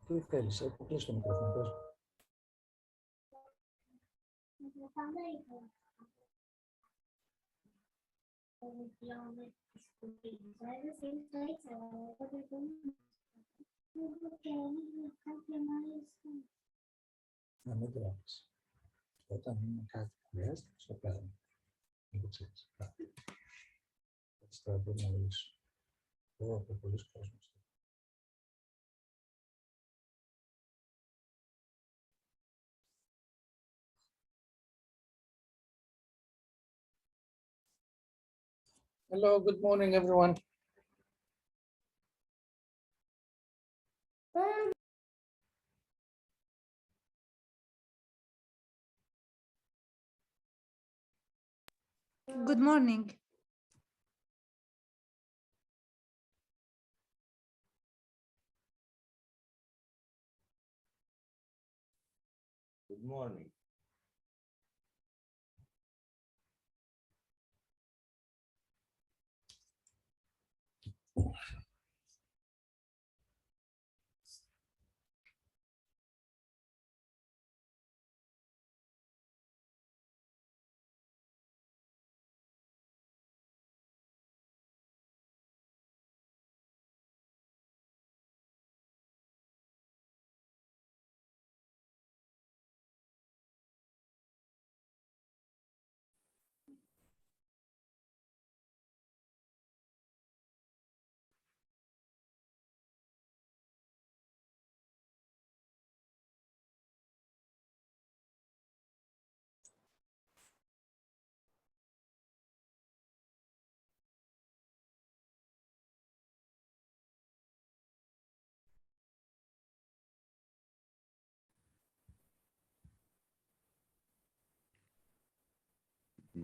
Τι θέλεις, κλείσει το μικρόφωνο, πες. Να μην τράβεις. Όταν είναι κάτι που χρειάζεται, στο κάνουμε. Δεν το ξέρεις. Έτσι τώρα μπορεί να μιλήσω. Εγώ από πολλούς κόσμους. Hello, good morning, everyone. Good morning. Good morning.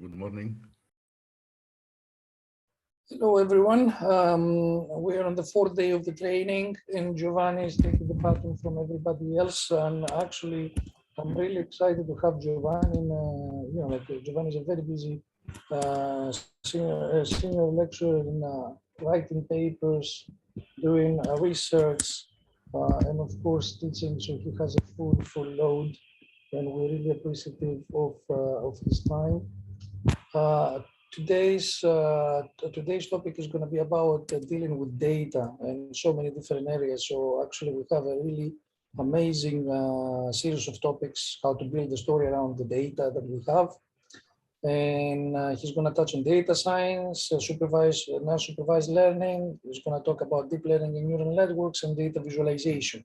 Good morning. Hello, everyone. We are on the fourth day of the training, and Giovanni is taking the baton from everybody else. And actually, I'm really excited to have Giovanni. Giovanni is a very busy senior lecturer in writing papers, doing research, and of course teaching. So he has a full load, and we're really appreciative of his time. Today's topic is going to be about dealing with data in so many different areas. So actually we have a really amazing series of topics, how to build a story around the data that we have. And he's going to touch on data science, supervised learning. He's going to talk about deep learning in neural networks and data visualization.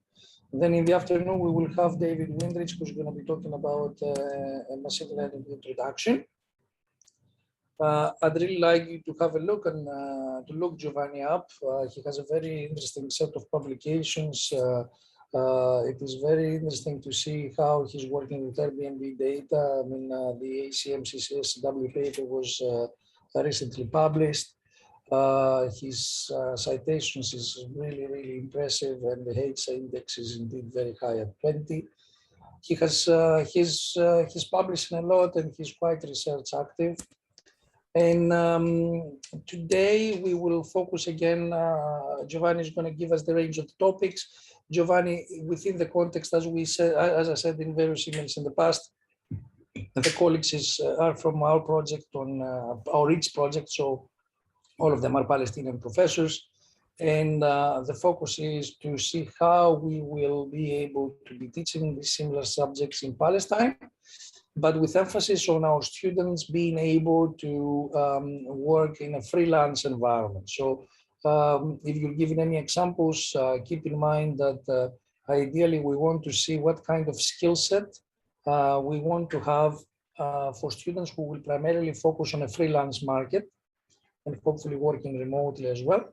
And then in the afternoon, we will have David Windrich, who's going to be talking about a machine learning introduction. I'd really like you to have a look and to look Giovanni up. He has a very interesting set of publications. It is very interesting to see how he's working with Airbnb data. I mean, the ACM CCSW paper was recently published. His citations is really impressive, and the H index is indeed very high at 20. He has he's publishing a lot, and he's quite research active. And today we will focus again, Giovanni is going to give us the range of the topics. Giovanni, within the context, as I said in various emails in the past, the colleagues are from our project, on our REACH project, so all of them are Palestinian professors. And the focus is to see how we will be able to be teaching these similar subjects in Palestine, but with emphasis on our students being able to work in a freelance environment. So if you're giving any examples, keep in mind that ideally we want to see what kind of skill set we want to have for students who will primarily focus on a freelance market and hopefully working remotely as well.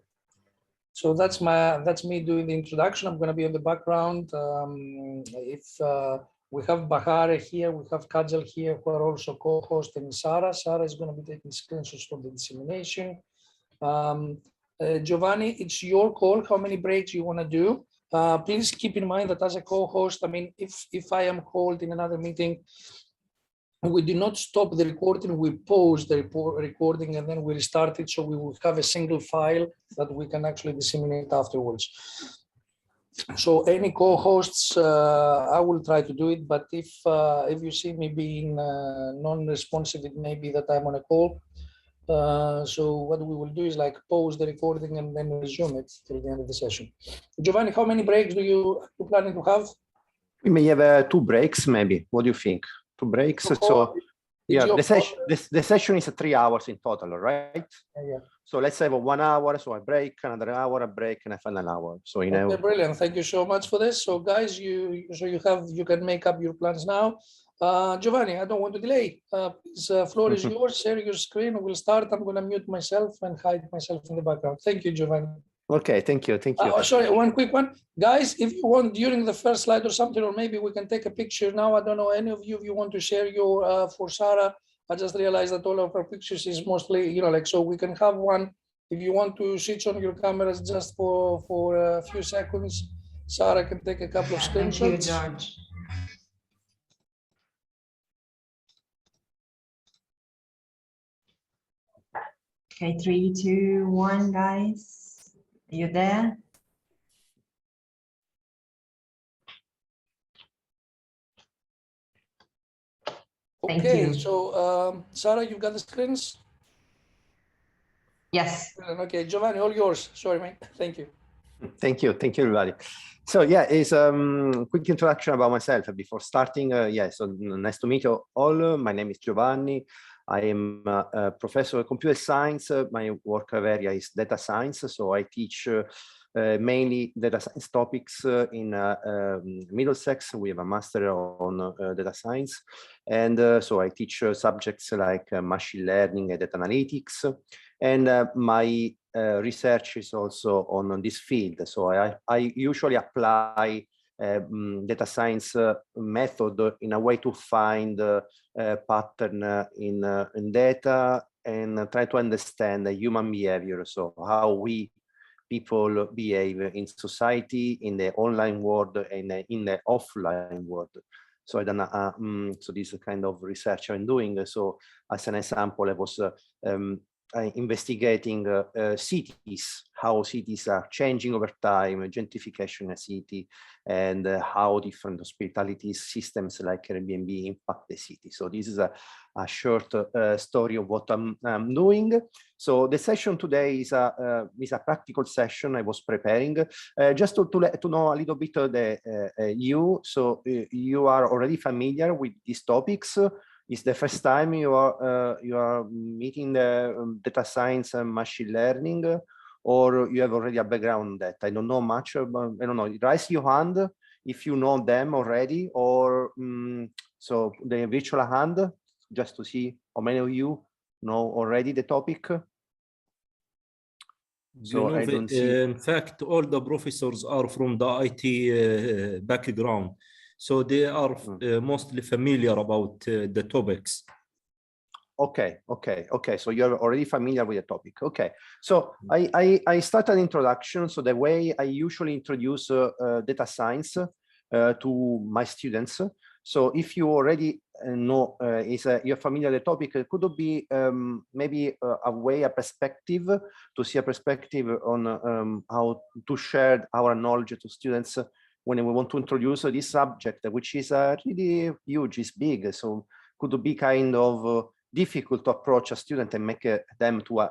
So that's me doing the introduction. I'm going to be in the background. We have Bahare here, we have Kajal here, who are also co-host, and Sarah. Sarah is going to be taking screenshots from the dissemination. Giovanni, it's your call how many breaks you want to do. Please keep in mind that as a co-host, I mean, if I am called in another meeting, we do not stop the recording, we pause the recording and then we restart it, so we will have a single file that we can actually disseminate afterwards. So any co-hosts, I will try to do it, but if you see me being non-responsive, it may be that I'm on a call. So what we will do is like pause the recording and then resume it till the end of the session. Giovanni, how many breaks are you planning to have? We may have 2 breaks, maybe. What do you think? 2 breaks. So yeah, the session is 3 hours in total, right? Yeah. So let's have a 1 hour, so a break, another hour, a break, and a final hour. So okay, brilliant. Thank you so much for this. So guys, you can make up your plans now. Giovanni, I don't want to delay. Please, floor is yours. Share your screen. We'll start. I'm going to mute myself and hide myself in the background. Thank you, Giovanni. Okay, thank you. Sorry, one quick one. Guys, if you want during the first slide or something, or maybe we can take a picture now. I don't know, any of you, if you want to share your, for Sarah, I just realized that all of our pictures is mostly, so we can have one. If you want to switch on your cameras just for a few seconds, Sarah can take a couple of screenshots. Thank you, George. Okay, 3, 2, 1, guys. Are you there? Thank Okay, you. so Sarah, you've got the screens? Yes. Okay, Giovanni, all yours. Sorry, mate. Thank you. Thank you, everybody. So yeah, it's quick introduction about myself before starting. So nice to meet you all. My name is Giovanni. I am a professor of computer science. My work area is data science. So I teach mainly data science topics in Middlesex. We have a master on data science. And so I teach subjects like machine learning and data analytics. And my research is also on this field. So I usually apply data science method in a way to find a pattern in data and try to understand the human behavior. So how people behave in society, in the online world, and in the offline world. So so this is the kind of research I'm doing. So as an example, I was investigating cities, how cities are changing over time, gentrification in a city, and how different hospitality systems like Airbnb impact the city. So this is a short story of what I'm doing. So the session today is a practical session I was preparing just to know a little bit you. So you are already familiar with these topics. It's the first time you are meeting the data science and machine learning, or you have already a background on that? I don't know much about, I don't know, raise your hand if you know them already, or so the virtual hand, just to see how many of you know already the topic. So I don't see. In fact, all the professors are from the IT background. So they are mostly familiar about the topics. Okay. So you're already familiar with the topic. Okay. So I start an introduction. So the way I usually introduce data science to my students. So if you already know, you're familiar with the topic, it could be maybe a perspective to see a perspective on how to share our knowledge to students when we want to introduce this subject, which is really huge, is big. So could be kind of difficult to approach a student and make them to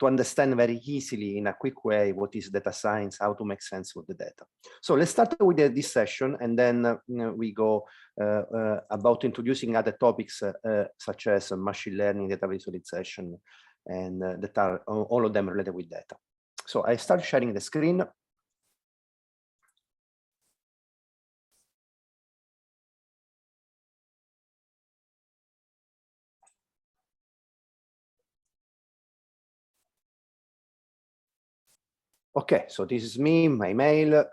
understand very easily in a quick way what is data science, how to make sense of the data. So let's start with this session, and then we go about introducing other topics such as machine learning, data visualization, and that are all of them related with data. So I start sharing the screen. Okay, so this is me, my mail.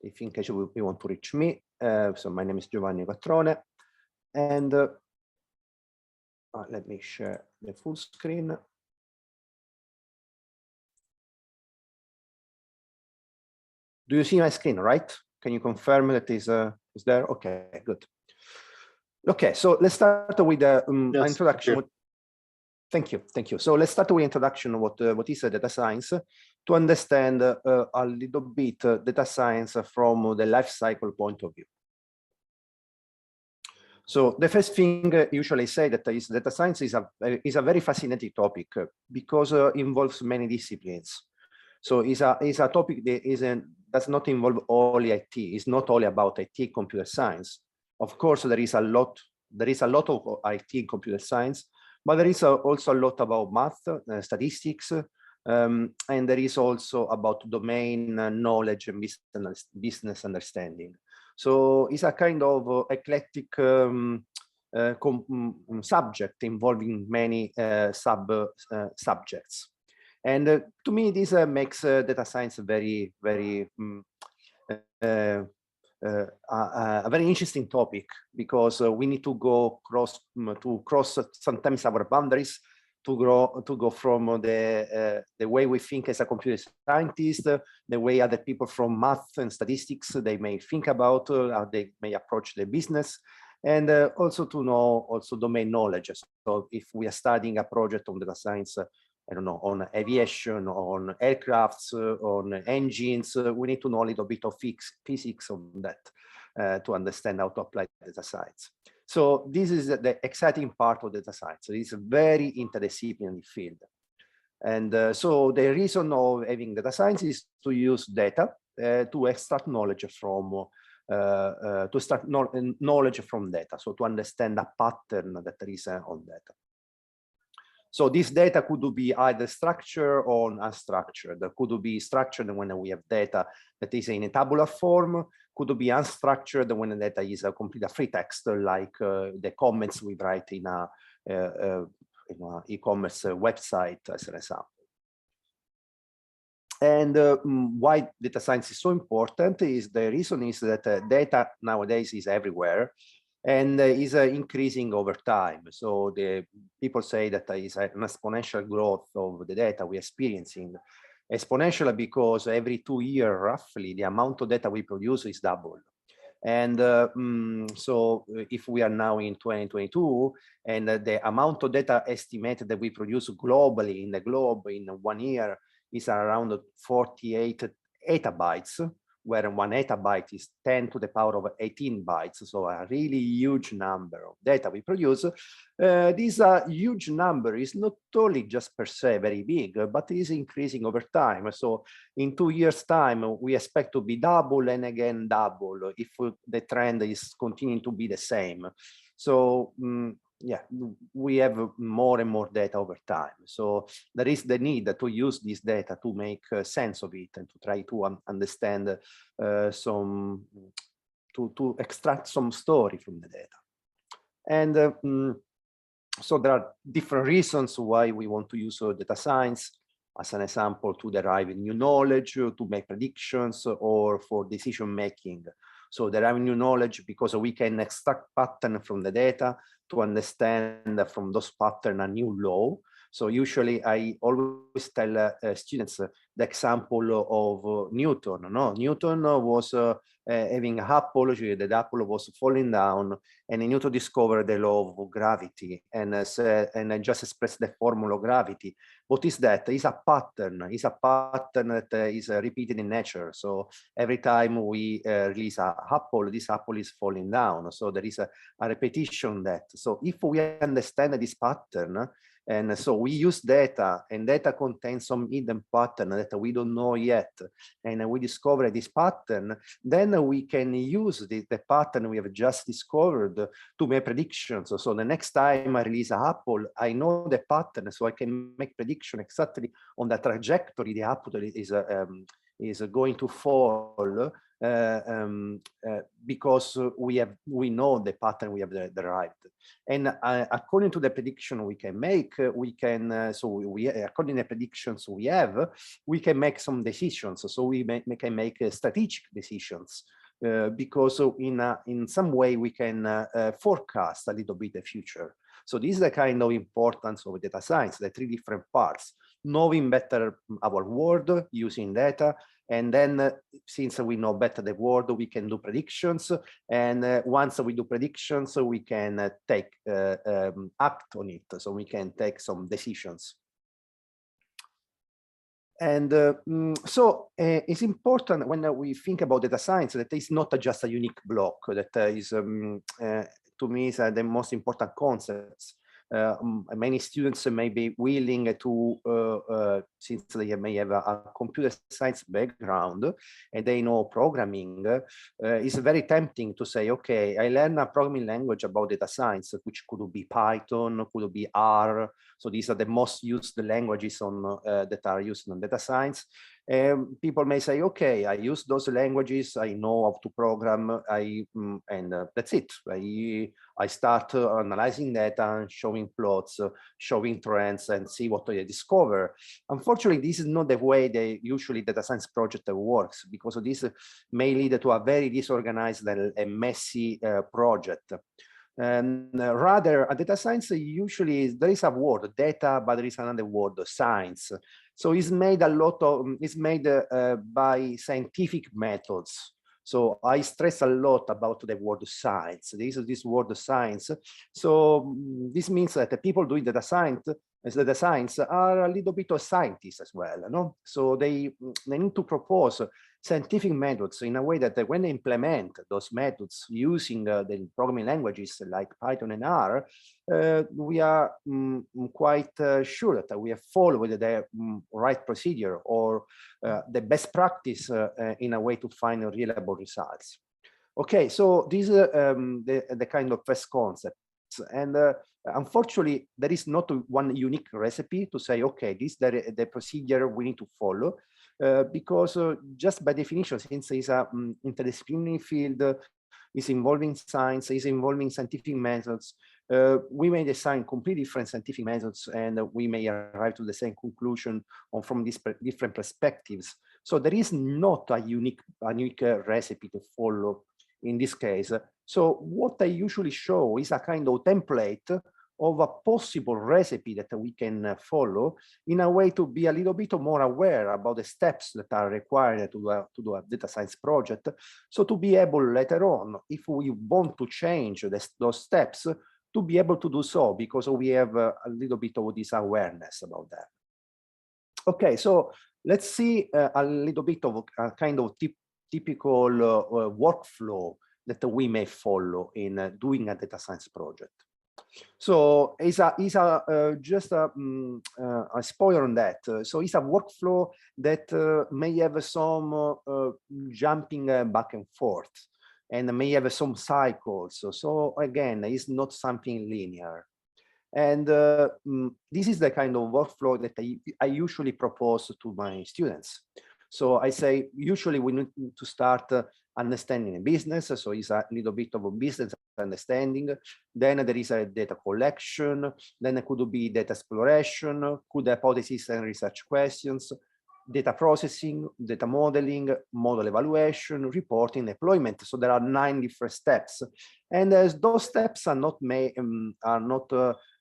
If in case you want to reach me, so my name is Giovanni Quattrone, and let me share the full screen. Do you see my screen, right? Can you confirm that is there? Okay, good. Okay, so let's start with the introduction. Thank you. So let's start with introduction of what is data science to understand a little bit data science from the life cycle point of view. So the first thing usually say that is data science is a very fascinating topic because it involves many disciplines. So it's a topic that does not involve only IT. It's not only about IT computer science. Of course, there is a lot of IT and computer science, but there is also a lot about math, statistics, and there is also about domain knowledge and business understanding. So it's a kind of eclectic subject involving many subjects. And to me, this makes data science very, very a very interesting topic, because we need to cross sometimes our boundaries to go from the way we think as a computer scientist, the way other people from math and statistics they may think about how they may approach the business, and also to know also domain knowledge. So if we are studying a project on data science, I don't know, on aviation, on aircrafts, on engines, we need to know a little bit of physics on that to understand how to apply data science. So this is the exciting part of data science. It's a very interdisciplinary field. And so the reason of having data science is to use data to extract knowledge from, knowledge from data. So to understand a pattern that there is on data. So this data could be either structured or unstructured. It could be structured when we have data that is in a tabular form, could be unstructured when the data is a complete free text, like the comments we write in a e-commerce website, as an example. And why data science is so important is the reason is that data nowadays is everywhere and is increasing over time. So the people say that there is an exponential growth of the data we're experiencing. Exponential because every 2 years, roughly, the amount of data we produce is double. And so if we are now in 2022 and the amount of data estimated that we produce globally in the globe in 1 year is around 48 exabytes, where 1 exabyte is 10 to the power of 18 bytes, so a really huge number of data we produce. This huge number is not only just per se very big, but is increasing over time. So in 2 years' time, we expect to be double and again double if the trend is continuing to be the same. So yeah, we have more and more data over time. So there is the need to use this data to make sense of it and to try to understand to extract some story from the data. And so there are different reasons why we want to use data science, as an example, to derive new knowledge, to make predictions, or for decision making. So deriving new knowledge because we can extract patterns from the data to understand from those patterns a new law. So usually I always tell students the example of Newton. No? Newton was having an apple, the apple was falling down, and Newton discovered the law of gravity and just expressed the formula of gravity. What is that? It's a pattern. It's a pattern that is repeated in nature. So every time we release an apple, this apple is falling down. So there is a repetition that. So if we understand this pattern, and so we use data, and data contains some hidden pattern that we don't know yet, and we discover this pattern, then we can use the pattern we have just discovered to make predictions. So the next time I release an apple, I know the pattern, so I can make prediction exactly on the trajectory the apple is going to fall, because we know the pattern we have derived. And according to the prediction we can make, according to the predictions we have, we can make some decisions. So we can make strategic decisions, because in some way we can forecast a little bit the future. So this is the kind of importance of data science, the 3 different parts: knowing better our world using data, and then since we know better the world, we can do predictions. And once we do predictions, we can take act on it. So we can take some decisions. And so it's important when we think about data science that it's not just a unique block that is, to me, is the most important concepts. Many students may be willing to, since they may have a computer science background and they know programming, it's very tempting to say, okay, I learn a programming language about data science, which could be Python, could be R. So these are the most used languages on that are used in data science. People may say, okay, I use those languages, I know how to program, and that's it. I start analyzing data, showing plots, showing trends, and see what I discover. Unfortunately, this is not the way usually data science project works, because this may lead to a very disorganized and messy project. And rather, a data science usually there is a word data, but there is another word science. So it's made by scientific methods. So I stress a lot about the word science. This word science. So this means that the people doing data science are a little bit of scientists as well. No? So they need to propose scientific methods in a way that when they implement those methods using the programming languages like Python and R, we are quite sure that we have followed the right procedure or the best practice in a way to find reliable results. Okay, so these are the kind of first concepts. And unfortunately, there is not one unique recipe to say, okay, this is the procedure we need to follow. Because just by definition, since it's an interdisciplinary field, is involving science, is involving scientific methods, we may design completely different scientific methods and we may arrive to the same conclusion from these different perspectives. So there is not a unique recipe to follow in this case. So what I usually show is a kind of template of a possible recipe that we can follow in a way to be a little bit more aware about the steps that are required to do a data science project. So to be able later on, if we want to change those steps, to be able to do so, because we have a little bit of this awareness about that. Okay, so let's see a little bit of a kind of typical workflow that we may follow in doing a data science project. So it's just a spoiler on that. So it's a workflow that may have some jumping back and forth and may have some cycles. So again, it's not something linear. And this is the kind of workflow that I usually propose to my students. So I say, usually we need to start understanding a business. So it's a little bit of a business understanding. Then there is a data collection. Then it could be data exploration, could hypothesis and research questions, data processing, data modeling, model evaluation, reporting, deployment. So there are 9 different steps. And as those steps are not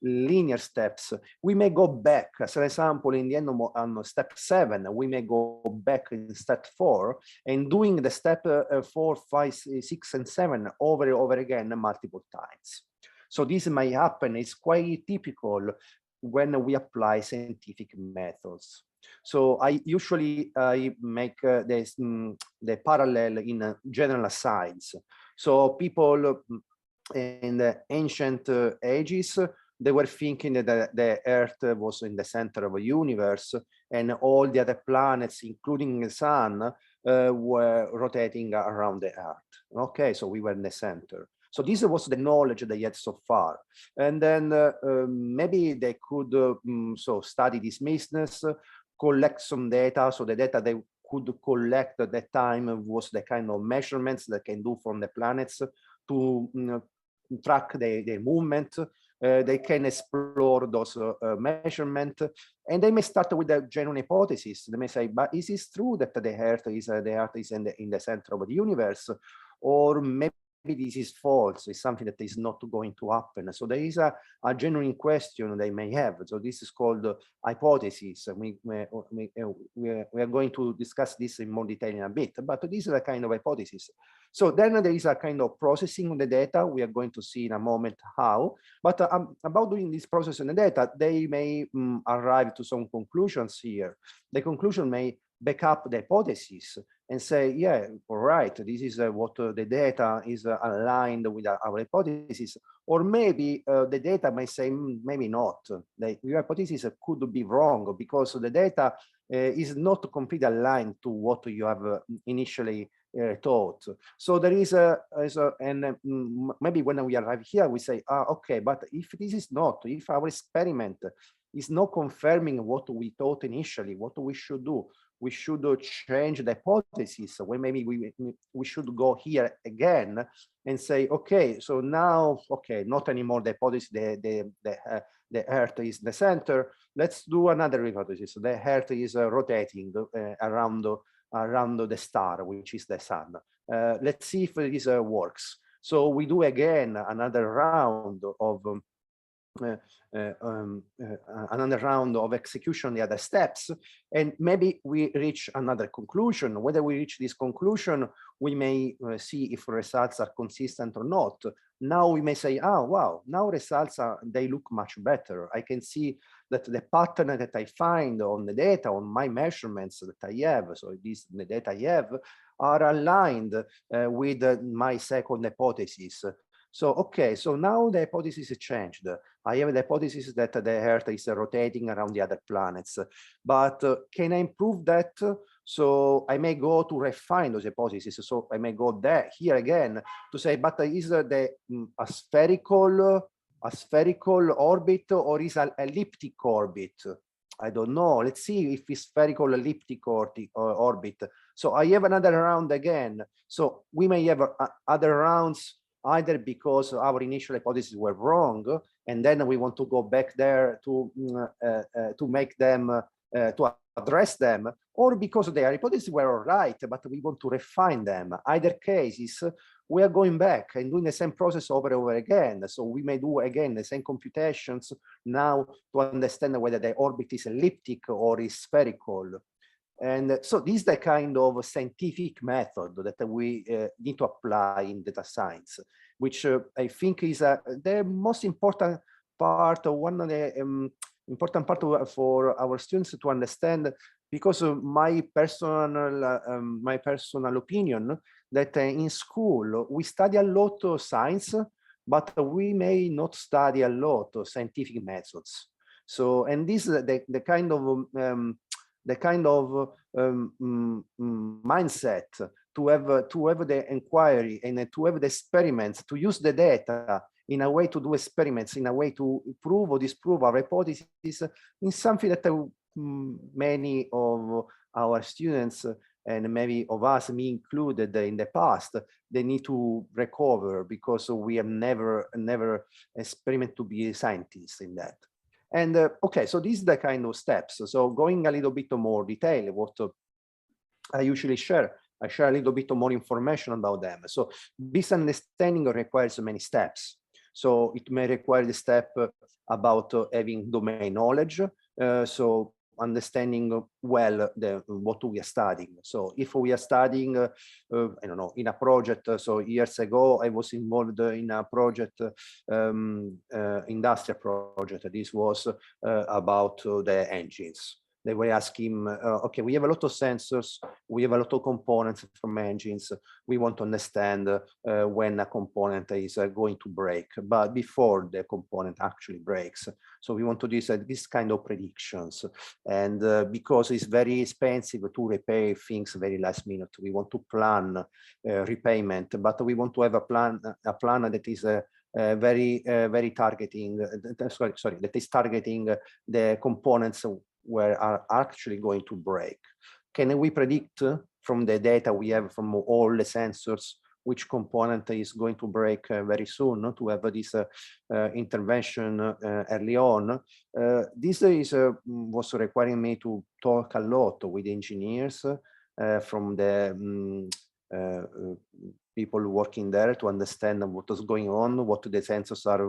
linear steps, we may go back. As an example, in the end of step 7, we may go back in step 4 and doing the step 4, 5, 6, and 7 over and over again multiple times. So this may happen. It's quite typical when we apply scientific methods. So I usually make the parallel in general asides. So people in the ancient ages, they were thinking that the Earth was in the center of the universe and all the other planets, including the sun, were rotating around the Earth. Okay, so we were in the center. So this was the knowledge they had so far. And then maybe they could study this business, collect some data. So the data they could collect at that time was the kind of measurements they can do from the planets to track the movement. They can explore those measurements, and they may start with a genuine hypothesis. They may say, but is it true that the Earth is in the center of the universe? Or maybe this is false, it's something that is not going to happen. So there is a genuine question they may have. So this is called hypothesis. We are going to discuss this in more detail in a bit, but this is a kind of hypothesis. So then there is a kind of processing of the data. We are going to see in a moment how, but about doing this process in the data, they may arrive to some conclusions here. The conclusion may back up the hypothesis and say, yeah, all right, this is what the data is aligned with our hypothesis. Or maybe the data may say, maybe not. Your hypothesis could be wrong because the data is not completely aligned to what you have initially thought. So there is maybe when we arrive here, we say, okay, but if this is not, if our experiment is not confirming what we thought initially, what we should do, we should change the hypothesis. Well, maybe we should go here again and say, okay, so now, okay, not anymore the hypothesis, the Earth is the center. Let's do another hypothesis. The Earth is rotating around the star, which is the sun. Let's see if this works. So we do again another round of another round of execution, the other steps, and maybe we reach another conclusion. Whether we reach this conclusion, we may see if results are consistent or not. Now we may say, wow, now results they look much better. I can see that the pattern that I find on the data, on my measurements that I have, so the data I have, are aligned with my second hypothesis. So, okay, so now the hypothesis is changed. I have the hypothesis that the Earth is rotating around the other planets, but can I improve that? So I may go to refine those hypotheses. So I may go here again to say, but is the a spherical orbit or is an elliptic orbit? I don't know. Let's see if it's spherical elliptic orbit. So I have another round again. So we may have other rounds either because our initial hypotheses were wrong, and then we want to go back there to make them, to address them, or because their hypotheses were all right, but we want to refine them. Either cases, we are going back and doing the same process over and over again. So we may do again the same computations now to understand whether the orbit is elliptic or is spherical. And so this is the kind of scientific method that we need to apply in data science, which I think is the most important part, or one of the important part for our students to understand, because of my personal opinion, that in school we study a lot of science, but we may not study a lot of scientific methods. So, and this is the kind of mindset to have the inquiry and to have the experiments, to use the data in a way to do experiments, in a way to prove or disprove our hypothesis, in something that many of our students and maybe of us, me included, in the past, they need to recover because we have never experimented to be scientists in that. And okay, so this is the kind of steps. So going a little bit more detail, what I usually share, I share a little bit more information about them. So this understanding requires many steps. So it may require the step about having domain knowledge. So understanding well what we are studying. So if we are studying, I don't know, in a project, so years ago, I was involved in a project, industrial project. This was about the engines. They were asking, okay, we have a lot of sensors, we have a lot of components from engines. We want to understand when a component is going to break, but before the component actually breaks. So we want to do this kind of predictions. And because it's very expensive to repair things very last minute, we want to plan repayment, but we want to have a plan that is very targeting, that is targeting the components where are actually going to break. Can we predict from the data we have from all the sensors which component is going to break very soon, to have this intervention early on? This was requiring me to talk a lot with engineers from the people working there to understand what is going on, what the sensors are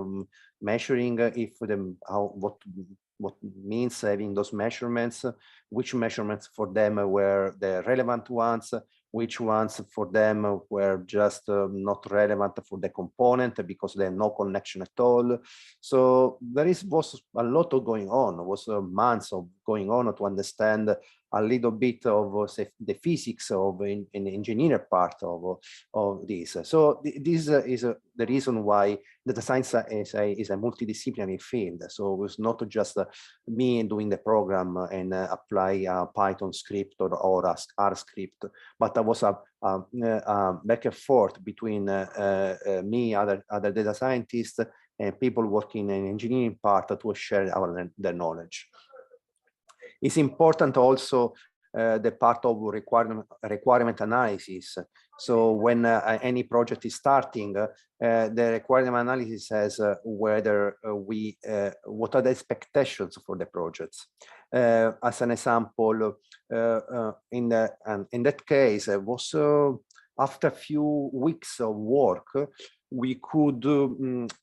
measuring, if them what means having those measurements, which measurements for them were the relevant ones, which ones for them were just not relevant for the component because they have no connection at all. So there was a lot of going on, was months of going on to understand a little bit of the physics of an engineering part of this. So this is the reason why data science is a multidisciplinary field. So it was not just me doing the program and apply a Python script or a R script, but there was a back and forth between me, other data scientists, and people working in engineering part to share their knowledge. It's important also the part of requirement analysis. So when any project is starting, the requirement analysis says whether what are the expectations for the projects. As an example, in that case, it was after a few weeks of work, we could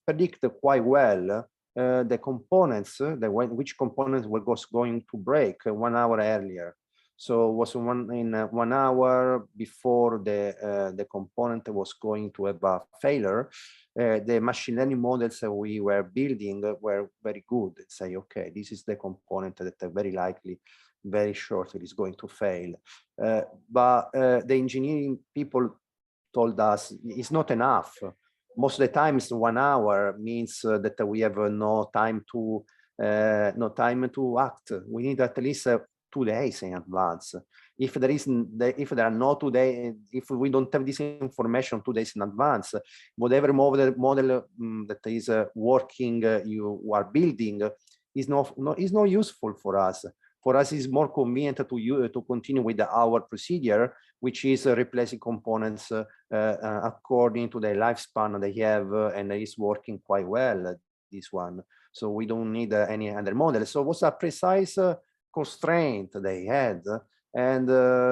predict quite well the components, which components were going to break 1 hour earlier. So it was 1 hour before the component was going to have a failure. The machine learning models that we were building were very good. Say, okay, this is the component that very likely, very shortly is going to fail. But the engineering people told us it's not enough. Most of the time, 1 hour means that we have no time to act. We need at least 2 days in advance. If there are no 2 days, if we don't have this information 2 days in advance, whatever model that is working, you are building is not useful for us. For us, it's more convenient to continue with our procedure, which is replacing components according to the lifespan they have, and it's working quite well, this one. So we don't need any other model. So it was a precise constraint they had. And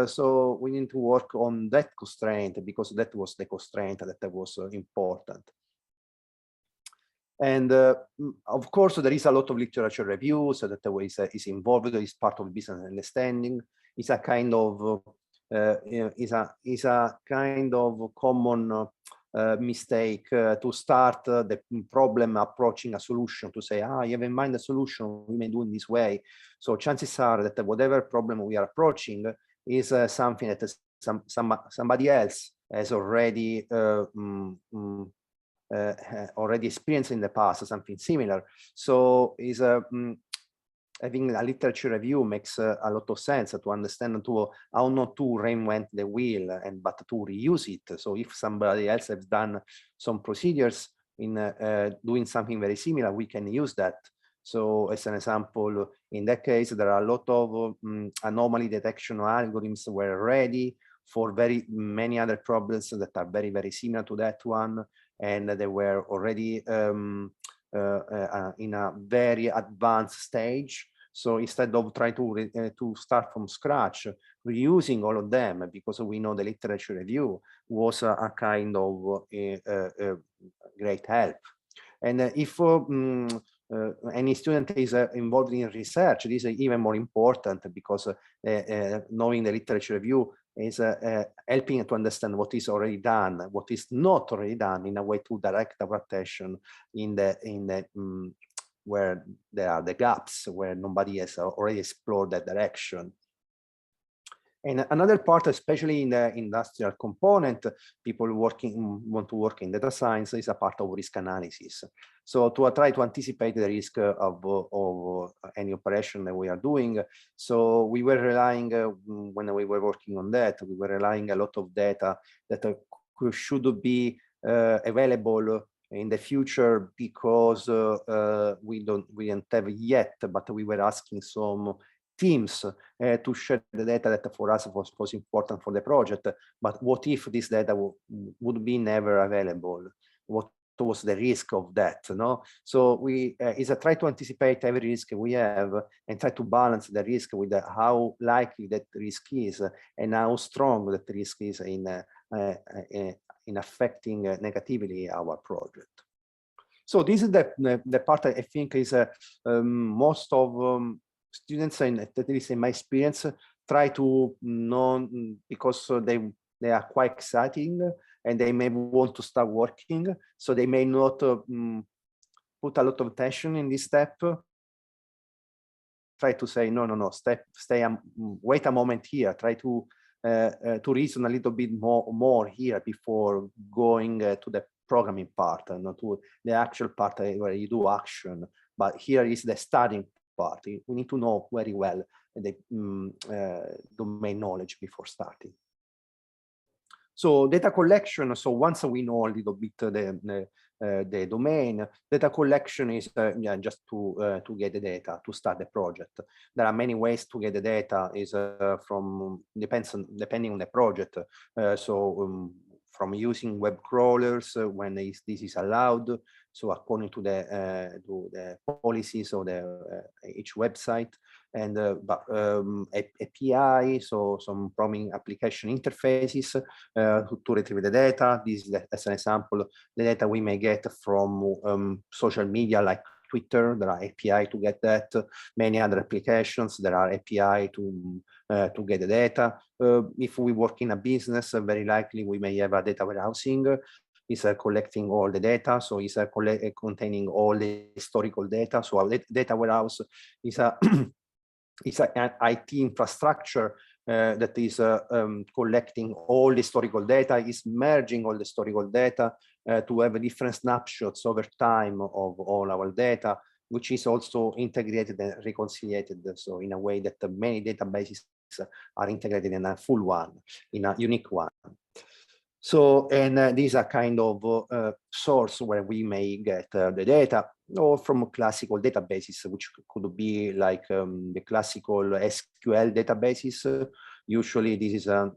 so we need to work on that constraint because that was the constraint that was important. And of course, there is a lot of literature reviews that is involved. Is part of business understanding. It's a kind of is a kind of common mistake to start the problem approaching a solution, to say, you have in mind a solution, we may do it this way. So chances are that whatever problem we are approaching is something that somebody else has already already experienced in the past, something similar. So is having a literature review makes a lot of sense to understand how not to reinvent the wheel, but to reuse it. So if somebody else has done some procedures in doing something very similar, we can use that. So as an example, in that case, there are a lot of anomaly detection algorithms were ready for very many other problems that are very, very similar to that one. And they were already in a very advanced stage. So instead of trying to start from scratch, reusing all of them, because we know the literature review was a kind of great help. And if any student is involved in research, this is even more important because knowing the literature review is helping to understand what is already done, what is not already done, in a way to direct our attention in the where there are the gaps, where nobody has already explored that direction. And another part, especially in the industrial component, people want to work in data science, is a part of risk analysis. So to try to anticipate the risk of any operation that we are doing. So we were relying, when we were working on that, we were relying a lot of data that should be available in the future, because we didn't have yet, but we were asking some teams to share the data that for us was important for the project. But what if this data would be never available? What was the risk of that? No? So we is a try to anticipate every risk we have and try to balance the risk with how likely that risk is and how strong that risk is in affecting negatively our project. So this is the part I think is most of students, and at least in my experience, try to know, because they are quite exciting and they may want to start working, so they may not put a lot of attention in this step. Try to say no, wait a moment here. Try to reason a little bit more here before going to the programming part, and not to the actual part where you do action. But here is the starting part. We need to know very well the domain knowledge before starting. So data collection. So once we know a little bit the domain, data collection is just to get the data to start the project. There are many ways to get the data. Is depending on the project. From using web crawlers when this is allowed. So according to the policies of each website, and API, so some programming application interfaces to retrieve the data. This is, as an example, the data we may get from social media like Twitter. There are API to get that. Many other applications, there are API to get the data. If we work in a business, very likely we may have a data warehousing. Is collecting all the data, so is containing all the historical data. So our data warehouse is a it's an IT infrastructure that is collecting all the historical data, is merging all the historical data to have different snapshots over time of all our data, which is also integrated and reconciliated. So in a way that many databases are integrated in a full one, in a unique one. So, and these are kind of source where we may get the data, or from classical databases, which could be like the classical SQL databases. Usually this is a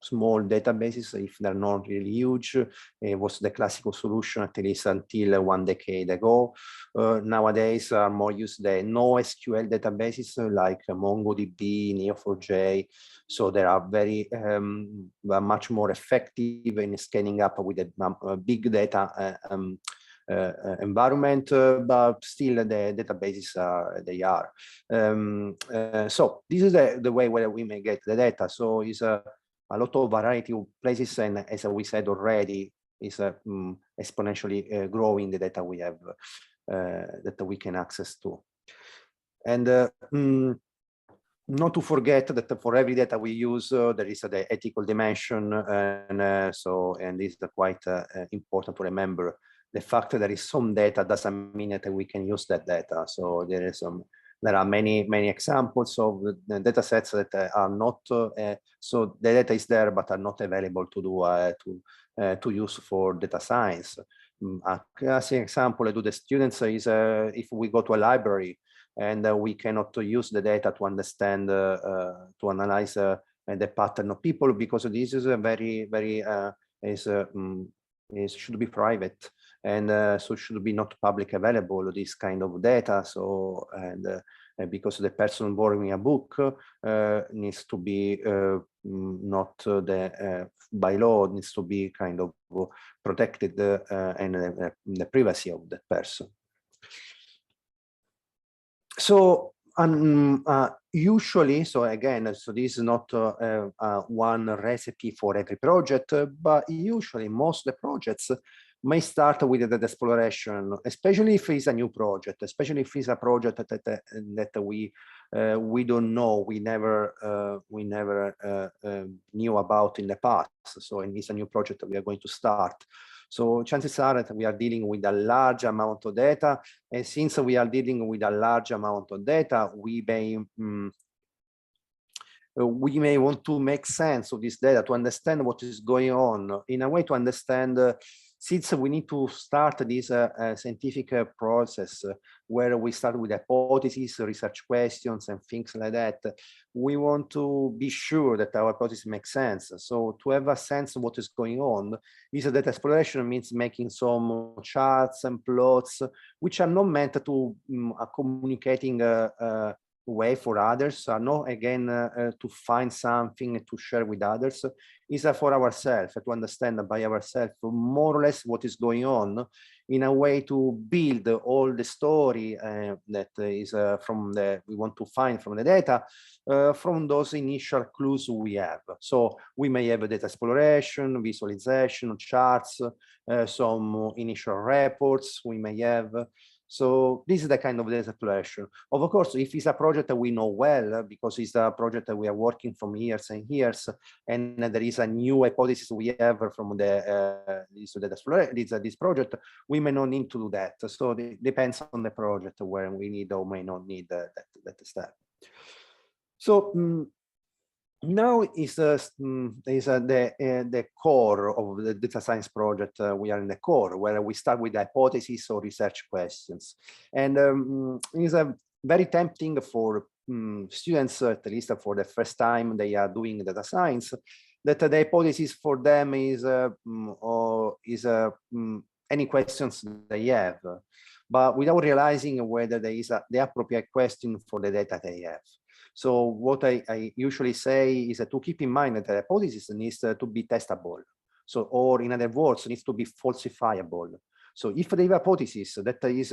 small databases, if they're not really huge. It was the classical solution at least until 1 decade ago. Nowadays are more used the NoSQL databases like MongoDB, Neo4j. So they are very much more effective in scaling up with a big data environment, but still the databases are. So this is the way where we may get the data. So it's a lot of variety of places, and as we said already, is exponentially growing the data we have that we can access to. And not to forget that for every data we use, there is the ethical dimension, and this is quite important to remember. The fact that there is some data doesn't mean that we can use that data. So there are many examples of the data sets that are not, so the data is there, but are not available to use for data science. A classic example I do the students is if we go to a library and we cannot use the data to understand, to analyze the pattern of people, because this is a very should be private, and so should be not public available, this kind of data. So, and because the person borrowing a book needs to be not by law, needs to be kind of protected, and the privacy of that person. So usually, so again, so this is not one recipe for every project, but usually most of the projects may start with the data exploration, especially if it's a new project, especially if it's a project that we don't know, we never knew about in the past. So it's a new project that we are going to start. So chances are that we are dealing with a large amount of data, and since we are dealing with a large amount of data, we may want to make sense of this data, to understand what is going on, in a way to understand, since we need to start this scientific process where we start with hypotheses, research questions, and things like that, we want to be sure that our hypothesis makes sense. So to have a sense of what is going on, this data exploration means making some charts and plots, which are not meant to communicating way for others, not again to find something to share with others, is for ourselves, to understand by ourselves more or less what is going on, in a way to build all the story that is we want to find from the data, from those initial clues we have. So we may have data exploration, visualization, charts, some initial reports we may have. So this is the kind of data exploration. Of course, if it's a project that we know well, because it's a project that we are working from years and years, and there is a new hypothesis we have from this project, we may not need to do that. So it depends on the project where we need or may not need that step. So now is the core of the data science project. We are in the core, where we start with hypotheses or research questions, and it's a very tempting for students, at least for the first time they are doing data science, that the hypothesis for them is any questions they have, but without realizing whether there is the appropriate question for the data they have. So what I usually say is to keep in mind that the hypothesis needs to be testable. So, or in other words, needs to be falsifiable. So if the hypothesis that is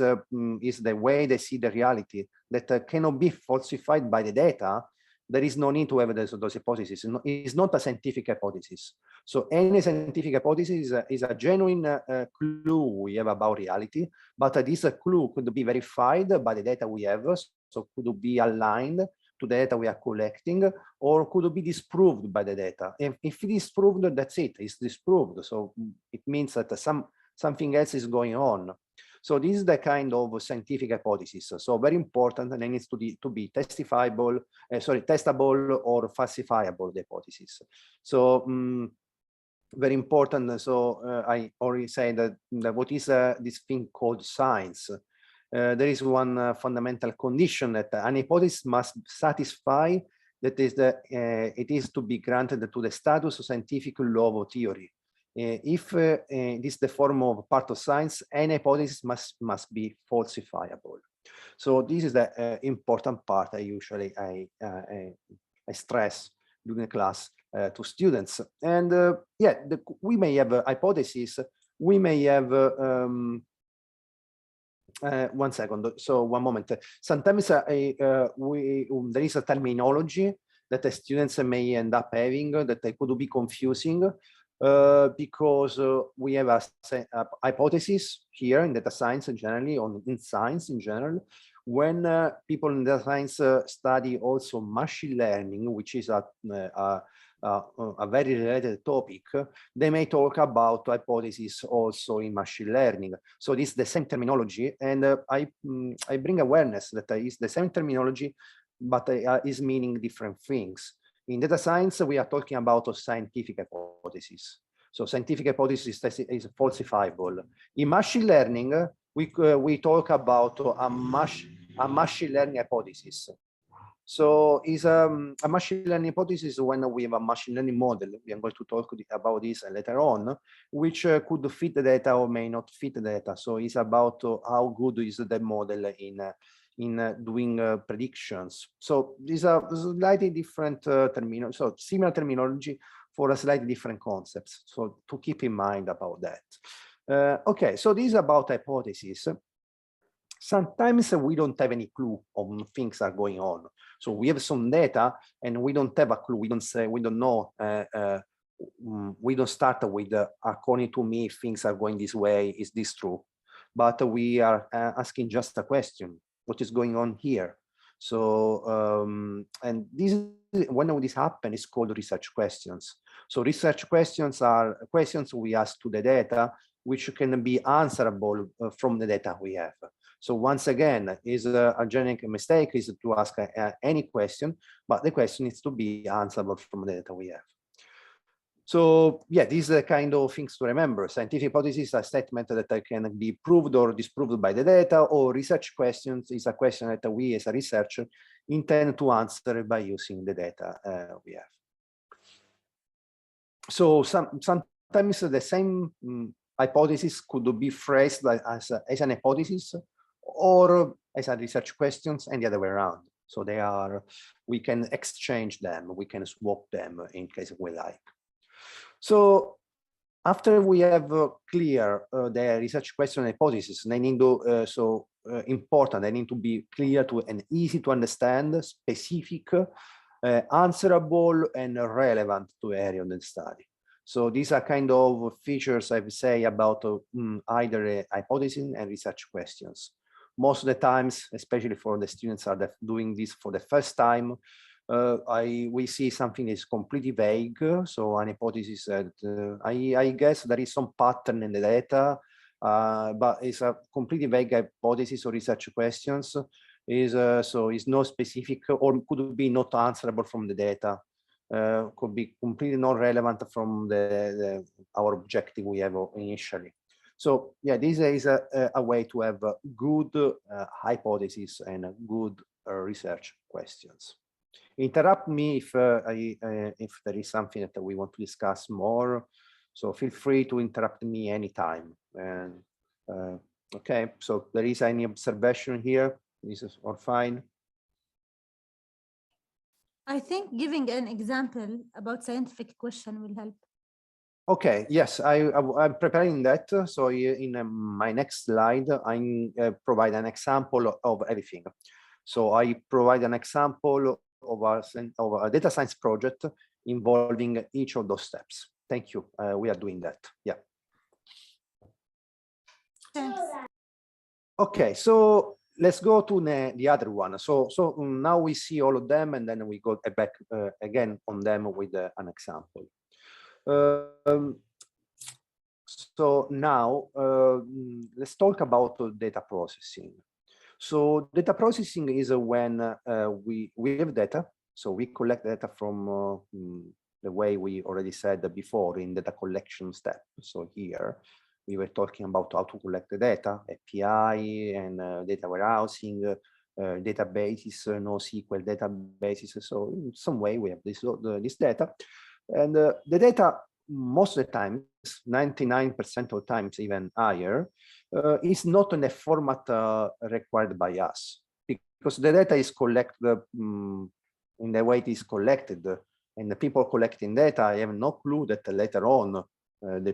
the way they see the reality, that cannot be falsified by the data, there is no need to have those hypotheses. It's not a scientific hypothesis. So any scientific hypothesis is a genuine clue we have about reality, but this clue could be verified by the data we have, so could be aligned to the data we are collecting, or could be disproved by the data. And if it is proved, that's it, it's disproved. So it means that something else is going on. So this is the kind of scientific hypothesis. So very important, and it needs to be testable or falsifiable, the hypothesis. So very important. So I already said that what is this thing called science? There is one fundamental condition that an hypothesis must satisfy, that is it is to be granted to the status of scientific law of theory. If it is the form of part of science, any hypothesis must be falsifiable. So this is the important part I usually stress during the class to students. And yeah, we may have a hypothesis, we may have one second, so one moment. Sometimes there is a terminology that the students may end up having that they could be confusing, because we have a hypothesis here in data science generally, in science in general. When people in data science study also machine learning, which is a very related topic, they may talk about hypotheses also in machine learning. So this is the same terminology, and I bring awareness that is the same terminology, but is meaning different things. In data science, we are talking about a scientific hypothesis. So scientific hypothesis is falsifiable. In machine learning, we talk about a machine learning hypothesis. So is a machine learning hypothesis when we have a machine learning model. We are going to talk about this later on, which could fit the data or may not fit the data. So it's about how good is the model in doing predictions. So these are slightly different terminology, so similar terminology for a slightly different concepts. So to keep in mind about that. Okay, so this is about hypothesis. Sometimes we don't have any clue on things are going on. So we have some data and we don't have a clue. We don't say, we don't know. We don't start with, according to me, things are going this way. Is this true? But we are asking just a question. What is going on here? So, and this, when this happens, it's called research questions. So research questions are questions we ask to the data, which can be answerable from the data we have. So once again, is a generic mistake is to ask any question, but the question needs to be answerable from the data we have. So yeah, these are the kind of things to remember. Scientific hypothesis is a statement that can be proved or disproved by the data, or research questions is a question that we as a researcher intend to answer by using the data we have. So sometimes the same hypothesis could be phrased as an hypothesis or as a research questions, and the other way around. So we can exchange them, we can swap them in case we like. So after we have clear the research question hypothesis, they need to important. They need to be clear to and easy to understand, specific, answerable, and relevant to area of the study. So these are kind of features I would say about either a hypothesis and research questions. Most of the times, especially for the students are doing this for the first time, we see something is completely vague. So an hypothesis that I guess there is some pattern in the data, but it's a completely vague hypothesis or research questions. So it's not specific or could be not answerable from the data. Could be completely not relevant from our objective we have initially. So yeah, this is a way to have a good hypothesis and good research questions. Interrupt me if there is something that we want to discuss more. So feel free to interrupt me anytime. And okay, so there is any observation here? This is all fine. I think giving an example about scientific question will help. Okay, yes, I'm preparing that. So in my next slide, I provide an example of everything. So I provide an example of a data science project involving each of those steps. Thank you. We are doing that. Yeah. Thanks. Okay, so let's go to the other one. So now we see all of them, and then we go back again on them with an example. So now let's talk about data processing. So data processing is when we have data. So we collect data from the way we already said before in data collection step. So here we were talking about how to collect the data, API and data warehousing, databases, NoSQL databases. So in some way we have this data, and the data most of the time, 99% of times, even higher, is not in a format required by us, because the data is collected in the way it is collected, and the people collecting data have no clue that later on other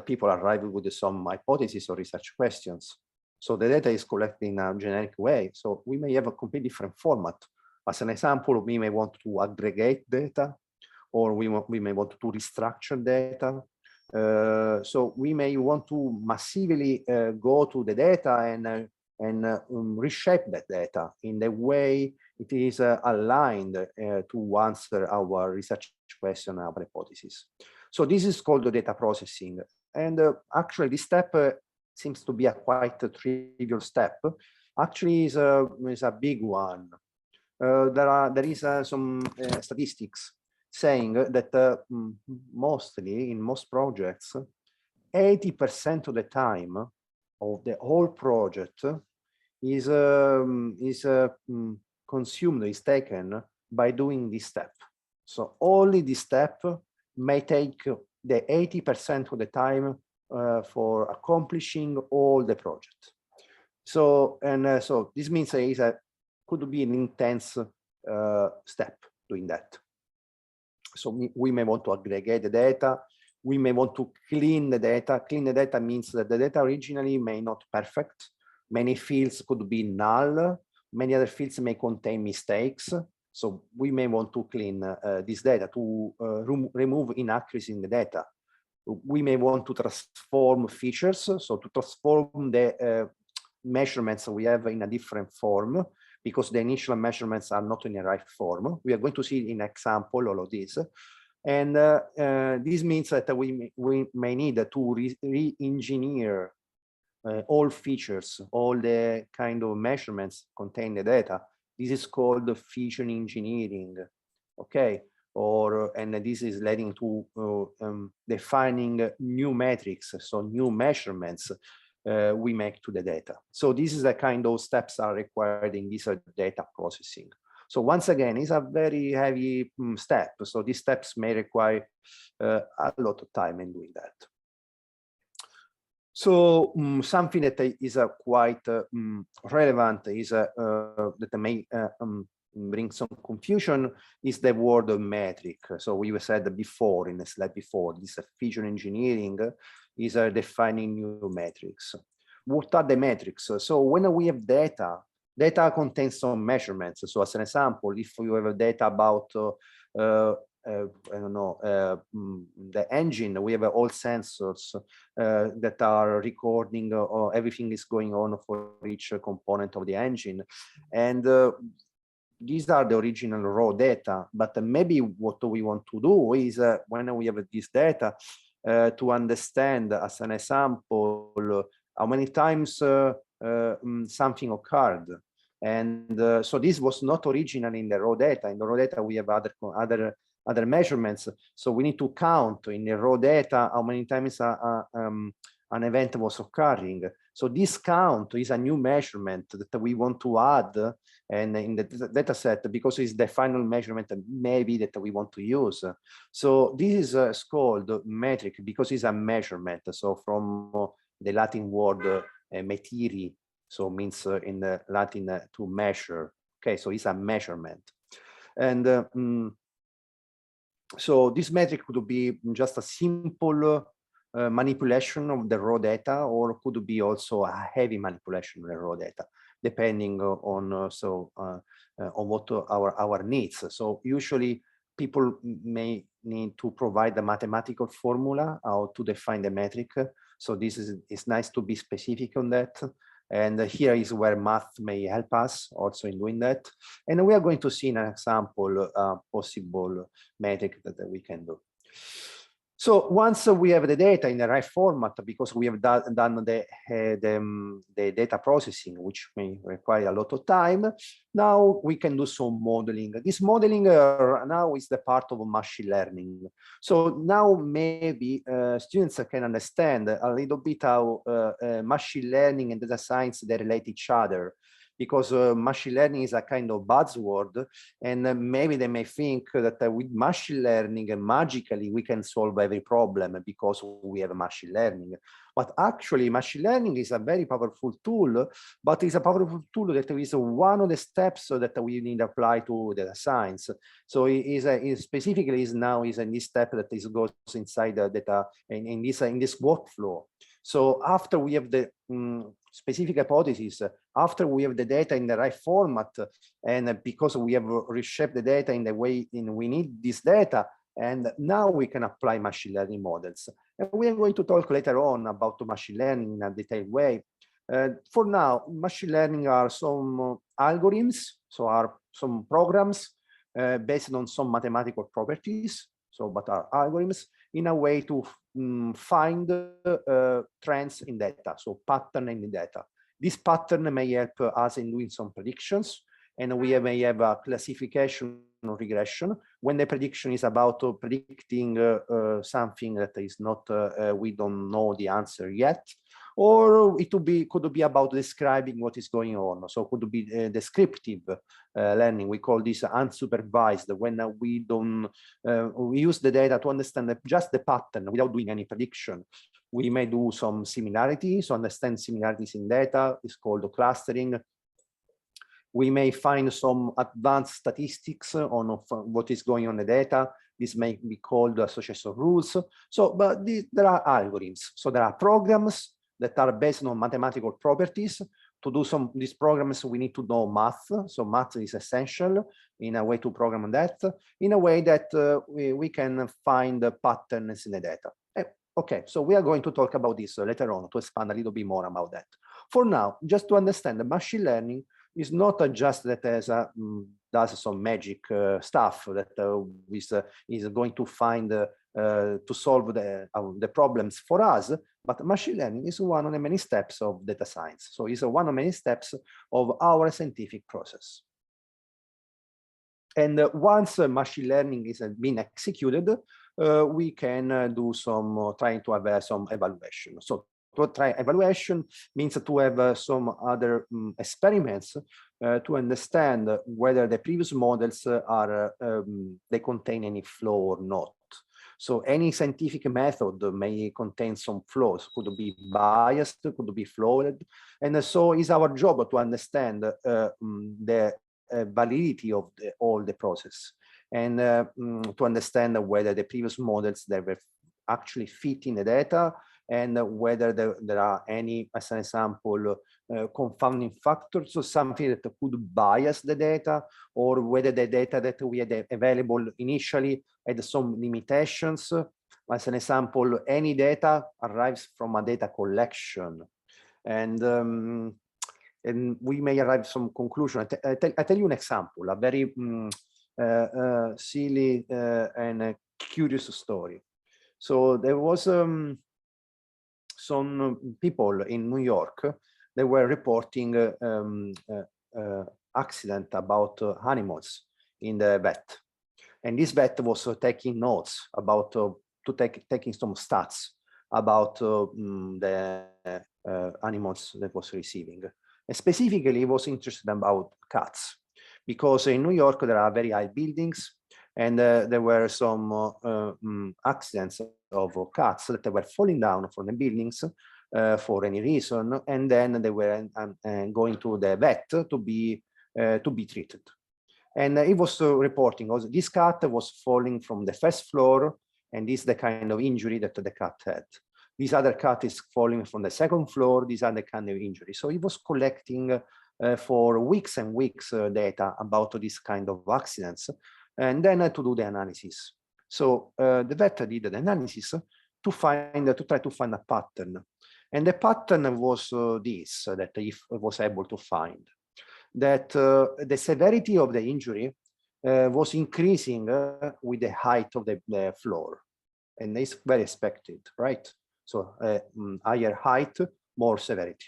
people arrive with some hypothesis or research questions. So the data is collected in a generic way. So we may have a completely different format. As an example, we may want to aggregate data, or we may want to restructure data. So we may want to massively go to the data and reshape that data in the way it is aligned to answer our research question, our hypothesis. So this is called the data processing. And actually this step seems to be a quite trivial step. Actually is a big one. There is some statistics saying that mostly in most projects, 80% of the time of the whole project is consumed, is taken by doing this step. So only this step may take the 80% of the time for accomplishing all the project. So so this means it could be an intense step doing that. So we may want to aggregate the data. We may want to clean the data. Clean the data means that the data originally may not perfect. Many fields could be null. Many other fields may contain mistakes. So we may want to clean this data to remove inaccuracy in the data. We may want to transform features. So to transform the measurements we have in a different form, because the initial measurements are not in the right form. We are going to see in example all of this. And this means that we may need to re-engineer all features, all the kind of measurements contain the data. This is called feature engineering, okay? And this is leading to defining new metrics, so new measurements we make to the data. So this is the kind of steps are required in this data processing. So once again, it's a very heavy step. So these steps may require a lot of time in doing that. So something that is quite relevant is that may bring some confusion is the word metric. So we said before in the slide before, this feature engineering is defining new metrics. What are the metrics? So when we have data contains some measurements. So as an example, if you have data about I don't know, the engine, we have all sensors that are recording or everything is going on for each component of the engine. And these are the original raw data, but maybe what we want to do is when we have this data to understand, as an example, how many times something occurred. And so this was not original in the raw data. In the raw data, we have other measurements. So we need to count in the raw data how many times an event was occurring. So this count is a new measurement that we want to add and in the data set, because it's the final measurement maybe that we want to use. So this is called metric because it's a measurement. So from the Latin word metiri, so means in the Latin to measure. Okay, so it's a measurement. And so this metric could be just a simple manipulation of the raw data, or could be also a heavy manipulation of the raw data, depending on what our needs. So usually people may need to provide a mathematical formula how to define the metric. So this is nice to be specific on that. And here is where math may help us also in doing that. And we are going to see an example, possible metric that we can do. So once we have the data in the right format, because we have done the data processing, which may require a lot of time, now we can do some modeling. This modeling now is the part of machine learning. So now maybe students can understand a little bit how machine learning and data science, they relate each other. Because machine learning is a kind of buzzword, and maybe they may think that with machine learning magically we can solve every problem because we have machine learning. But actually machine learning is a very powerful tool, but it's a powerful tool that is one of the steps that we need to apply to data science. So it specifically is in this step that goes inside the data in this workflow. So after we have the specific hypothesis, after we have the data in the right format, and because we have reshaped the data in the way we need this data, and now we can apply machine learning models. And we are going to talk later on about machine learning in a detailed way. For now, machine learning are some algorithms, so are some programs based on some mathematical properties, but are algorithms in a way to find trends in data, so pattern in the data. This pattern may help us in doing some predictions, and we may have a classification or regression when the prediction is about predicting something that is not, we don't know the answer yet, or it could be about describing what is going on. So it could be descriptive learning. We call this unsupervised, when we don't, we use the data to understand just the pattern without doing any prediction. We may do some similarities, so understand similarities in data is called clustering. We may find some advanced statistics on what is going on in the data. This may be called association rules. So, but there are algorithms. So there are programs that are based on mathematical properties. To do these programs, we need to know math. So math is essential in a way to program that, in a way that we can find patterns in the data. Okay, so we are going to talk about this later on to expand a little bit more about that. For now, just to understand, the machine learning is not just that does some magic stuff that is going to find to solve the problems for us, but machine learning is one of the many steps of data science. So it's one of many steps of our scientific process. And once machine learning is been executed, we can do some trying to have some evaluation. So to try evaluation means to have some other experiments to understand whether the previous models are they contain any flaw or not. So any scientific method may contain some flaws, could be biased, could be flawed, and so it's our job to understand the validity of all the process, and to understand whether the previous models that were actually fit in the data, and whether there are any, as an example, confounding factors, so something that could bias the data, or whether the data that we had available initially had some limitations. As an example, any data arrives from a data collection, and we may arrive at some conclusion. I tell you an example, a very silly and curious story. So there was some people in New York that were reporting accident about animals in the vet, and this vet was taking notes about taking some stats about the animals that was receiving. And specifically, he was interested about cats, because in New York there are very high buildings, and there were some accidents of cats that were falling down from the buildings for any reason, and then they were going to the vet to be treated. And he was reporting also this cat was falling from the first floor, and this is the kind of injury that the cat had. This other cat is falling from the second floor, this other kind of injury. So he was collecting for weeks and weeks data about this kind of accidents, and then to do the analysis. So the vet did the analysis to try to find a pattern. And the pattern was this, that he was able to find, that the severity of the injury was increasing with the height of the floor. And it's very expected, right? So higher height, more severity.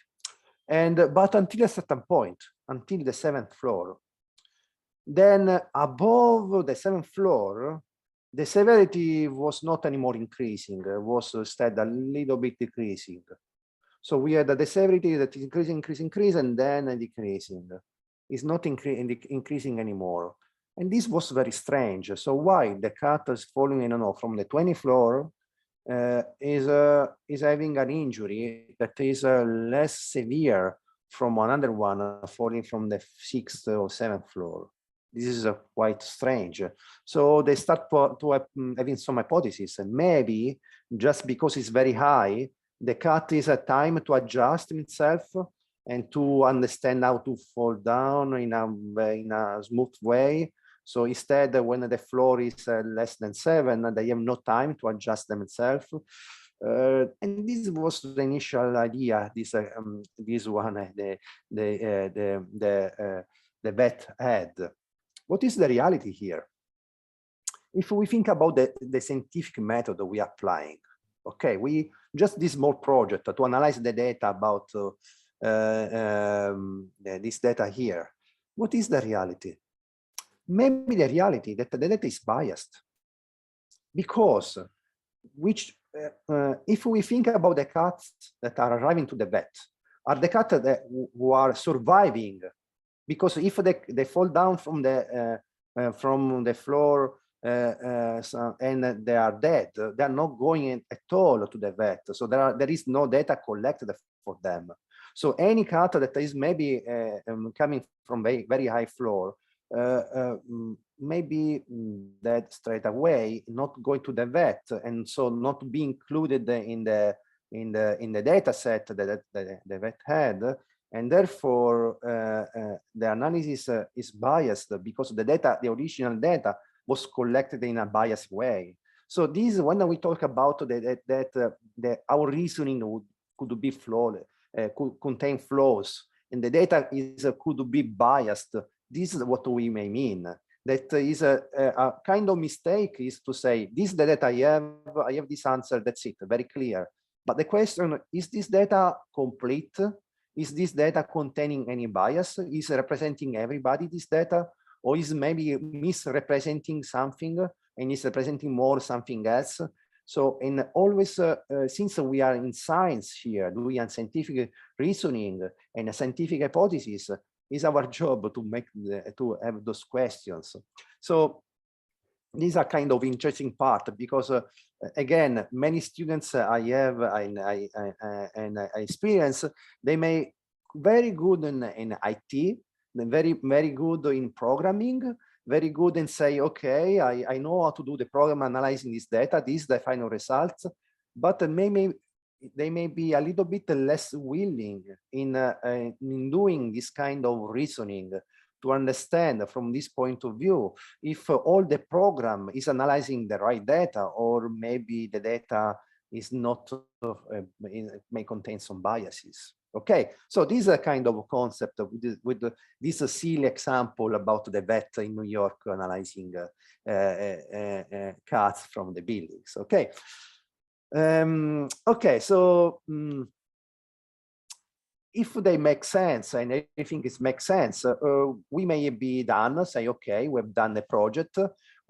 But until a certain point, until the 7th floor, then above the 7th floor, the severity was not anymore increasing, was instead a little bit decreasing. So we had the severity that is increase, and then decreasing. It's not increasing anymore. And this was very strange. So why the cat is falling, I don't know, from the 20th floor is having an injury that is less severe from another one falling from the 6th or 7th floor? This is quite strange. So they start to having some hypotheses, and maybe just because it's very high, the cat is a time to adjust itself and to understand how to fall down in a smooth way. So instead, when the floor is less than 7, they have no time to adjust themselves. And this was the initial idea. This one, the vet had. What is the reality here? If we think about the scientific method we are applying, okay, we just this small project to analyze the data about this data here. What is the reality? Maybe the reality that the data is biased, because if we think about the cats that are arriving to the vet, are the cats who are surviving, because if they fall down from the floor and they are dead, they are not going at all to the vet. So there is no data collected for them. So any cat that is maybe coming from very high floor, maybe dead straight away, not going to the vet, and so not be included in the data set that the vet had, and therefore the analysis is biased because the original data was collected in a biased way. So this, when we talk about that our reasoning could be flawed, could contain flaws, and the data could be biased. This is what we may mean. That is a kind of mistake is to say, this is the data I have this answer, that's it, very clear. But the question, is this data complete? Is this data containing any bias? Is representing everybody, this data? Or is maybe misrepresenting something and is representing more something else? So, and always, since we are in science here, doing scientific reasoning and a scientific hypothesis, is our job to have those questions. So these are kind of interesting part, because again, many students I have and I experience, they may very good in IT, very good in programming, very good in say, okay, I know how to do the program analyzing this data, this is the final results, but they may be a little bit less willing in doing this kind of reasoning to understand from this point of view if all the program is analyzing the right data, or maybe the data is not, may contain some biases. Okay, so this is a kind of concept with this silly example about the vet in New York analyzing cats from the buildings. Okay, okay, so if they make sense and everything makes sense, we may be done, say, okay, we've done the project,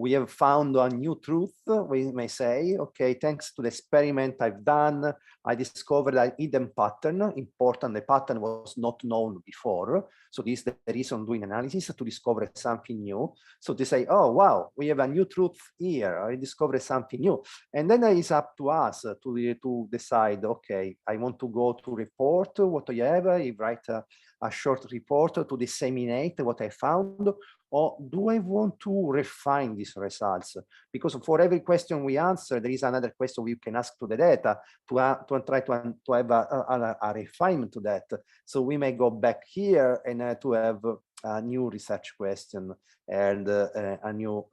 we have found a new truth, we may say, okay, thanks to the experiment I've done, I discovered a hidden pattern, important, the pattern was not known before. So this is the reason doing analysis, to discover something new. So to say, oh, wow, we have a new truth here, I discovered something new. And then it's up to us to decide, okay, I want to go to report what I have, I write a short report to disseminate what I found, or do I want to refine these results? Because for every question we answer, there is another question we can ask to the data to try to have a refinement to that. So we may go back here and to have a new research question and a new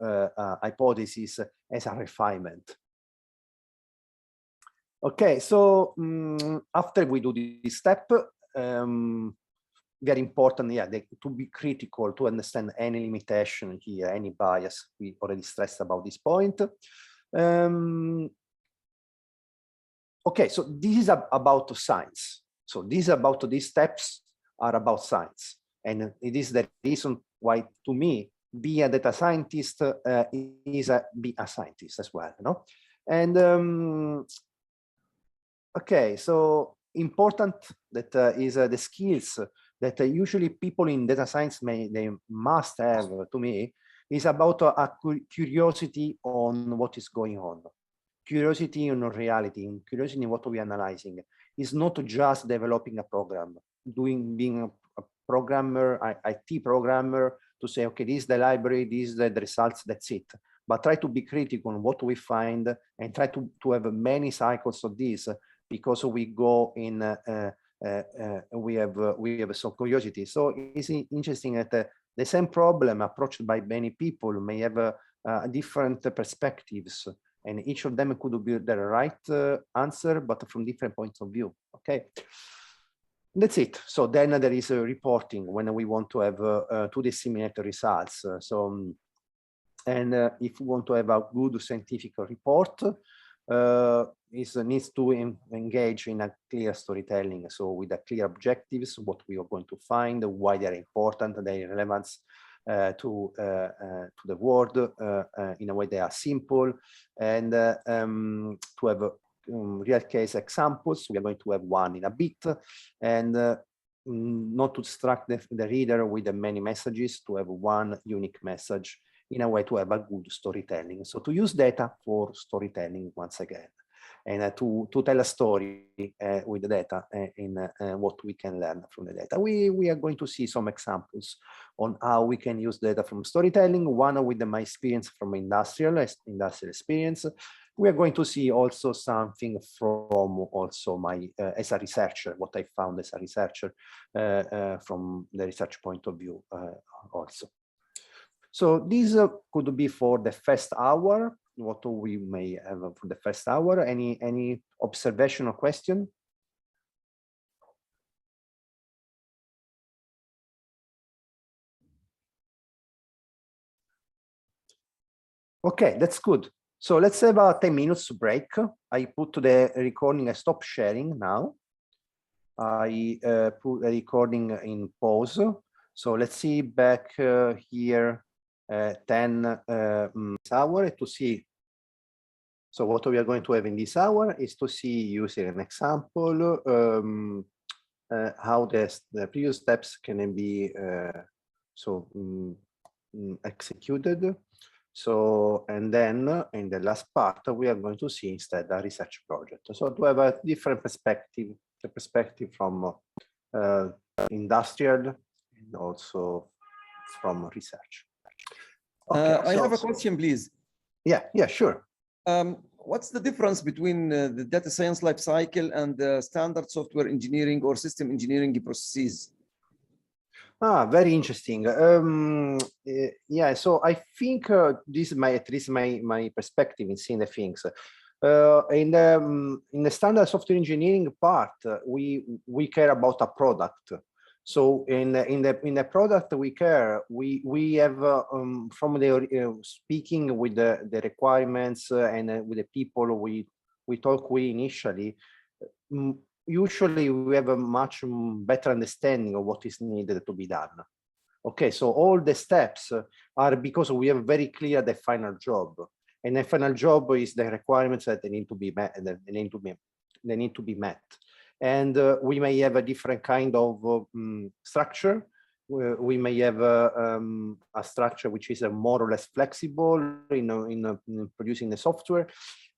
hypothesis as a refinement. Okay, so after we do this step, very important, yeah, to be critical, to understand any limitation here, any bias. We already stressed about this point. Okay, so this is about science. So this is about these steps are about science. And it is the reason why, to me, be a data scientist is be a scientist as well, you know? And okay, so important that is the skills that usually people in data science they must have, to me, is about a curiosity on what is going on, curiosity on reality, and curiosity in what we are analyzing. It's not just developing a program, being a programmer, IT programmer, to say, okay, this is the library, this is the results, that's it. But try to be critical on what we find and try to have many cycles of this, because we go in, we have some curiosity. So it's interesting that the same problem approached by many people may have different perspectives, and each of them could be the right answer, but from different points of view. Okay, that's it. So then there is a reporting when we want to have to disseminate the results. And if we want to have a good scientific report, it needs to engage in a clear storytelling. So with a clear objectives, what we are going to find, why they are important, their relevance to the world, in a way they are simple, and to have real case examples. We are going to have one in a bit, and not to distract the reader with the many messages, to have one unique message, in a way to have a good storytelling. So to use data for storytelling once again, and to tell a story with the data in what we can learn from the data. We are going to see some examples on how we can use data from storytelling, one with my experience from industrial experience. We are going to see also something from also my, as a researcher, what I found as a researcher from the research point of view also. So this could be for the first hour, what we may have for the first hour. Any observation or question? Okay, that's good. So let's have a 10 minutes break. I put the recording, I stop sharing now. I put the recording in pause. So let's see back here 10 hour to see. So what we are going to have in this hour is to see, using an example, how the previous steps can be executed. So, and then in the last part, we are going to see instead a research project. So to have a different perspective, the perspective from industrial, also from research. I have a question, please. Yeah, sure. What's the difference between the data science life cycle and the standard software engineering or system engineering processes? Very interesting. Yeah, so I think this is at least my perspective in seeing the things. In the standard software engineering part, we care about a product. So in the product we care, we have from the speaking with the requirements and with the people we talk with initially. Usually we have a much better understanding of what is needed to be done. Okay, so all the steps are because we have very clear the final job, and the final job is the requirements that they need to be met. They need to be met, and we may have a different kind of structure. We may have a structure which is more or less flexible in producing the software.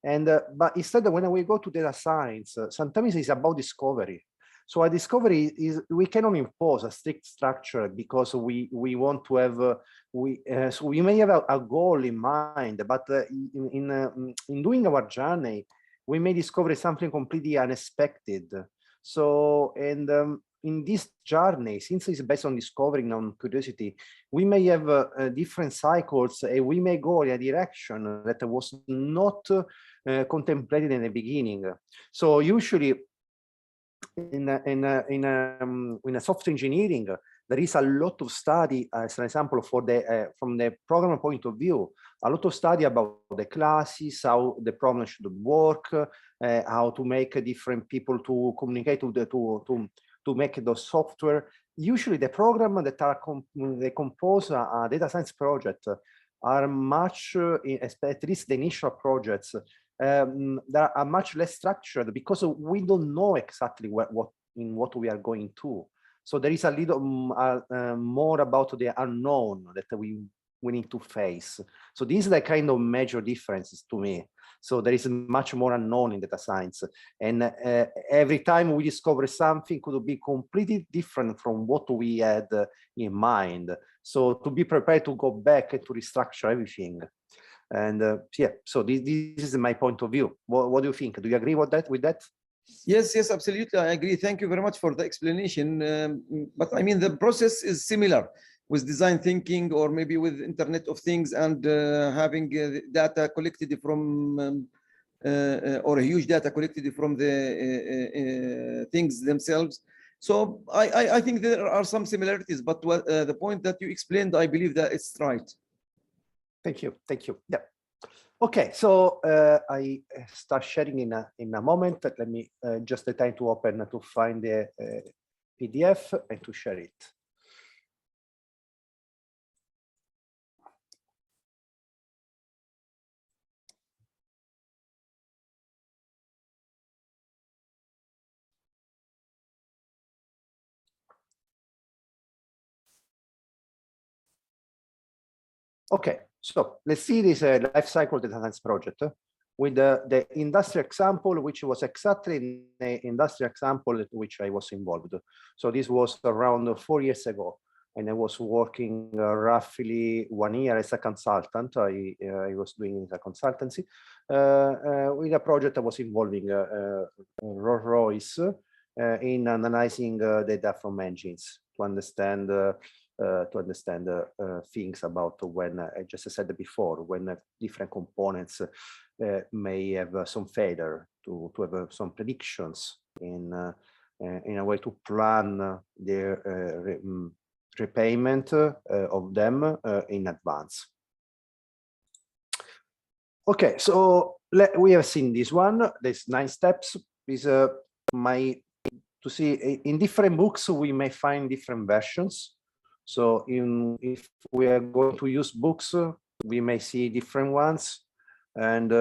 And but instead, when we go to data science, sometimes it's about discovery. So a discovery is we cannot impose a strict structure because we want to have so we may have a goal in mind, but in doing our journey, we may discover something completely unexpected. So in this journey, since it's based on discovering, on curiosity, we may have different cycles, and we may go in a direction that was not contemplated in the beginning. So usually in a software engineering, there is a lot of study, as an example, for the from the programmer point of view, a lot of study about the classes, how the program should work, how to make different people to communicate to make the software. Usually the program that are they compose a data science project are much, at least the initial projects, that are much less structured because we don't know exactly what we are going to. So there is a little more about the unknown that we need to face. So these are the kind of major differences to me. So there is much more unknown in data science, and every time we discover something could be completely different from what we had in mind. So to be prepared to go back and to restructure everything. And yeah, so this is my point of view. What do you think? Do you agree with that? Yes, absolutely. I agree. Thank you very much for the explanation. But I mean, the process is similar with design thinking, or maybe with Internet of Things, and having data collected from, or a huge data collected from the things themselves. So I think there are some similarities, but the point that you explained, I believe that it's right. Thank you. Yeah. Okay, so I start sharing in a moment. Let me just the time to open to find the PDF and to share it. Okay, so let's see this life cycle data science project with the industrial example, which was exactly the industrial example at which I was involved. So this was around 4 years ago, and I was working roughly 1 year as a consultant. I was doing a consultancy with a project that was involving Rolls-Royce in analyzing data from engines to understand things about when, I just said before, when different components may have some failure, to have some predictions in a way to plan their repayment of them in advance. Okay, so we have seen this one. There's 9 steps. Is to see in different books we may find different versions. So if we are going to use books, we may see different ones. And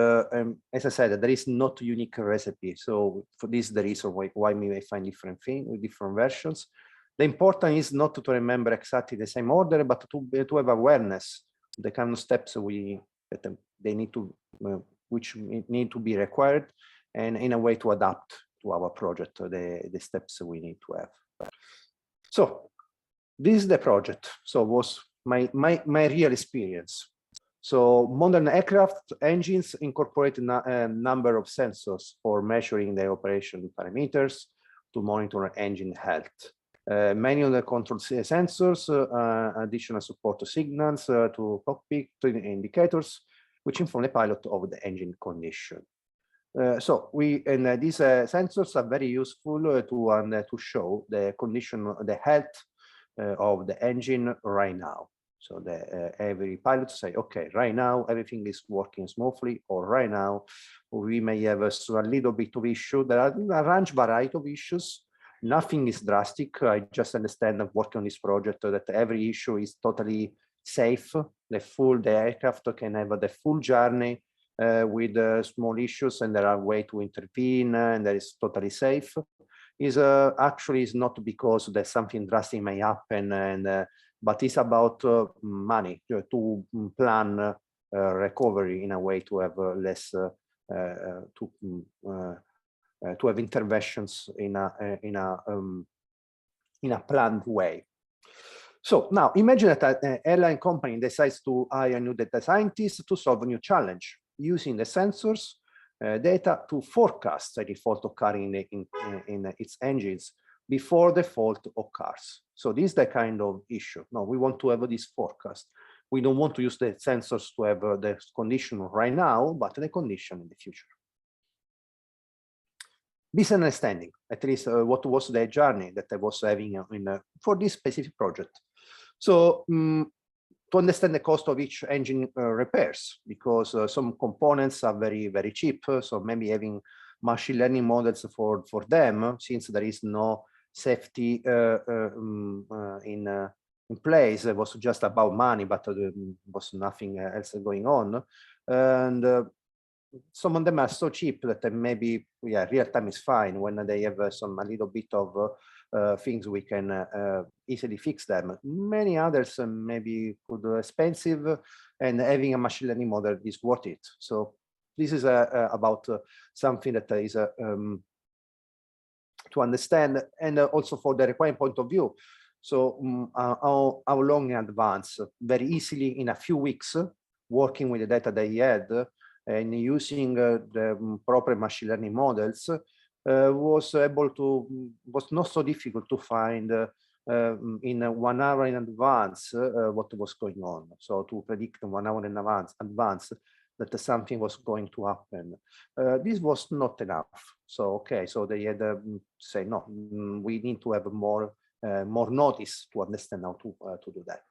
as I said, there is not a unique recipe. So for this, the reason why we may find different things with different versions. The important is not to remember exactly the same order, but to have awareness, the kind of steps that they need to, which need to be required, and in a way to adapt to our project, the steps we need to have. So This is the project. So was my real experience. So modern aircraft engines incorporate a number of sensors for measuring the operation parameters to monitor engine health. Many of the control sensors, additional support signals to cockpit indicators, which inform the pilot of the engine condition. So these sensors are very useful to show the condition, the health of the engine right now. So every pilot say, okay, right now everything is working smoothly, or right now we may have a little bit of issue. There are a range variety of issues. Nothing is drastic. I just understand that working on this project that every issue is totally safe. The aircraft can have the full journey with small issues, and there are ways to intervene, and that is totally safe. Actually is not because that something drastic may happen, but it's about money to plan recovery in a way to have less to have interventions in a planned way. So now imagine that an airline company decides to hire new data scientists to solve a new challenge using the sensors data to forecast the default occurring in its engines before the fault occurs. So this is the kind of issue. No, we want to have this forecast. We don't want to use the sensors to have the condition right now, but the condition in the future. This understanding, at least what was the journey that I was having for this specific project. So to understand the cost of each engine repairs, because some components are very, very cheap. So maybe having machine learning models for them, since there is no safety in place, it was just about money, but there was nothing else going on. And some of them are so cheap that maybe, yeah, real time is fine. When they have a little bit of things, we can easily fix them. Many others maybe could be expensive, and having a machine learning model is worth it. So this is about something that is to understand, and also for the requirement point of view. So how long in advance? Very easily in a few weeks, working with the data they had, and using the proper machine learning models, was not so difficult to find in 1 hour in advance what was going on. So to predict 1 hour in advance that something was going to happen. This was not enough. So okay, so they had say no, we need to have more notice to understand how to do that.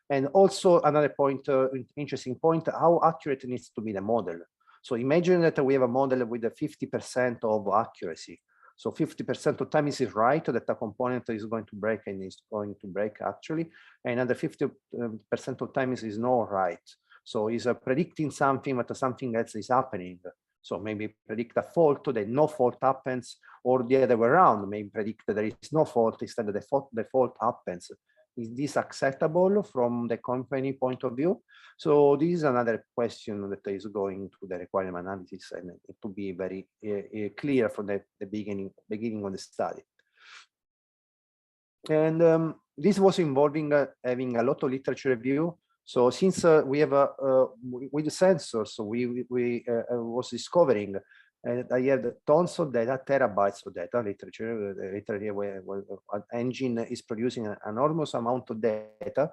And also another point, interesting point, how accurate needs to be the model. So imagine that we have a model with a 50% of accuracy. So 50% of time is right that a component is going to break and is going to break actually, and another 50% of time is not right. So it's predicting something, but something else is happening. So maybe predict a fault, that no fault happens, or the other way around, maybe predict that there is no fault, instead the fault happens. Is this acceptable from the company point of view? So this is another question that is going to the requirement analysis, and to be very clear from the beginning of the study. And this was involving having a lot of literature review. So since we have with the sensors, so we was discovering I had tons of data, terabytes of data, literature where an engine is producing an enormous amount of data.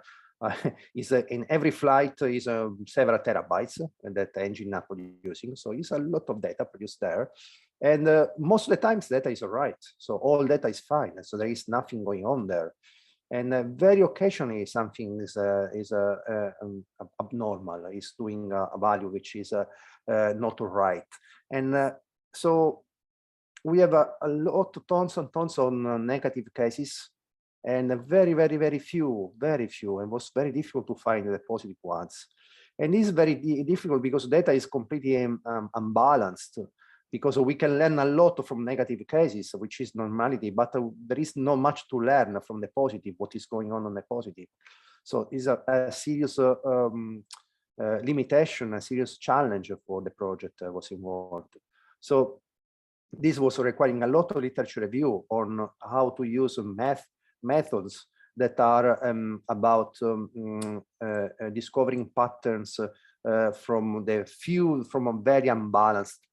Is in every flight is several terabytes that the engine are producing. So it's a lot of data produced there. And most of the times data is all right. So all data is fine. So there is nothing going on there. And very occasionally something is abnormal, is doing a value which is not right. And so we have a lot, tons and tons of negative cases, and very, very, very few, and it was very difficult to find the positive ones. And this is very difficult because data is completely unbalanced, because we can learn a lot from negative cases, which is normality, but there is not much to learn from the positive, what is going on the positive. So it's a serious limitation, a serious challenge for the project that was involved. So this was requiring a lot of literature review on how to use methods that are about discovering patterns from a very unbalanced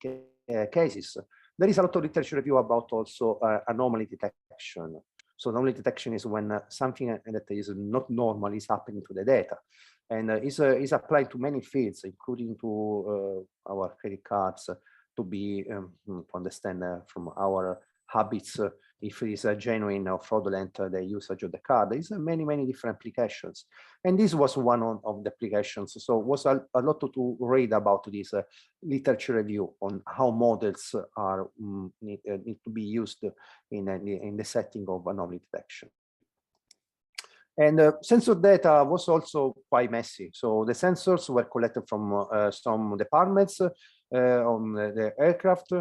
cases. There is a lot of literature review about also anomaly detection. So anomaly detection is when something that is not normal is happening to the data, and is applied to many fields, including to our credit cards, to be to understand from our habits if it is a genuine or fraudulent the usage of the card. There's many different applications, and this was one of the applications. So it was a lot to read about this literature review on how models are need to be used in the setting of anomaly detection. And sensor data was also quite messy. So the sensors were collected from some departments on the aircraft.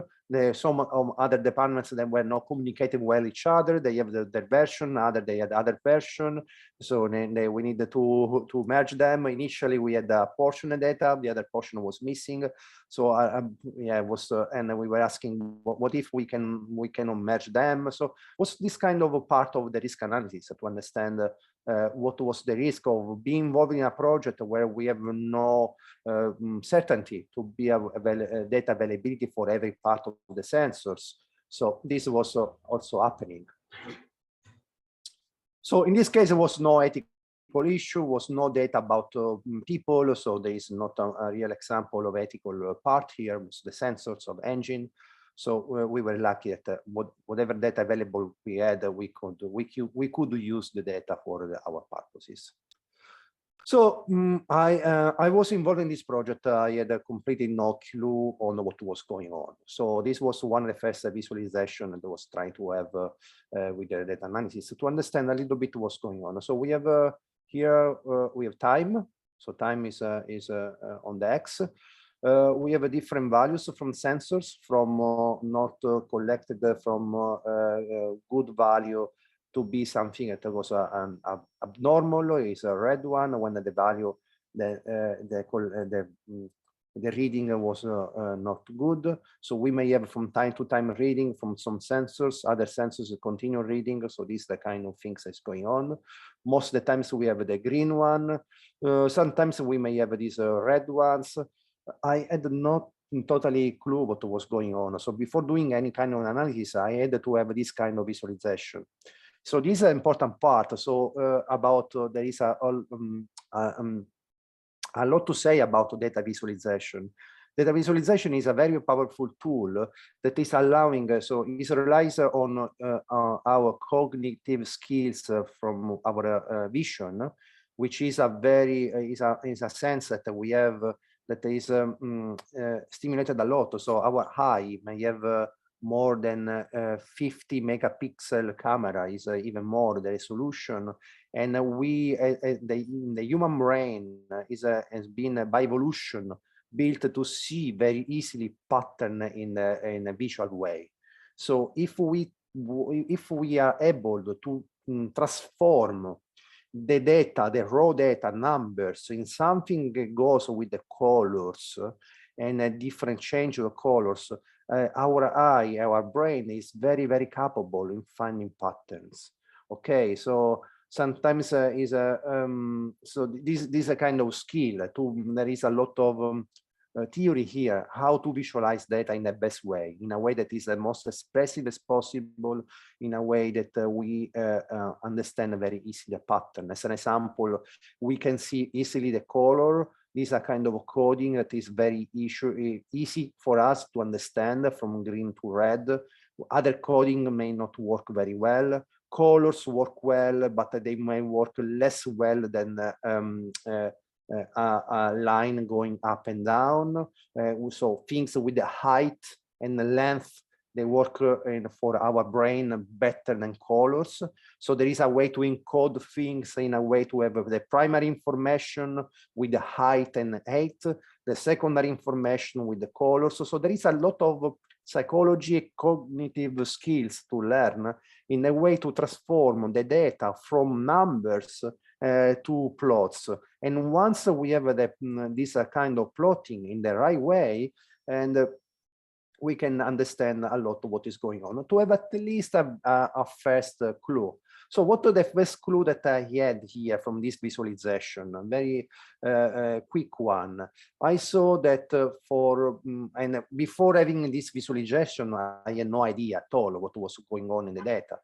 Some other departments that were not communicating well each other. They have their version, they had other version. So we needed to merge them. Initially, we had a portion of data, the other portion was missing. So yeah, it was, and we were asking, what if we cannot merge them? So was this kind of a part of the risk analysis to understand what was the risk of being involved in a project where we have no certainty to be data availability for every part of the sensors. So this was also happening. So in this case, there was no ethical issue, was no data about people. So there is not a real example of ethical part here, was the sensors of engine. So we were lucky that whatever data available we had, we could use the data for our purposes. So I was involved in this project. I had completely no clue on what was going on. So this was one of the first visualization that I was trying to have with the data analysis to understand a little bit what's going on. So we have here we have time. So time is on the X. We have different values from sensors, from not collected from good value to be something that was abnormal, is a red one when the value, the reading was not good. So we may have from time to time reading from some sensors, other sensors continue reading. So this is the kind of things that's going on. Most of the times we have the green one. Sometimes we may have these red ones. I had not totally clue what was going on. So before doing any kind of analysis, I had to have this kind of visualization. So this is an important part. So about there is a lot to say about data visualization. Data visualization is a very powerful tool that is allowing, so it relies on our cognitive skills from our vision, which is a very, is a sense that we have that is stimulated a lot. So our eye may have more than 50 megapixel camera, is even more the resolution. And we, the human brain has been by evolution built to see very easily pattern in a visual way. So if we are able to transform the data, the raw data numbers in something that goes with the colors and a different change of colors, our eye, our brain is very, very capable in finding patterns. Okay, so sometimes is a so this is a kind of skill. There is a lot of theory here, how to visualize data in the best way, in a way that is the most expressive as possible, in a way that we understand very easily the pattern. As an example, we can see easily the color. This is a kind of coding that is very easy for us to understand from green to red. Other coding may not work very well. Colors work well, but they may work less well than a line going up and down. So things with the height and the length, they work for our brain better than colors. So there is a way to encode things in a way to have the primary information with the height and height, the secondary information with the colors. So there is a lot of psychology, cognitive skills to learn in a way to transform the data from numbers to plots. And once we have this kind of plotting in the right way, and we can understand a lot of what is going on, to have at least a first clue. So what are the first clue that I had here from this visualization? A very quick one. I saw that and before having this visualization, I had no idea at all what was going on in the data.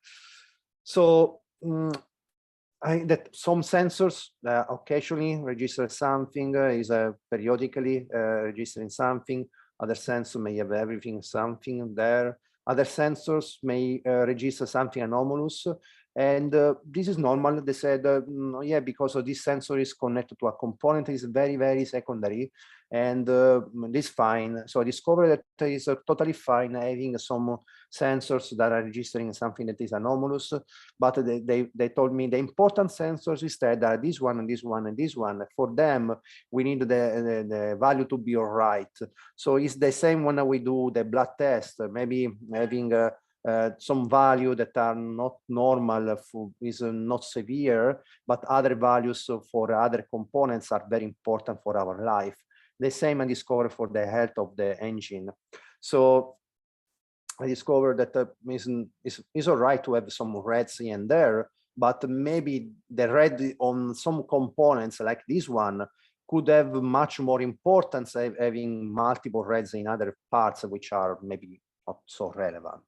So that some sensors occasionally register something, is periodically registering something. Other sensors may have everything, something there. Other sensors may register something anomalous. And this is normal. They said, yeah, because of this sensor is connected to a component is very, very secondary. And this fine. So I discovered that it's totally fine having some sensors that are registering something that is anomalous. But they told me the important sensors instead are this one and this one and this one. For them, we need the value to be all right. So it's the same when we do the blood test, maybe having some value that are not normal, is not severe, but other values for other components are very important for our life. The same I discovered for the health of the engine. So I discovered that it's all right to have some reds here and there, but maybe the red on some components like this one could have much more importance having multiple reds in other parts which are maybe not so relevant.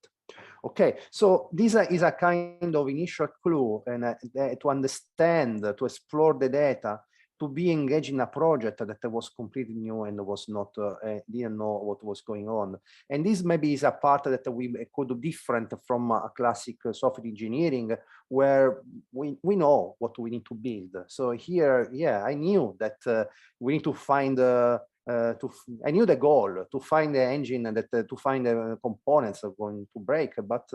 Okay, so this is a kind of initial clue and to understand, to explore the data, to be engaged in a project that was completely new and was not, didn't know what was going on. And this maybe is a part that we could do different from a classic software engineering, where we know what we need to build. So here, yeah, I knew that we need to find I knew the goal to find the engine and that to find the components are going to break, but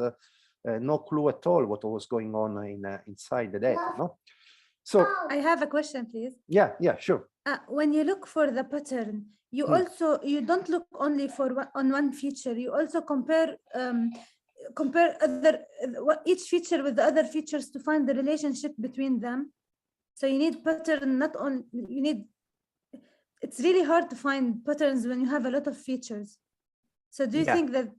no clue at all what was going on inside the data. No. So I have a question, please. yeah, sure. When you look for the pattern, you you don't look only for one feature. You also compare each feature with the other features to find the relationship between them. So you need pattern, not only you need. It's really hard to find patterns when you have a lot of features. So do you think that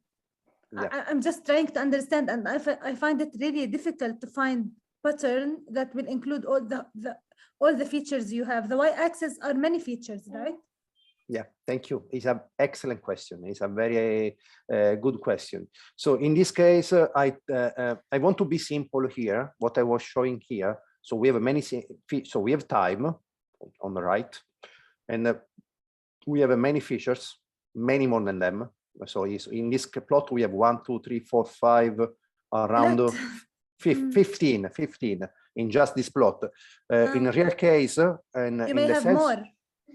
I'm just trying to understand, and I find it really difficult to find pattern that will include all the features you have. The y-axis are many features, right? Yeah, thank you. It's an excellent question. It's a very good question. So in this case, I want to be simple here. What I was showing here. So we have so we have time on the right, and we have many features, many more than them. So in this plot we have 1, 2, 3, 4, 5, around 15 in just this plot. In a real case, and you may have more.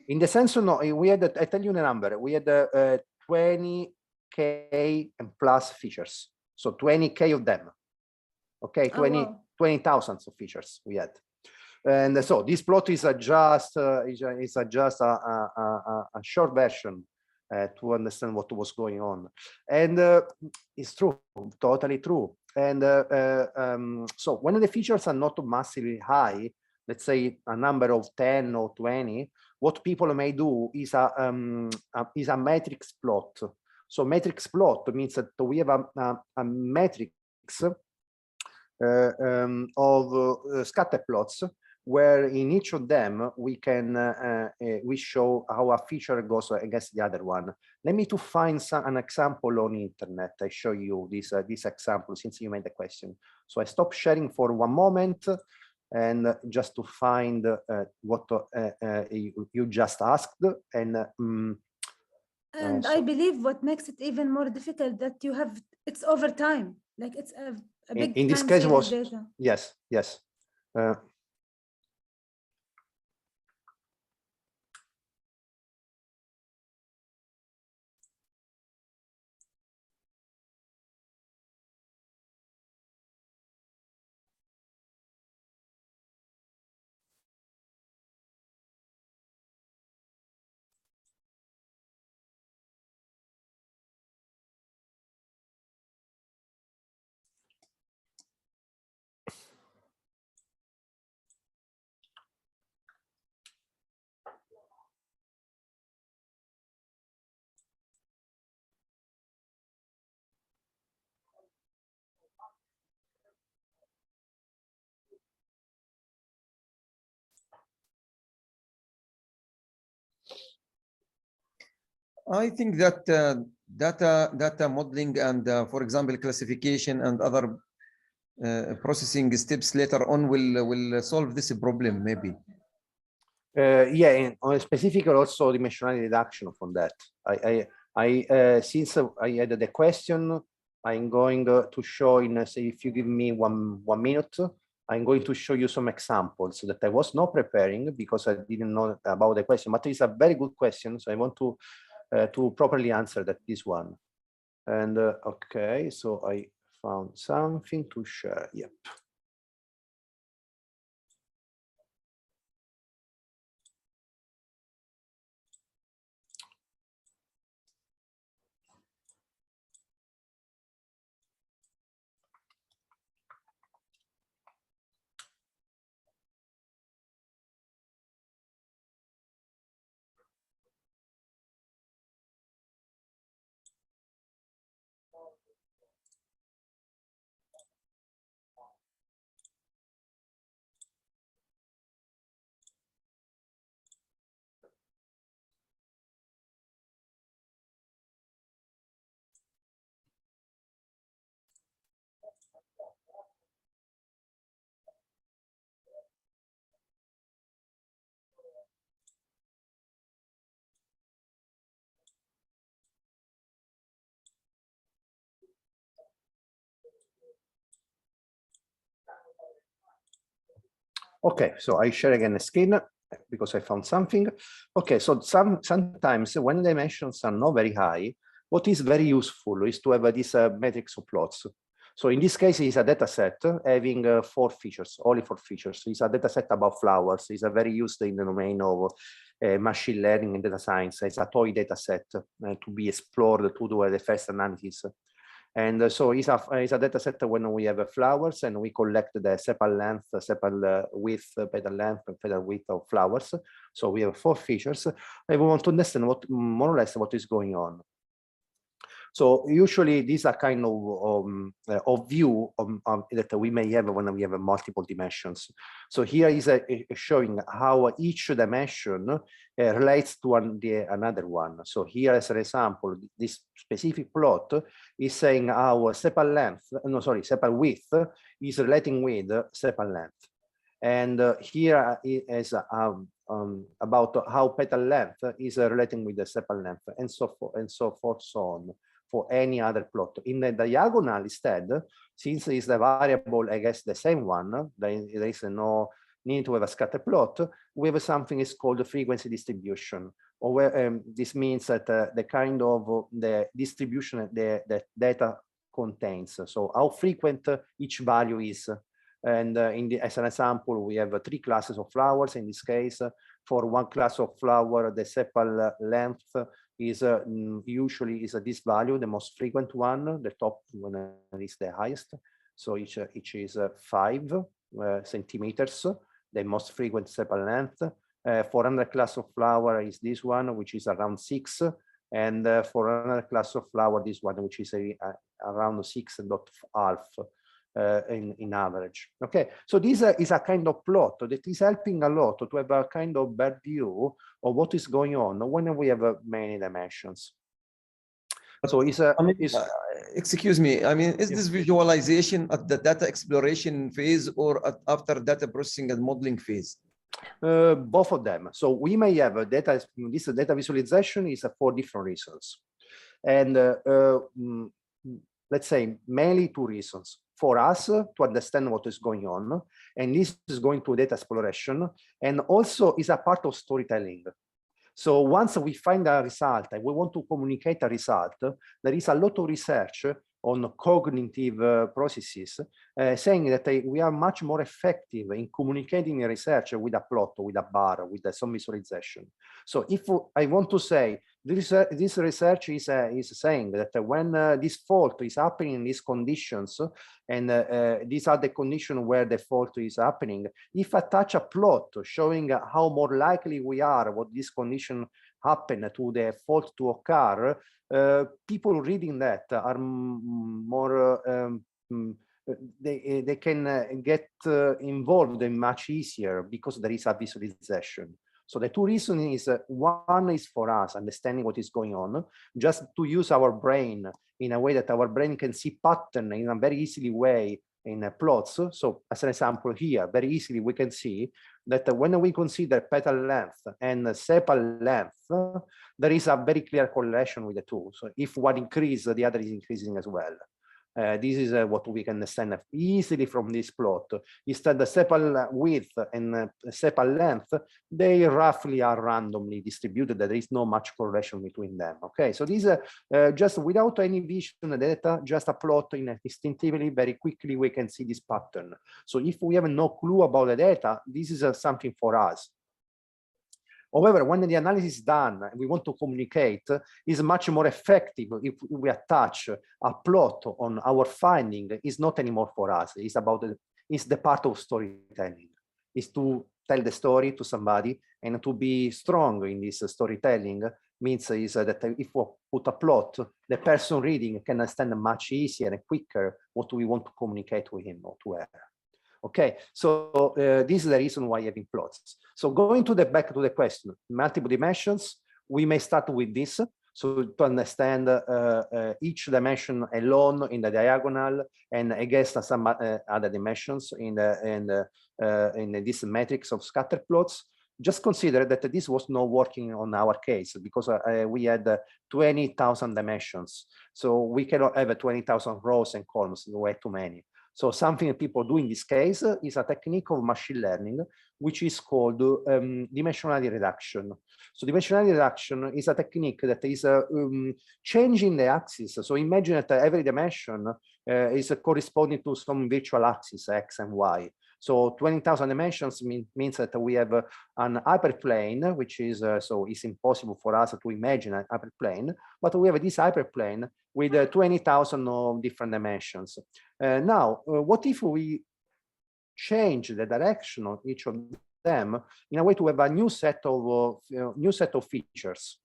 In the sense, no, we had, I tell you the number, we had 20K and plus features. So 20K of them. Okay, 20,000 of features we had. And so this plot is just a short version to understand what was going on. And it's true, totally true. And so when the features are not massively high, let's say a number of 10 or 20, what people may do is a matrix plot. So matrix plot means that we have a matrix of scatter plots, where in each of them we can we show how a feature goes against the other one. Let me to find an example on internet. I show you this example since you made the question. So I stop sharing for one moment, and just to find what you just asked. And I believe what makes it even more difficult that you have it's over time. Like it's a big in this case was data. Yes. I think that data modeling and, for example, classification and other processing steps later on will solve this problem, maybe. Yeah, and on specific also dimensionality reduction from that. Since I had the question, I'm going to show in, say, if you give me one minute, I'm going to show you some examples that I was not preparing because I didn't know about the question, but it's a very good question. So I want to properly answer this one. And okay, so I found something to share. Yep. Okay, so I share again the screen because I found something. Okay, so sometimes when the dimensions are not very high, what is very useful is to have this matrix of plots. So in this case, it's a data set having 4 features, only 4 features. It's a data set about flowers. It's a very used in the domain of machine learning and data science. It's a toy data set to be explored to do the first analysis. And so it's a data set when we have flowers and we collect the sepal length, sepal width, petal length, and petal width of flowers. So we have 4 features. And we want to understand what more or less what is going on. So usually these are kind of view that we may have when we have multiple dimensions. So here is showing how each dimension relates to another one. So here, as an example, this specific plot is saying our sepal length, no, sorry, sepal width is relating with sepal length. And here is about how petal length is relating with the sepal length, and so forth, so on, for any other plot. In the diagonal instead, since it's the variable, I guess the same one, there is no need to have a scatter plot, we have something is called the frequency distribution, or where this means that the kind of the distribution that data contains. So how frequent each value is. And as an example, we have 3 classes of flowers. In this case, for one class of flower, the sepal length is usually is this value, the most frequent one. The top one is the highest. So each is 5 centimeters, the most frequent sepal length. For another class of flower is this one, which is around 6. And for another class of flower, this one, which is around 6.5. In average. Okay, so this is a kind of plot that is helping a lot to have a kind of bad view of what is going on when we have many dimensions. So excuse me, I mean, is this visualization at the data exploration phase or after data processing and modeling phase? Both of them. So we may have data, this data visualization is for different reasons. And let's say mainly 2 reasons. For us to understand what is going on, and this is going to data exploration, and also is a part of storytelling. So once we find a result and we want to communicate a result, there is a lot of research on cognitive processes saying that we are much more effective in communicating a research with a plot, with a bar, with some visualization. So if I want to say this research is saying that when this fault is happening in these conditions, and these are the conditions where the fault is happening, if I attach a plot showing how more likely we are what this condition happen to the fault to occur, people reading that are more they can get involved in much easier because there is a visualization. So the two reasons is one is for us understanding what is going on, just to use our brain in a way that our brain can see pattern in a very easily way in plots. So as an example here, very easily we can see that when we consider petal length and sepal length, there is a very clear correlation with the two. So if one increases, the other is increasing as well. This is what we can understand easily from this plot. Instead, the sepal width and sepal length, they roughly are randomly distributed. There is no much correlation between them. Okay, so these are just without any vision data, just a plot instinctively, very quickly we can see this pattern. So if we have no clue about the data, this is something for us. However, when the analysis is done, we want to communicate, is much more effective if we attach a plot on our finding. Is not anymore for us. It's about it's the part of storytelling. Is to tell the story to somebody, and to be strong in this storytelling means is that if we put a plot, the person reading can understand much easier and quicker what we want to communicate with him or to her. Okay, so this is the reason why having plots. So going to the back to the question, multiple dimensions, we may start with this. So to understand each dimension alone in the diagonal and against some other dimensions in this matrix of scatter plots. Just consider that this was not working on our case because we had 20,000 dimensions. So we cannot have 20,000 rows and columns, way too many. So something that people do in this case is a technique of machine learning, which is called dimensionality reduction. So dimensionality reduction is a technique that is changing the axis. So imagine that every dimension is corresponding to some virtual axis, X and Y. So 20,000 dimensions means that we have an hyperplane, which is, so it's impossible for us to imagine an hyperplane, but we have this hyperplane with 20,000 of different dimensions. Now, what if we change the direction of each of them in a way to have a new set of features?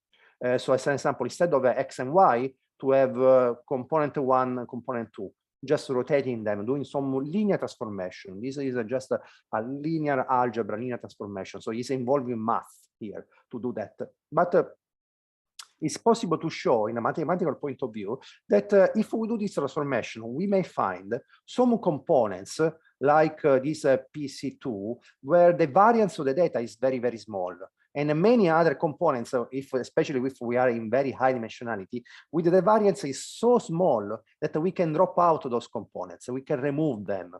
So as an example, instead of X and Y, to have component 1 and component 2. Just rotating them, doing some linear transformation. This is just a linear algebra, linear transformation. So it's involving math here to do that. But it's possible to show in a mathematical point of view that if we do this transformation, we may find some components like this PC2, where the variance of the data is very, very small. And many other components, especially if we are in very high dimensionality, with the variance is so small that we can drop out those components, we can remove them.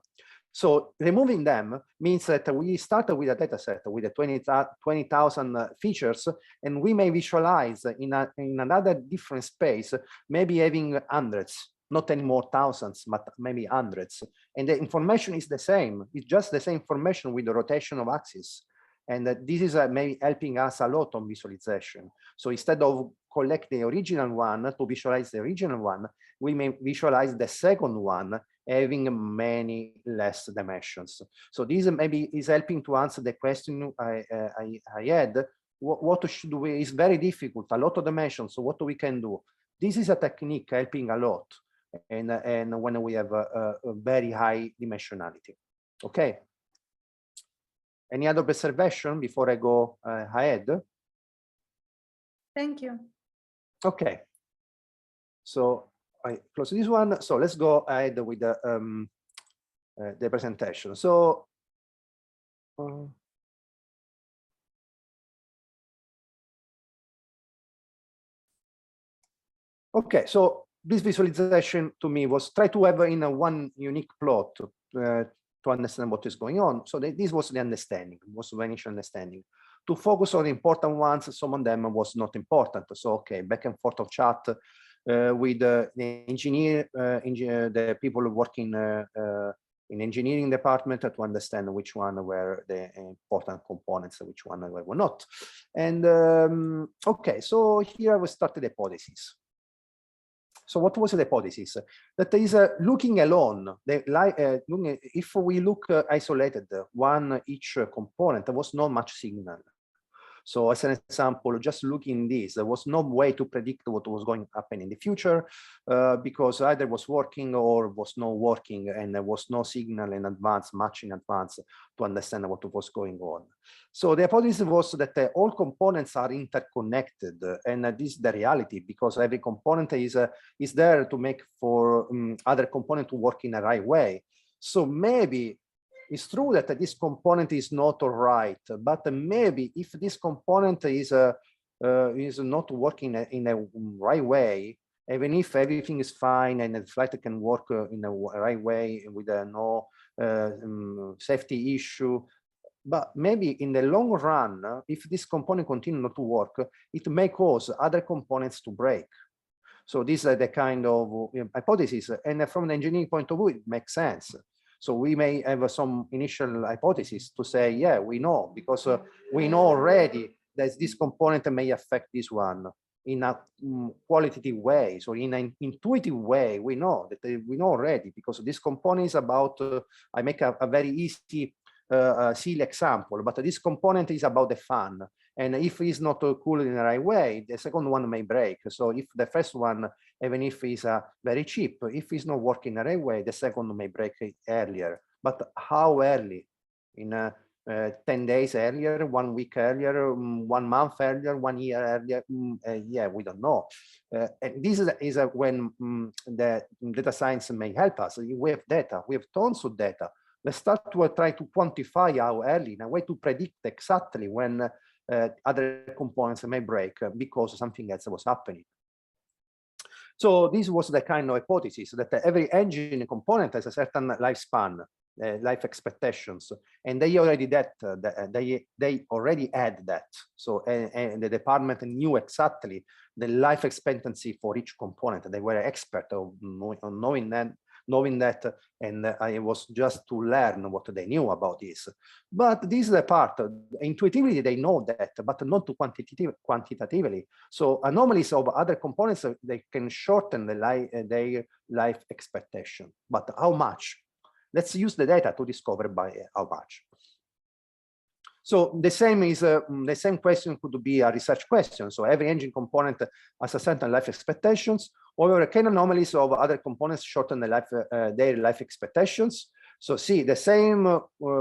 So removing them means that we start with a data set with 20,000 features, and we may visualize in another different space, maybe having hundreds, not anymore thousands, but maybe hundreds. And the information is the same. It's just the same information with the rotation of axis. And this is maybe helping us a lot on visualization. So instead of collect the original one to visualize the original one, we may visualize the second one having many less dimensions. So this maybe is helping to answer the question I had. What should we, it's very difficult, a lot of dimensions, so what we can do? This is a technique helping a lot, and when we have a very high dimensionality. Okay. Any other observation before I go ahead? Thank you. Okay. So I close this one. So let's go ahead with the presentation. So okay, so this visualization to me was try to have in a one unique plot to understand what is going on. So this was the understanding, was the initial understanding. To focus on the important ones, some of them was not important. So, okay, back and forth of chat with the engineer, the people working in engineering department to understand which one were the important components, which one were not. And okay, so here we started the hypothesis. So what was the hypothesis? That is looking alone, if we look isolated, one each component, there was not much signal. So as an example, just looking this, there was no way to predict what was going to happen in the future because either was working or was not working, and there was no signal in advance, much in advance, to understand what was going on. So the hypothesis was that all components are interconnected, and this is the reality, because every component is there to make for other component to work in the right way. So maybe it's true that this component is not all right, but maybe if this component is not working in a right way, even if everything is fine and the flight can work in a right way with no safety issue, but maybe in the long run, if this component continues not to work, it may cause other components to break. So these are the kind of hypotheses, and from an engineering point of view, it makes sense. So we may have some initial hypothesis to say, yeah, we know, because we know already that this component may affect this one in a qualitative way. So in an intuitive way, we know already, because this component is about, I make a very easy, silly example, but this component is about the fan. And if it's not cooled in the right way, the second one may break. So if the first one, even if it's very cheap, if it's not working the right way, the second may break earlier. But how early? In 10 days earlier, 1 week earlier, 1 month earlier, 1 year earlier? Yeah, we don't know. And this is when the data science may help us. We have data, we have tons of data. Let's start to try to quantify how early, in a way to predict exactly when other components may break because something else was happening. So this was the kind of hypothesis that every engine component has a certain lifespan, life expectations, and they already they already had that. So and the department knew exactly the life expectancy for each component. They were expert on knowing that, and I was just to learn what they knew about this. But this is the part, intuitively they know that, but not to quantitatively. So anomalies of other components, they can shorten their life expectation. But how much? Let's use the data to discover by how much. So the same question could be a research question. So every engine component has a certain life expectations. However, can anomalies of other components shorten their life expectations? So see, the same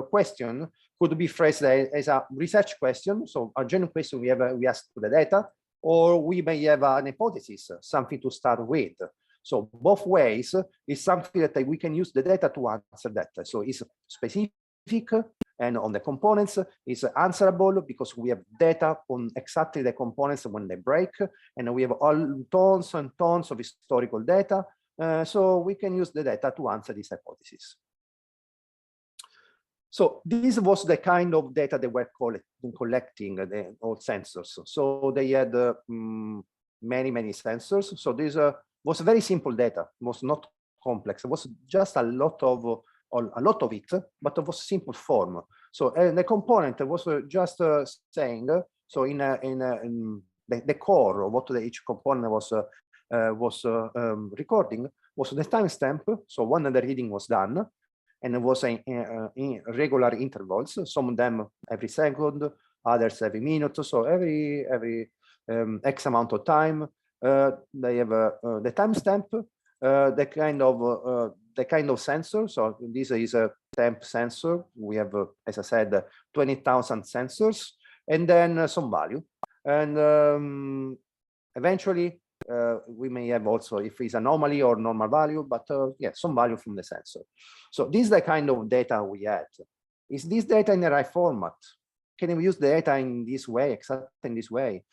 question could be phrased as a research question. So a genuine question we ask to the data, or we may have an hypothesis, something to start with. So both ways is something that we can use the data to answer that. So it's specific, and on the components is answerable because we have data on exactly the components when they break, and we have all tons and tons of historical data. So we can use the data to answer this hypothesis. So this was the kind of data they were collecting, all sensors. So they had many sensors. So this was very simple data, was not complex. It was just a lot of it, but it was simple form. So the component was just saying, so in the core of what each component was recording was the timestamp. So when the reading was done, and it was in regular intervals, some of them every second, others every minute. So every X amount of time, they have the timestamp, the kind of sensor. So this is a temp sensor. We have, as I said, 20,000 sensors, and then some value. And eventually, we may have also, if it's anomaly or normal value, but yeah, some value from the sensor. So this is the kind of data we had. Is this data in the right format? Can we use the data in this way, exactly in this way?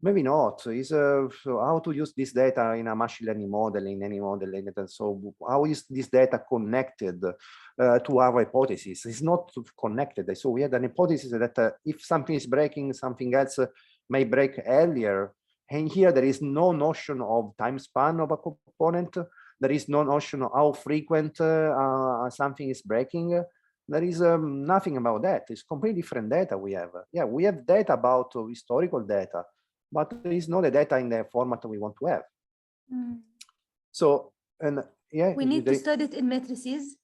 Maybe not. Is so how to use this data in a machine learning model, in any model, and so how is this data connected to our hypothesis? It's not connected. So we had an hypothesis that if something is breaking, something else may break earlier. And here there is no notion of time span of a component. There is no notion of how frequent something is breaking. There is nothing about that. It's completely different data we have. Yeah, we have data about historical data, but there is not the data in the format we want to have. So, and yeah, we need to study it in matrices.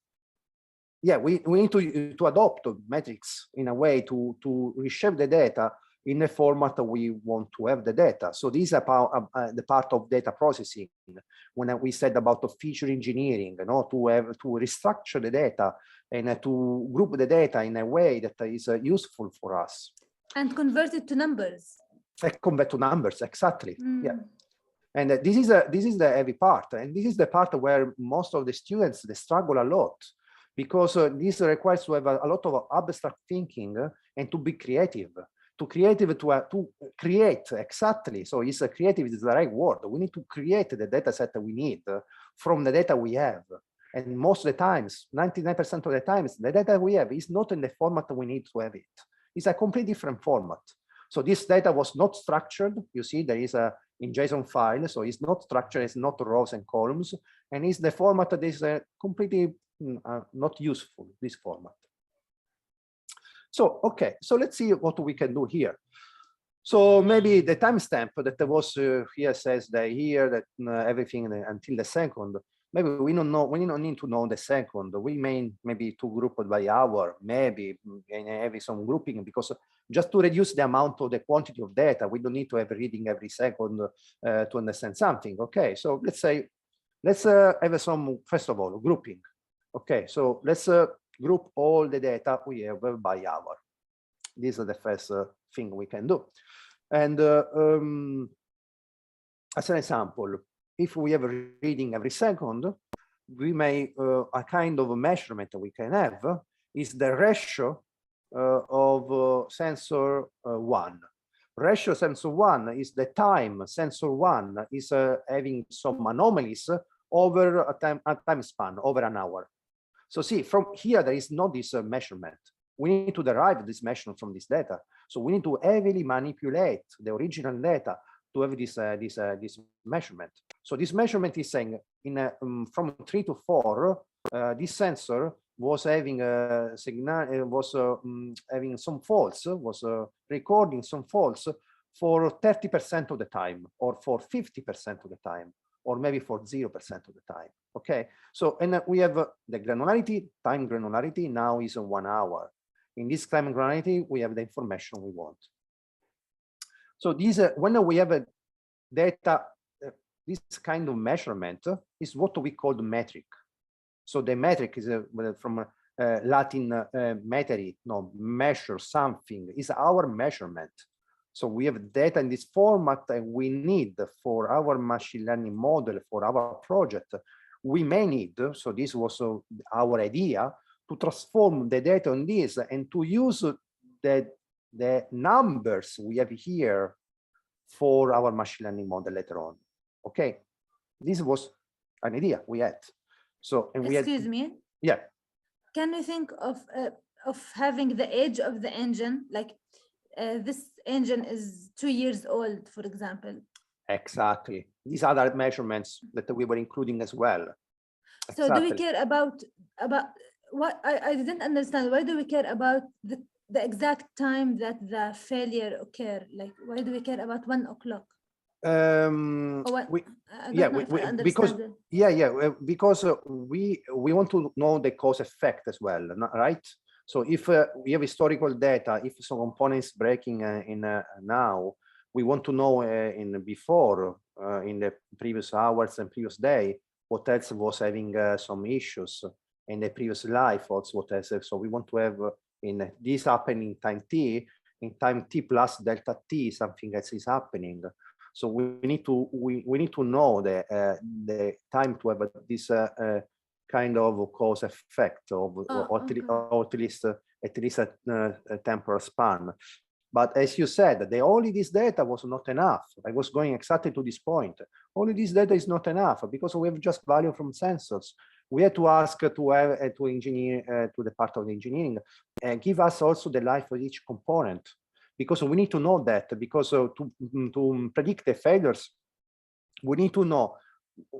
Yeah, we need to adopt metrics in a way to reshape the data in the format we want to have the data. So this is about the part of data processing. When we said about the feature engineering, to restructure the data and to group the data in a way that is useful for us. And convert it to numbers. Convert to numbers, exactly. Yeah. Mm. And this is the heavy part, and this is the part where most of the students they struggle a lot, because this requires to have a lot of abstract thinking and to be creative. To create exactly. So it's creative is the right word. We need to create the data set that we need from the data we have. And most of the times, 99% of the times, the data we have is not in the format we need to have it. It's a completely different format. So this data was not structured. You see, there is a in JSON file, so it's not structured, it's not rows and columns, and it's the format that is completely not useful, this format. So, okay, so let's see what we can do here. So maybe the timestamp that was here says that here that everything until the second. Maybe we don't know. We don't need to know the second. We may maybe to group it by hour, maybe and have some grouping, because just to reduce the amount of the quantity of data, we don't need to have reading every second to understand something. Okay, so let's say let's have some first of all grouping. Okay, so let's group all the data we have by hour. This is the first thing we can do. And as an example, if we have a reading every second, we may, a kind of a measurement that we can have is the ratio of sensor 1. Ratio sensor 1 is the time sensor 1 is having some anomalies over a time span, over an hour. So see, from here, there is not this measurement. We need to derive this measurement from this data. So we need to heavily manipulate the original data to have this measurement. So this measurement is saying from 3 to 4, this sensor was having a signal, having some faults, was recording some faults for 30% of the time, or for 50% of the time, or maybe for 0% of the time. Okay, so and we have the granularity, time granularity now is 1 hour. In this time granularity, we have the information we want. So these, when we have a data, this kind of measurement is what we call the metric. So the metric is from Latin meteri, no, measure something, is our measurement. So we have data in this format that we need for our machine learning model, for our project. We may need, so this was our idea, to transform the data on this and to use the numbers we have here for our machine learning model later on. Okay, this was an idea we had. So, and we had, excuse me. Yeah. Can you think of having the age of the engine, like this engine is 2 years old, for example? Exactly. These other measurements that we were including as well. So Exactly. do we care about what I didn't understand? Why do we care about the exact time that the failure occurred? Like, why do we care about 1 o'clock? Because we want to know the cause effect as well, right? So if we have historical data, if some components breaking now, we want to know in the previous hours and previous day what else was having some issues in the previous life, also what else. So we want to have in this happening time t, in time t plus delta t, something else is happening. So we need to know the time to have this kind of cause effect of, or at least a temporal span. But as you said, only this data was not enough. I was going exactly to this point. Only this data is not enough because we have just value from sensors. We had to ask to engineer, to the part of the engineering, give us also the life of each component, because we need to know that, because to predict the failures, we need to know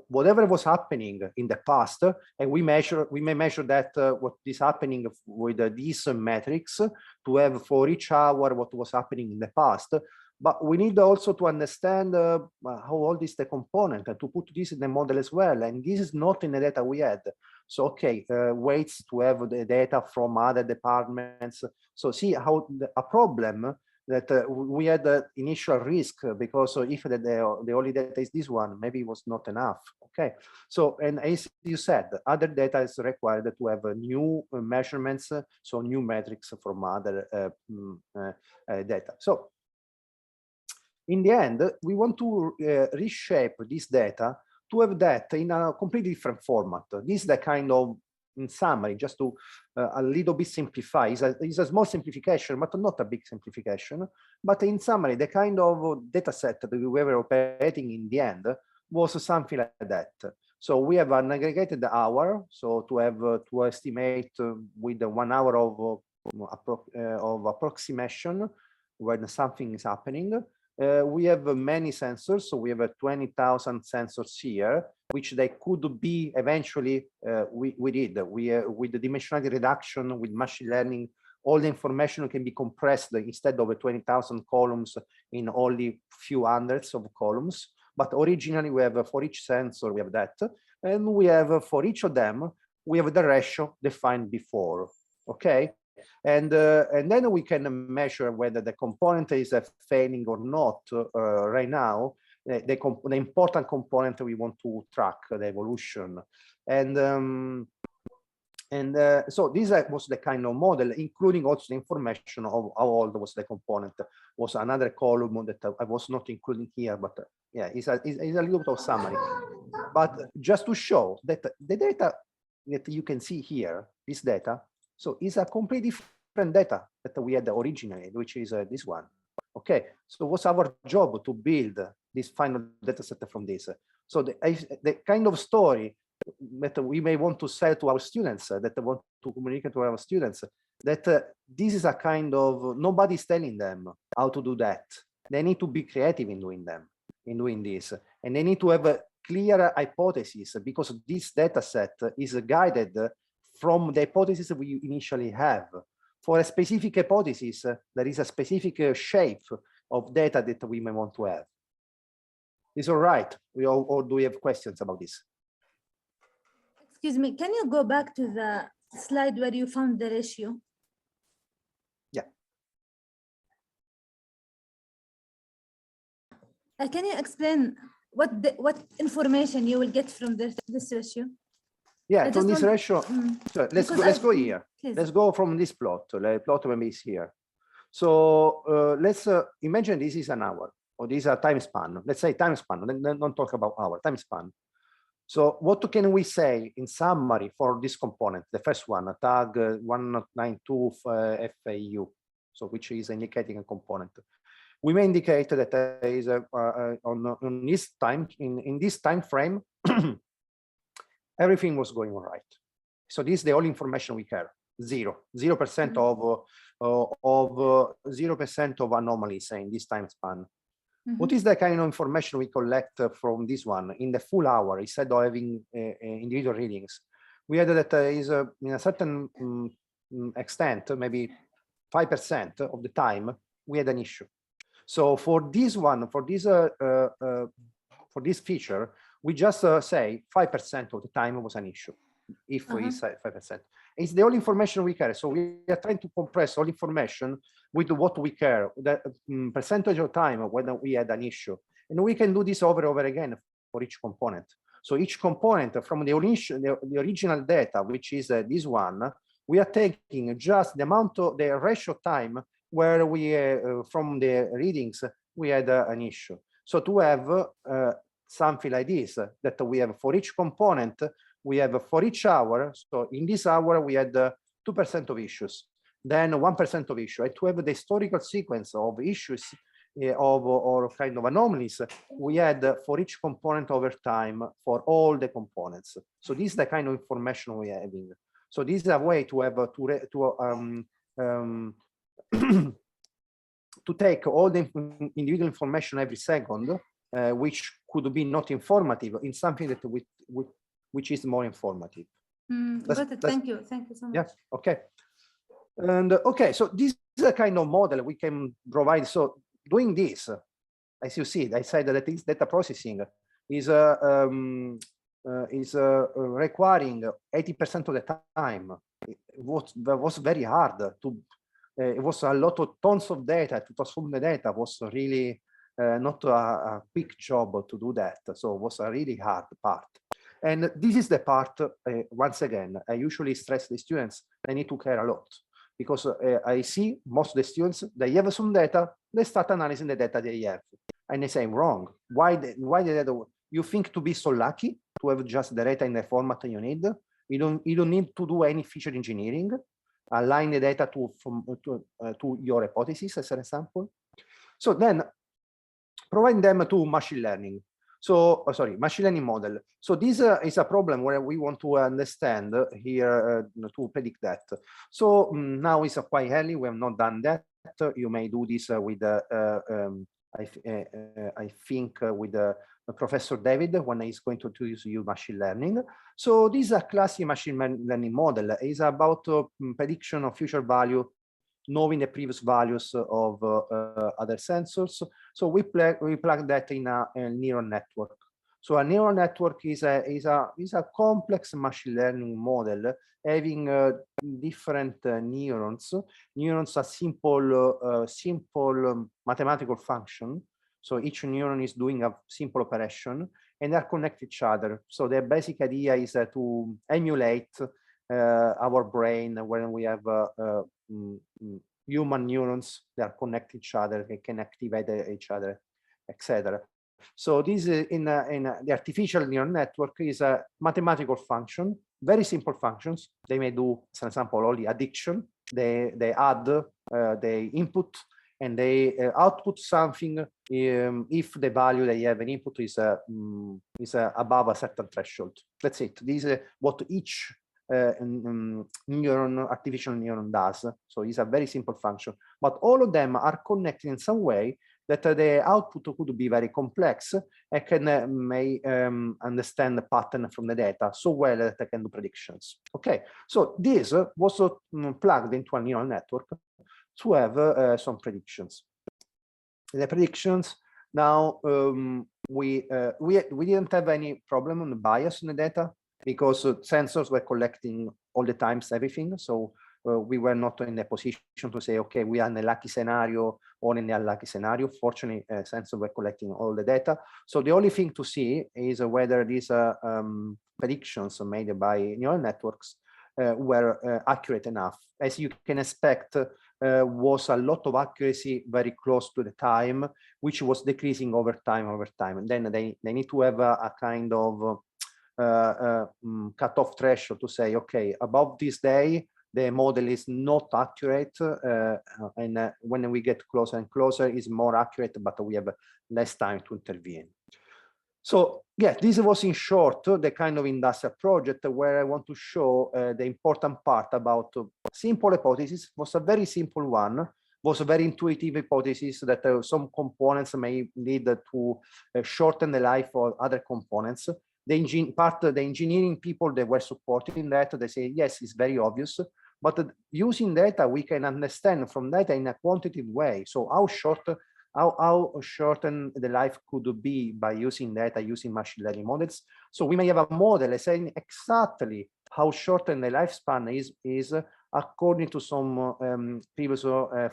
whatever was happening in the past, and we may measure that what is happening with these metrics to have for each hour what was happening in the past. But we need also to understand how old is the component and to put this in the model as well. And this is not in the data we had. So, okay, waits to have the data from other departments. So see how a problem that we had the initial risk because if the only data is this one, maybe it was not enough. Okay, so and as you said, other data is required to have new measurements, so new metrics from other data. So in the end, we want to reshape this data to have that in a completely different format. This is the kind of, in summary, just to a little bit simplify, it's a small simplification, but not a big simplification. But in summary, the kind of data set that we were operating in the end was something like that. So we have an aggregated hour, so to have to estimate with 1 hour of approximation when something is happening. We have many sensors, so we have 20,000 sensors here, which they could be eventually, we did, with the dimensionality reduction, with machine learning, all the information can be compressed instead of 20,000 columns in only few hundreds of columns. But originally we have for each sensor, we have that. And we have for each of them, we have the ratio defined before, okay? And then we can measure whether the component is failing or not. Right now, the important component we want to track the evolution. So this was the kind of model, including also the information of how old was the component. Was another column that I was not including here, but yeah, it's a little bit of summary. But just to show that the data that you can see here, this data, so it's a completely different data that we had originally, which is this one. Okay, so what's our job to build this final data set from this? So the kind of story that we may want to sell to our students, that want to communicate to our students, that this is a kind of, nobody's telling them how to do that. They need to be creative in doing this. And they need to have a clear hypothesis, because this data set is guided from the hypothesis we initially have. For a specific hypothesis, there is a specific shape of data that we may want to have. Is all right? Or do we have questions about this? Excuse me, can you go back to the slide where you found the ratio? Yeah. Can you explain what information you will get from this ratio? Yeah, from this ratio, so let's go here. Please. Let's go from this plot. The plot is here. So let's imagine this is an hour, or this is a time span. Let's say time span. Don't talk about hour, time span. So what can we say in summary for this component? The first one, tag 192 FAU, so which is indicating a component. We may indicate that there is on this time, in this time frame, everything was going all right. So this is the only information we care. 0% of 0% of anomalies in this time span. What is the kind of information we collect from this one in the full hour instead of having individual readings? We had that there is in a certain extent, maybe 5% of the time, we had an issue. So for this one, for this feature, we just say 5% of the time was an issue. If we say 5%, it's the only information we care. So we are trying to compress all information with what we care, the percentage of time when we had an issue, and we can do this over and over again for each component. So each component from the original data, which is this one, we are taking just the amount of the ratio time where we from the readings we had an issue. So to have something like this, that we have for each component, we have for each hour. So in this hour, we had 2% of issues, then 1% of issue. And to have the historical sequence of issues or kind of anomalies, we had for each component over time for all the components. So this is the kind of information we are having. So this is a way to have to take all the individual information every second, which could be not informative, in something that which is more informative. Got it. Thank you so much. Yeah. Okay. And okay, so this is a kind of model we can provide. So doing this, as you see, I said that this data processing is requiring 80% of the time. What was very hard it was a lot of tons of data. To transform the data was really not a quick job to do that. So it was a really hard part. And this is the part, once again, I usually stress the students, they need to care a lot. Because I see most of the students, they have some data, they start analyzing the data they have. And they say, wrong. Why the data? You think to be so lucky to have just the data in the format you need? You don't need to do any feature engineering. Align the data to your hypothesis, as an example. So then provide them to machine learning. So, machine learning model. So this is a problem where we want to understand here to predict that. So now it's quite early. We have not done that. You may do this with, I think, with Professor David when he's going to introduce you machine learning. So this is a classic machine learning model. It's about prediction of future value, knowing the previous values of other sensors. So we plug that in a neural network. So a neural network is a complex machine learning model having different neurons. Neurons are simple mathematical function. So each neuron is doing a simple operation and they're connected to each other. So the basic idea is to emulate our brain when we have human neurons that are connected to each other, they can activate each other, etc. So this in the artificial neural network is a mathematical function, very simple functions. They may do, for example, only addition. They add, they input, and they output something if the value they have an input is above a certain threshold. That's it. This is what each artificial neuron does. So it's a very simple function, but all of them are connected in some way that the output could be very complex and may understand the pattern from the data so well that they can do predictions. Okay, so this was plugged into a neural network to have some predictions. The predictions now we didn't have any problem on the bias in the data because sensors were collecting all the times everything. So we were not in a position to say, okay, we are in a lucky scenario or in the unlucky scenario. Fortunately, sensors were collecting all the data. So the only thing to see is whether these predictions made by neural networks were accurate enough. As you can expect, was a lot of accuracy very close to the time, which was decreasing over time. And then they need to have a kind of cutoff threshold to say, okay, above this day, the model is not accurate, and when we get closer and closer, is more accurate, but we have less time to intervene. So yeah, this was in short the kind of industrial project where I want to show the important part about simple hypothesis. Was a very simple one, was a very intuitive hypothesis that some components may lead to shorten the life of other components. The engineering people, they were supporting that. They say, yes, it's very obvious, but using data, we can understand from data in a quantitative way. So how shortened the life could be by using data, using machine learning models. So we may have a model saying exactly how shortened the lifespan is according to some previous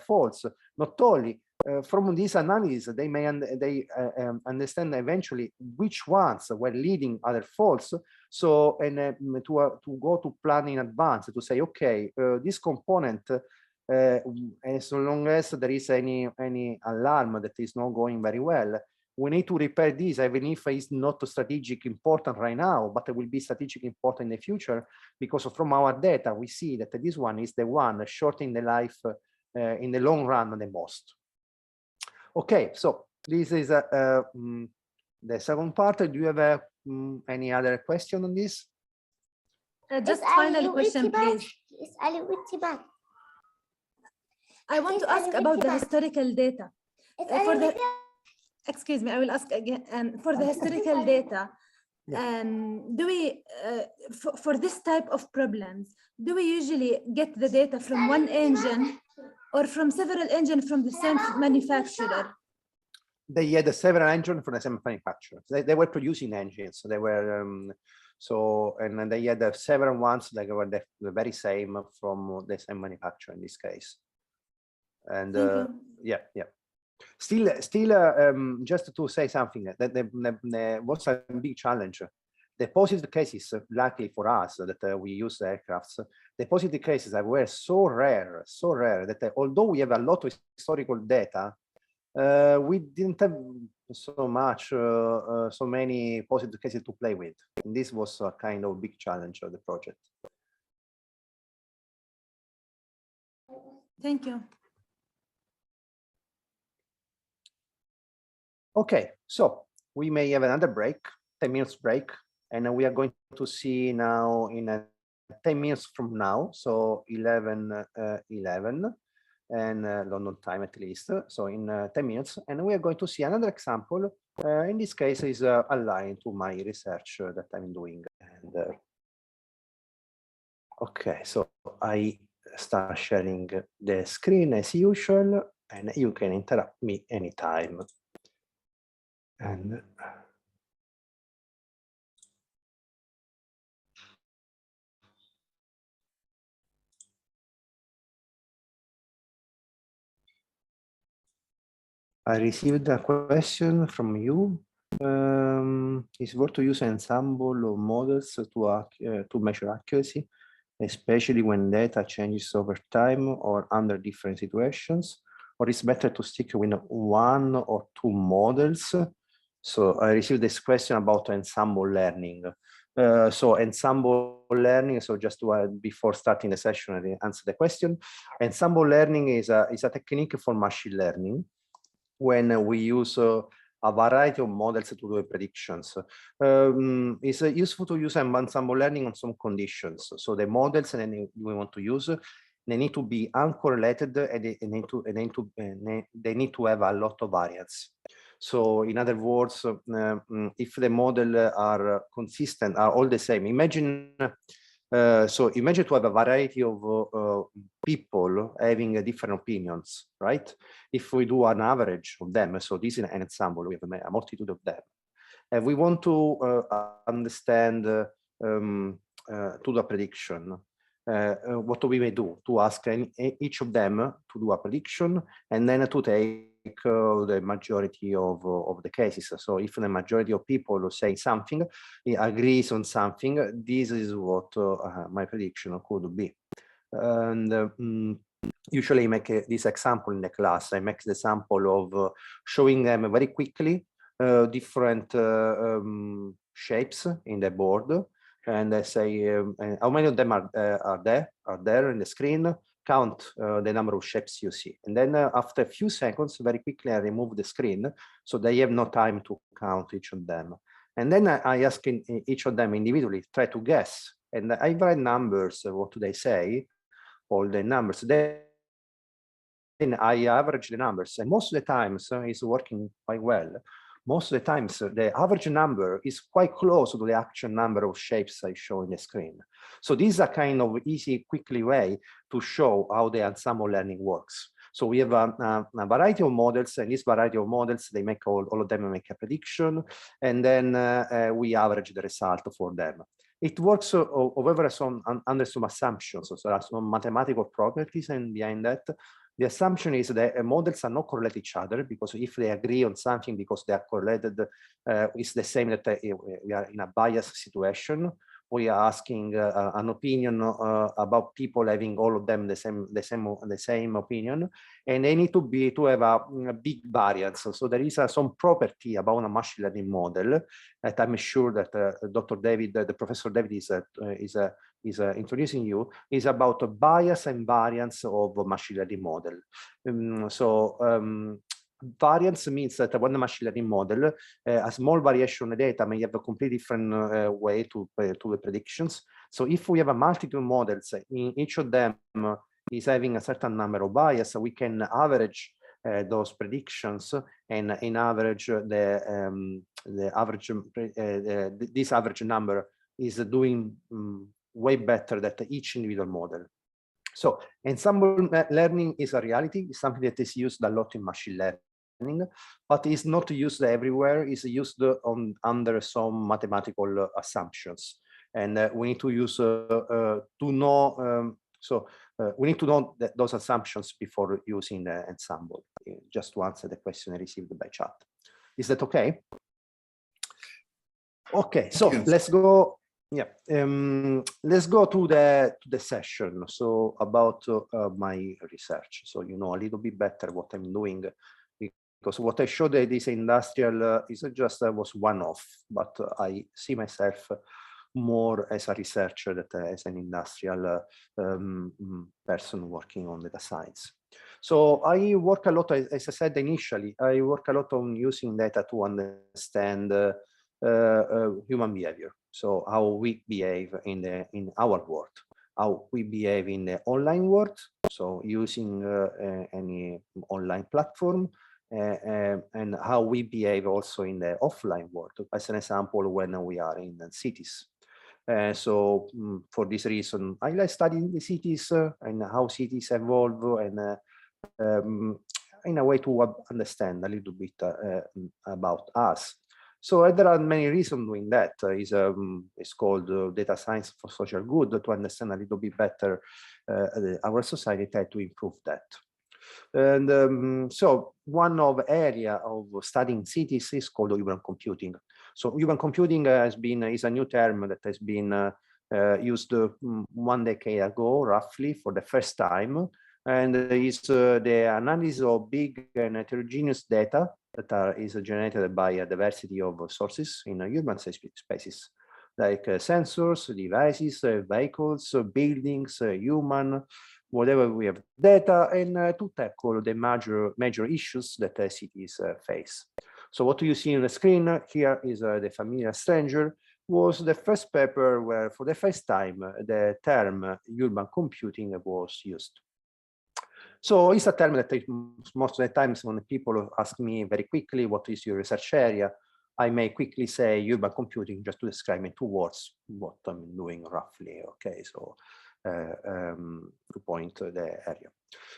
faults. Not only from this analysis, they may understand eventually which ones were leading other faults. So, and to go to plan in advance to say, okay, this component, as long as there is any alarm that is not going very well, we need to repair this, even if it's not strategic important right now, but it will be strategic important in the future, because from our data, we see that this one is the one shortening the life in the long run the most. Okay, so this is the second part. Do you have any other question on this? Just final question, please. I want to ask about the historical data. Excuse me, I will ask again. For the historical data, do we, for this type of problems, do we usually get the data from one engine or from several engines from the same manufacturer? They had several engines from the same manufacturer. They were producing engines. So they were and they had several ones that were the very same from the same manufacturer in this case. And Thank you. yeah. Still, just to say something, that what's a big challenge. The positive cases, luckily for us that we use the aircrafts, the positive cases were so rare that although we have a lot of historical data, we didn't have so many positive cases to play with. And this was a kind of big challenge of the project. Thank you. Okay, so we may have another break, 10 minutes break, and we are going to see now in 10 minutes from now, so 11:11, and London time at least, so in 10 minutes, and we are going to see another example. In this case is aligned to my research that I'm doing. And okay, so I start sharing the screen as usual, and you can interrupt me anytime. And I received a question from you. Is worth to use ensemble or models to measure accuracy, especially when data changes over time or under different situations, or is better to stick with one or two models? So I received this question about ensemble learning. So ensemble learning, so just to, before starting the session, I answer the question. Ensemble learning is a technique for machine learning when we use a variety of models to do predictions. It's useful to use ensemble learning on some conditions. So the models that we want to use, they need to be uncorrelated, and they need to have a lot of variance. So in other words, if the model are consistent, are all the same, imagine imagine to have a variety of people having different opinions, right? If we do an average of them, so this is an example, we have a multitude of them. And we want to understand to the prediction. What we may do to ask each of them to do a prediction and then to take the majority of the cases. So if the majority of people say something, agrees on something, this is what my prediction could be. And usually I make this example in the class. I make the example of showing them very quickly different shapes in the board. And I say, how many of them are there in the screen? Count the number of shapes you see. And then after a few seconds, very quickly, I remove the screen so they have no time to count each of them. And then I ask each of them individually, try to guess. And I write numbers, what do they say? All the numbers. Then I average the numbers. And most of the times it's working quite well. Most of the times, the average number is quite close to the actual number of shapes I show in the screen. So this is a kind of easy, quickly way to show how the ensemble learning works. So we have a variety of models, and this variety of models, they make all of them make a prediction, and then we average the result for them. It works, however, under some assumptions. So there are some mathematical properties, and behind that, the assumption is that models are not correlated each other, because if they agree on something because they are correlated, it's the same that we are in a biased situation. We are asking an opinion about people having all of them the same opinion, and they need to have a big variance. So there is some property about a machine learning model that I'm sure that Dr. David, the Professor David is introducing you, is about a bias and variance of a machine learning model. Variance means that when the machine learning model, a small variation on the data may have a completely different way to the predictions. So if we have a multitude of models, each of them is having a certain number of bias, we can average those predictions, and in average this average number is doing way better than each individual model. So ensemble learning is a reality. It's something that is used a lot in machine learning, but it's not used everywhere. It's used under some mathematical assumptions. And we need to use to know. So we need to know those assumptions before using the ensemble, just to answer the question I received by chat. Is that okay? Okay, so let's go. Yeah, let's go to the session. So about my research, so you know a little bit better what I'm doing, because what I showed that this industrial is just was one-off, but I see myself more as a researcher than as an industrial person working on data science. So I work a lot, as I said initially, I work a lot on using data to understand human behavior. So how we behave in our world, how we behave in the online world. So using any online platform, and how we behave also in the offline world. As an example, when we are in the cities. So for this reason, I like studying the cities and how cities evolve, and in a way to understand a little bit about us. So there are many reasons doing that. It's called data science for social good, to understand a little bit better our society, try to improve that. And so one of area of studying cities is called urban computing. So urban computing is a new term that has been used 1 decade ago, roughly, for the first time, and is the analysis of big and heterogeneous data that is generated by a diversity of sources in urban spaces, like sensors, devices, vehicles, buildings, human, whatever we have data, and to tackle the major issues that cities face. So what you see on the screen here is the familiar stranger, was the first paper where for the first time the term urban computing was used. So it's a term that most of the times when people ask me very quickly, what is your research area? I may quickly say urban computing just to describe in 2 words what I'm doing roughly. Okay, so to point the area.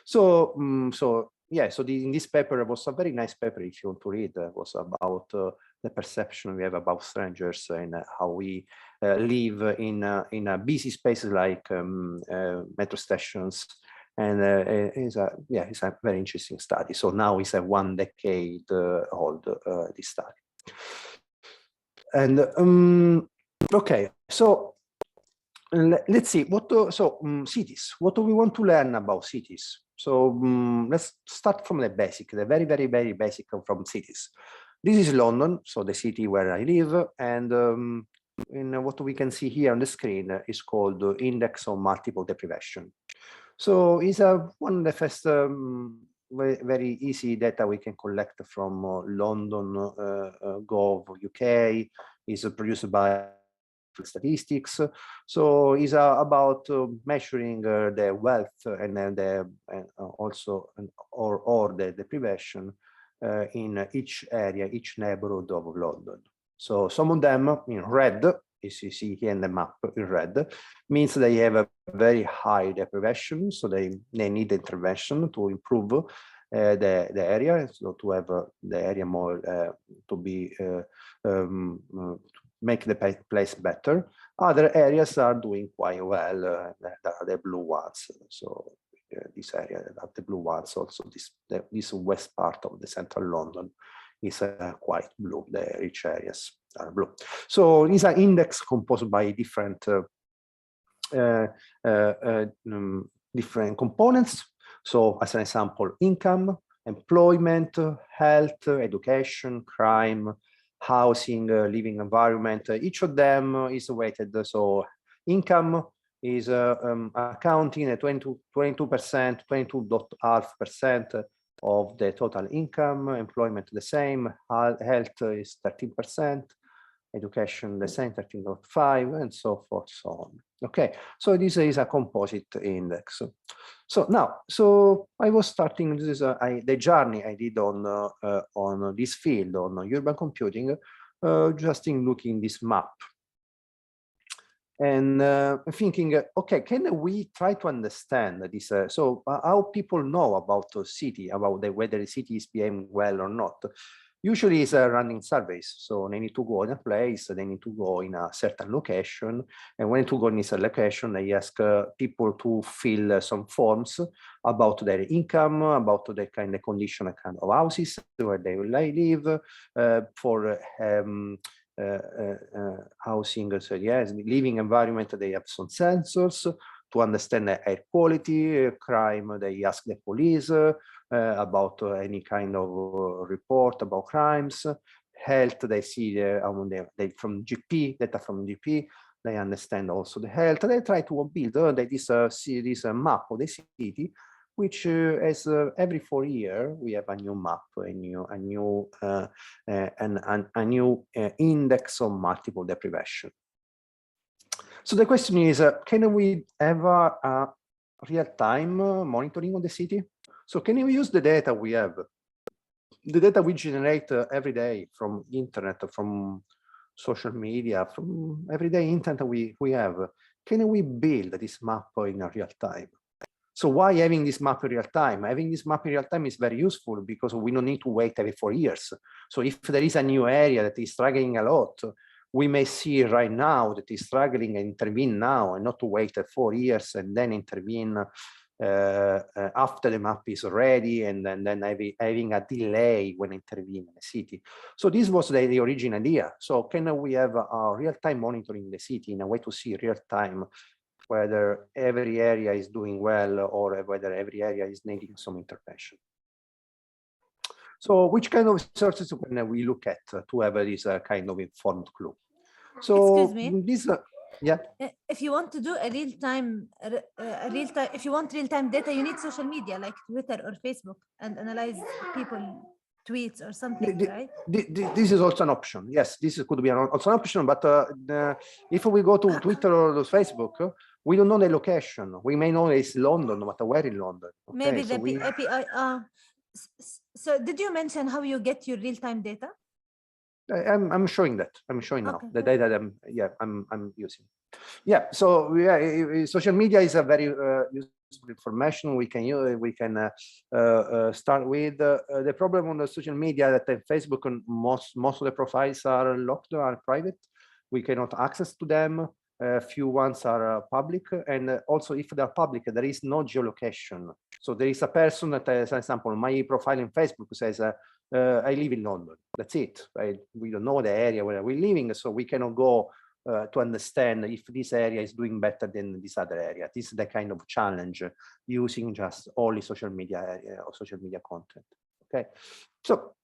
So, so in this paper, it was a very nice paper if you want to read. It was about the perception we have about strangers and how we live in a busy spaces like metro stations. And it's a very interesting study. So now it's a 1 decade old this study. And okay, so let's see cities. What do we want to learn about cities? So let's start from the basic, the very basic from cities. This is London, so the city where I live, and what we can see here on the screen is called the Index of Multiple Deprivation. So it's one of the first very easy data we can collect from London Gov UK. Is produced by Statistics. So it's about measuring the wealth and then the deprivation in each area, each neighborhood of London. So some of them in red, as you see here in the map in red, means they have a very high deprivation, so they need intervention to improve the area, so to have the area more to be make the place better. Other areas are doing quite well. The blue ones. So this area, the blue ones, also this west part of the central London is quite blue. The rich areas are blue. So it's an index composed by different different components. So as an example, income, employment, health, education, crime, housing, living environment. Each of them is weighted. So income is accounting at 22%, 22.5% of the total income. Employment the same. Health is 13%. Education the same, 13.5%, and so forth, so on. Okay, so this is a composite index. So now, I was starting. This is the journey I did on this field on urban computing, just in looking this map and thinking, okay, can we try to understand this? So how people know about the city, about whether the city is behaving well or not? Usually it's running surveys. So they need to go in a place, they need to go in a certain location. And when to go in a location, they ask people to fill some forms about their income, about the kind of condition, kind of houses where they will live, for housing, so yes, living environment, they have some sensors to understand the air quality, crime, they ask the police about any kind of report about crimes, health, they see they from GP, data from GP, they understand also the health, they try to build this map of the city, which as every 4 years we have a new map, a new index of multiple deprivation. So the question is, can we have a real-time monitoring of the city? So can we use the data we have, the data we generate every day from internet, from social media, from everyday internet we have? Can we build this map in a real time? So why having this map in real time? Having this map in real time is very useful because we don't need to wait every 4 years. So if there is a new area that is struggling a lot, we may see right now that is struggling and intervene now, and not to wait 4 years and then intervene after the map is ready, and then having a delay when intervening in the city. So this was the original idea. So can we have a real-time monitoring in the city in a way to see real-time whether every area is doing well or whether every area is needing some intervention? So which kind of sources can we look at to have this kind of informed clue? So Excuse me? this, yeah. If you want to do a real-time, if you want real-time data, you need social media like Twitter or Facebook and analyze people tweets or something, right? This is also an option. Yes, this could be also an option. But if we go to Twitter or Facebook, we don't know the location. We may know it's London, but where in London? Okay, Maybe so the API. So did you mention how you get your real-time data? I'm showing that. I'm showing now Okay. the data that I'm using. Yeah. So yeah, social media is a very useful information we can use. We can start with the problem on the social media that Facebook and most of the profiles are locked, are private. We cannot access to them. Few ones are public, and also if they are public, there is no geolocation. So there is a person that, as an example, my profile in Facebook says, I live in London. That's it. We don't know the area where we're living, so we cannot go to understand if this area is doing better than this other area. This is the kind of challenge using just only social media area or social media content. Okay, so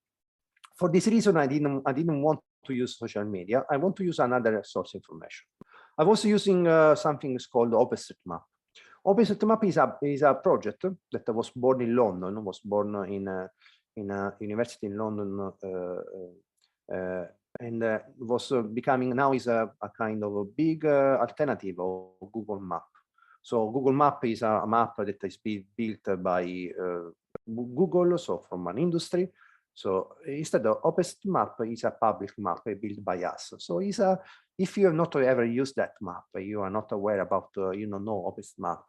for this reason, I didn't want to use social media. I want to use another source information. I was using something called OpenStreetMap. OpenStreetMap is a project that was born in London, was born in a university in London, and was becoming now is a kind of a big alternative of Google Map. So Google Map is a map that is built by Google, so from an industry. So instead of OpenStreetMap is a public map built by us. So it's a, if you have not ever used that map, you are not aware about, you don't know OpenStreetMap.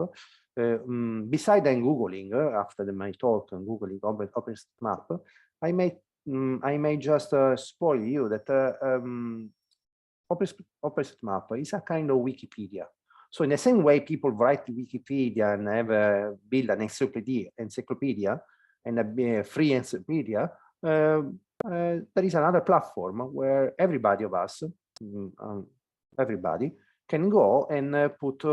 Besides then Googling, after my talk and Googling OpenStreetMap, I may just spoil you that OpenStreetMap is a kind of Wikipedia. So in the same way people write Wikipedia and have build an encyclopedia and a free encyclopedia, there is another platform where everybody of us, everybody can go and put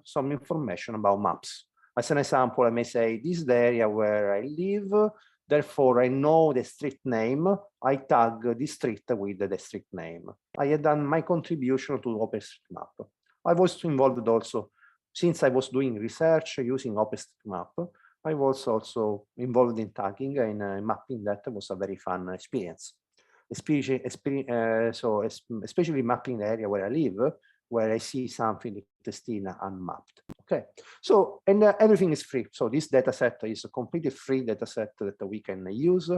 some information about maps. As an example, I may say, this is the area where I live, therefore I know the street name, I tag this street with the street name. I had done my contribution to OpenStreetMap. I was involved also, since I was doing research using OpenStreetMap, I was also involved in tagging and mapping. That was a very fun experience. So especially mapping the area where I live, where I see something that is still unmapped. Okay, so and everything is free. So this data set is a completely free data set that we can use,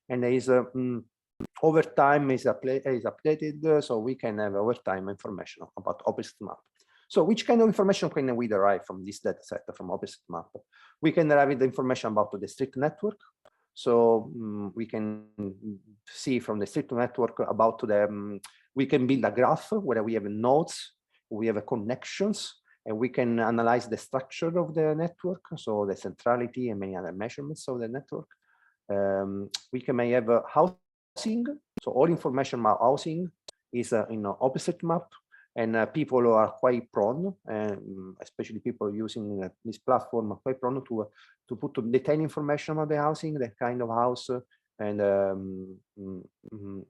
and is over time is updated, so we can have over time information about OpenStreetMap. So which kind of information can we derive from this data set from OpenStreetMap? We can derive the information about the street network. So we can see from the street network about the, we can build a graph where we have nodes, we have connections, and we can analyze the structure of the network, so the centrality and many other measurements of the network. We may have housing, so all information about housing is in OpenStreetMap, and people are quite prone, especially people using this platform, are quite prone to put detailed information about the housing, the kind of house, and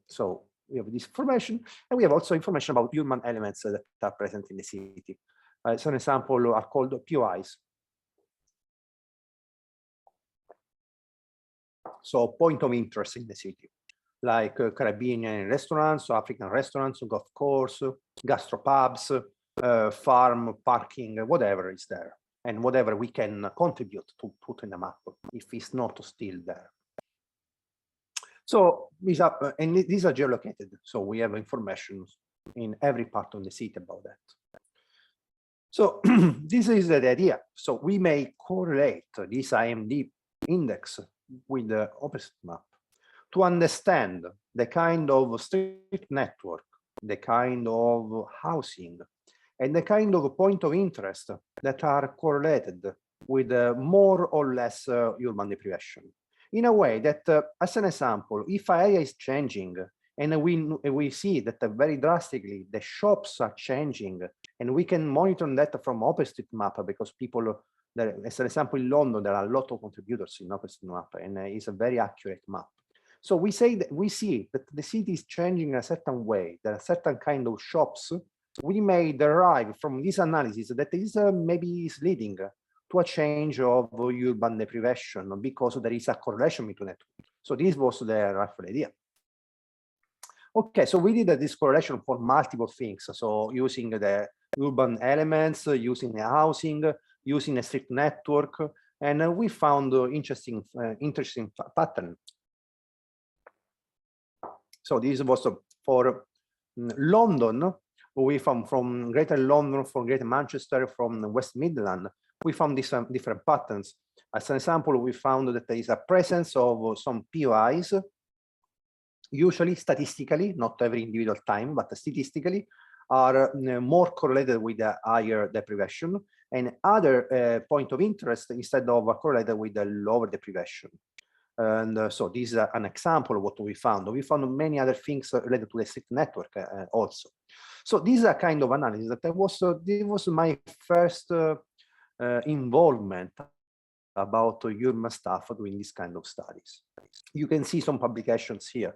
so we have this information, and we have also information about human elements that are present in the city. So an example are called POIs. So point of interest in the city, like Caribbean restaurants, African restaurants, golf course, gastropubs, farm, parking, whatever is there, and whatever we can contribute to put in the map if it's not still there. So these are, and these are geolocated, so we have information in every part of the city about that. So this is the idea. So we may correlate this IMD index with the OpenStreetMap to understand the kind of street network, the kind of housing, and the kind of point of interest that are correlated with more or less urban deprivation. In a way that, as an example, if area is changing and we see that very drastically the shops are changing, and we can monitor that from OpenStreetMap because people, as an example, in London, there are a lot of contributors in OpenStreetMap, and it's a very accurate map. So we say that we see that the city is changing in a certain way, there are certain kind of shops. We may derive from this analysis that is maybe is leading to a change of urban deprivation because there is a correlation between it. So this was the rough idea. Okay, so we did this correlation for multiple things. So using the urban elements, using the housing, using a street network, and we found interesting pattern. So this was for London. We found from Greater London, from Greater Manchester, from West Midland, we found these different patterns. As an example, we found that there is a presence of some POIs, usually statistically, not every individual time, but statistically, are more correlated with the higher deprivation, and other point of interest instead of correlated with the lower deprivation. And so this is an example of what we found. We found many other things related to the street network also. So this is a kind of analysis that this was my first involvement about urban stuff doing this kind of studies. You can see some publications here.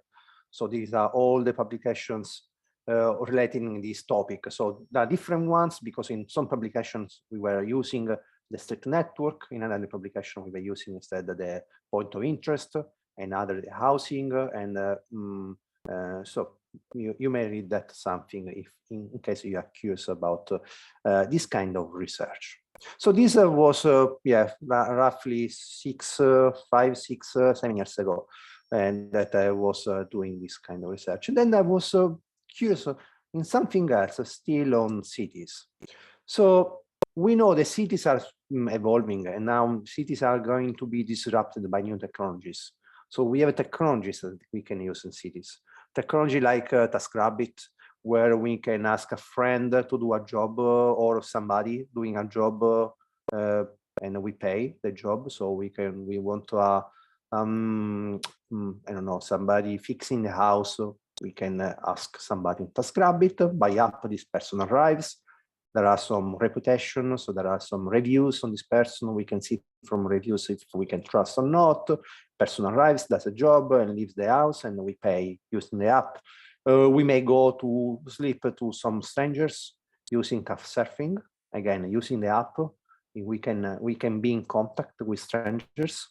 So these are all the publications relating this topic. So there are different ones because in some publications we were using the street network, in another publication we were using instead the point of interest, and other the housing, and so you may read that something if in case you are curious about this kind of research. So this was yeah, roughly 5, 6, 7 years ago, and that I was doing this kind of research. And then I was curious in something else, still on cities. So we know the cities are evolving, and now cities are going to be disrupted by new technologies. So we have technologies that we can use in cities. Technology like TaskRabbit, where we can ask a friend to do a job or somebody doing a job, and we pay the job. So we want to, I don't know, somebody fixing the house. We can ask somebody in TaskRabbit, by app this person arrives. There are some reputation, so there are some reviews on this person. We can see from reviews if we can trust or not. Person arrives, does a job, and leaves the house, and we pay using the app. We may go to sleep to some strangers using Couchsurfing. Again, using the app, we can be in contact with strangers.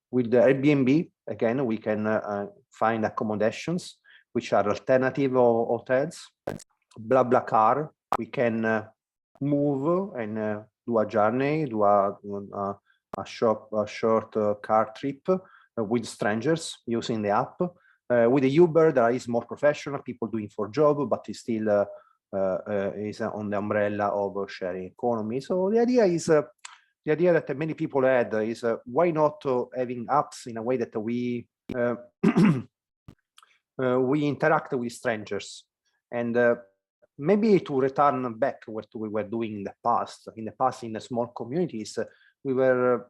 With the Airbnb, again, we can find accommodations which are alternative hotels. BlaBlaCar, we can move and do a journey, do a short car trip with strangers using the app. With the Uber, there is more professional people doing for job, but it's still is on the umbrella of sharing economy. So the idea is the idea that many people had is why not having apps in a way that we we interact with strangers, and maybe to return back what we were doing in the past. In the past, in the small communities, we were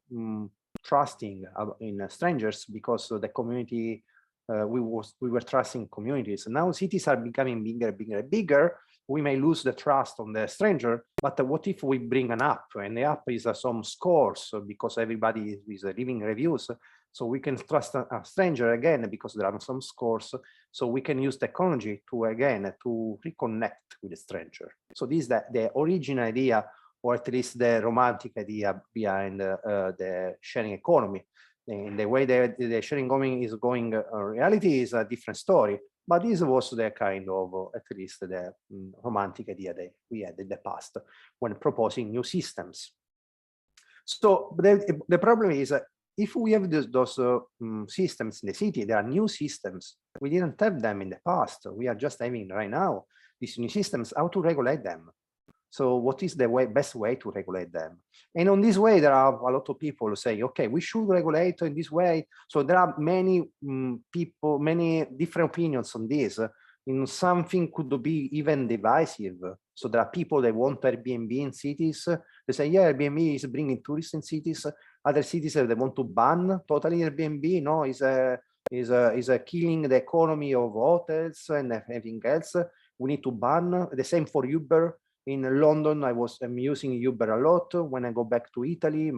trusting in strangers because the community, we were trusting communities. Now cities are becoming bigger, bigger, bigger. We may lose the trust on the stranger, but what if we bring an app, and the app is some scores because everybody is leaving reviews, so we can trust a stranger again because there are some scores, so we can use technology to again to reconnect with the stranger. So this is the original idea, or at least the romantic idea behind the sharing economy. In the way the sharing economy is going, reality is a different story. But this was the kind of, at least the romantic idea that we had in the past when proposing new systems. So the problem is, if we have those systems in the city, there are new systems. We didn't have them in the past. We are just having right now these new systems, how to regulate them. So what is the best way to regulate them? And on this way, there are a lot of people who say, okay, we should regulate in this way. So there are many people, many different opinions on this. Something could be even divisive. So there are people that want Airbnb in cities. They say, yeah, Airbnb is bringing tourists in cities. Other cities, they want to ban totally Airbnb. No, is killing the economy of hotels and everything else. We need to ban. The same for Uber. In London, I'm using Uber a lot. When I go back to Italy,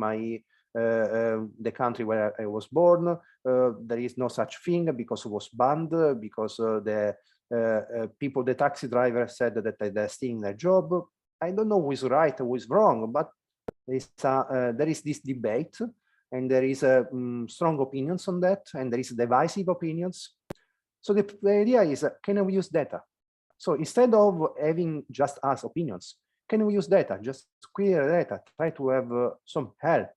the country where I was born, there is no such thing because it was banned, because the people, the taxi driver said that they're stealing their job. I don't know who is right, who is wrong, but there is this debate, and there is strong opinions on that, and there is divisive opinions. So the idea is, can we use data? So instead of having just us opinions, can we use data, just query data, try to have some help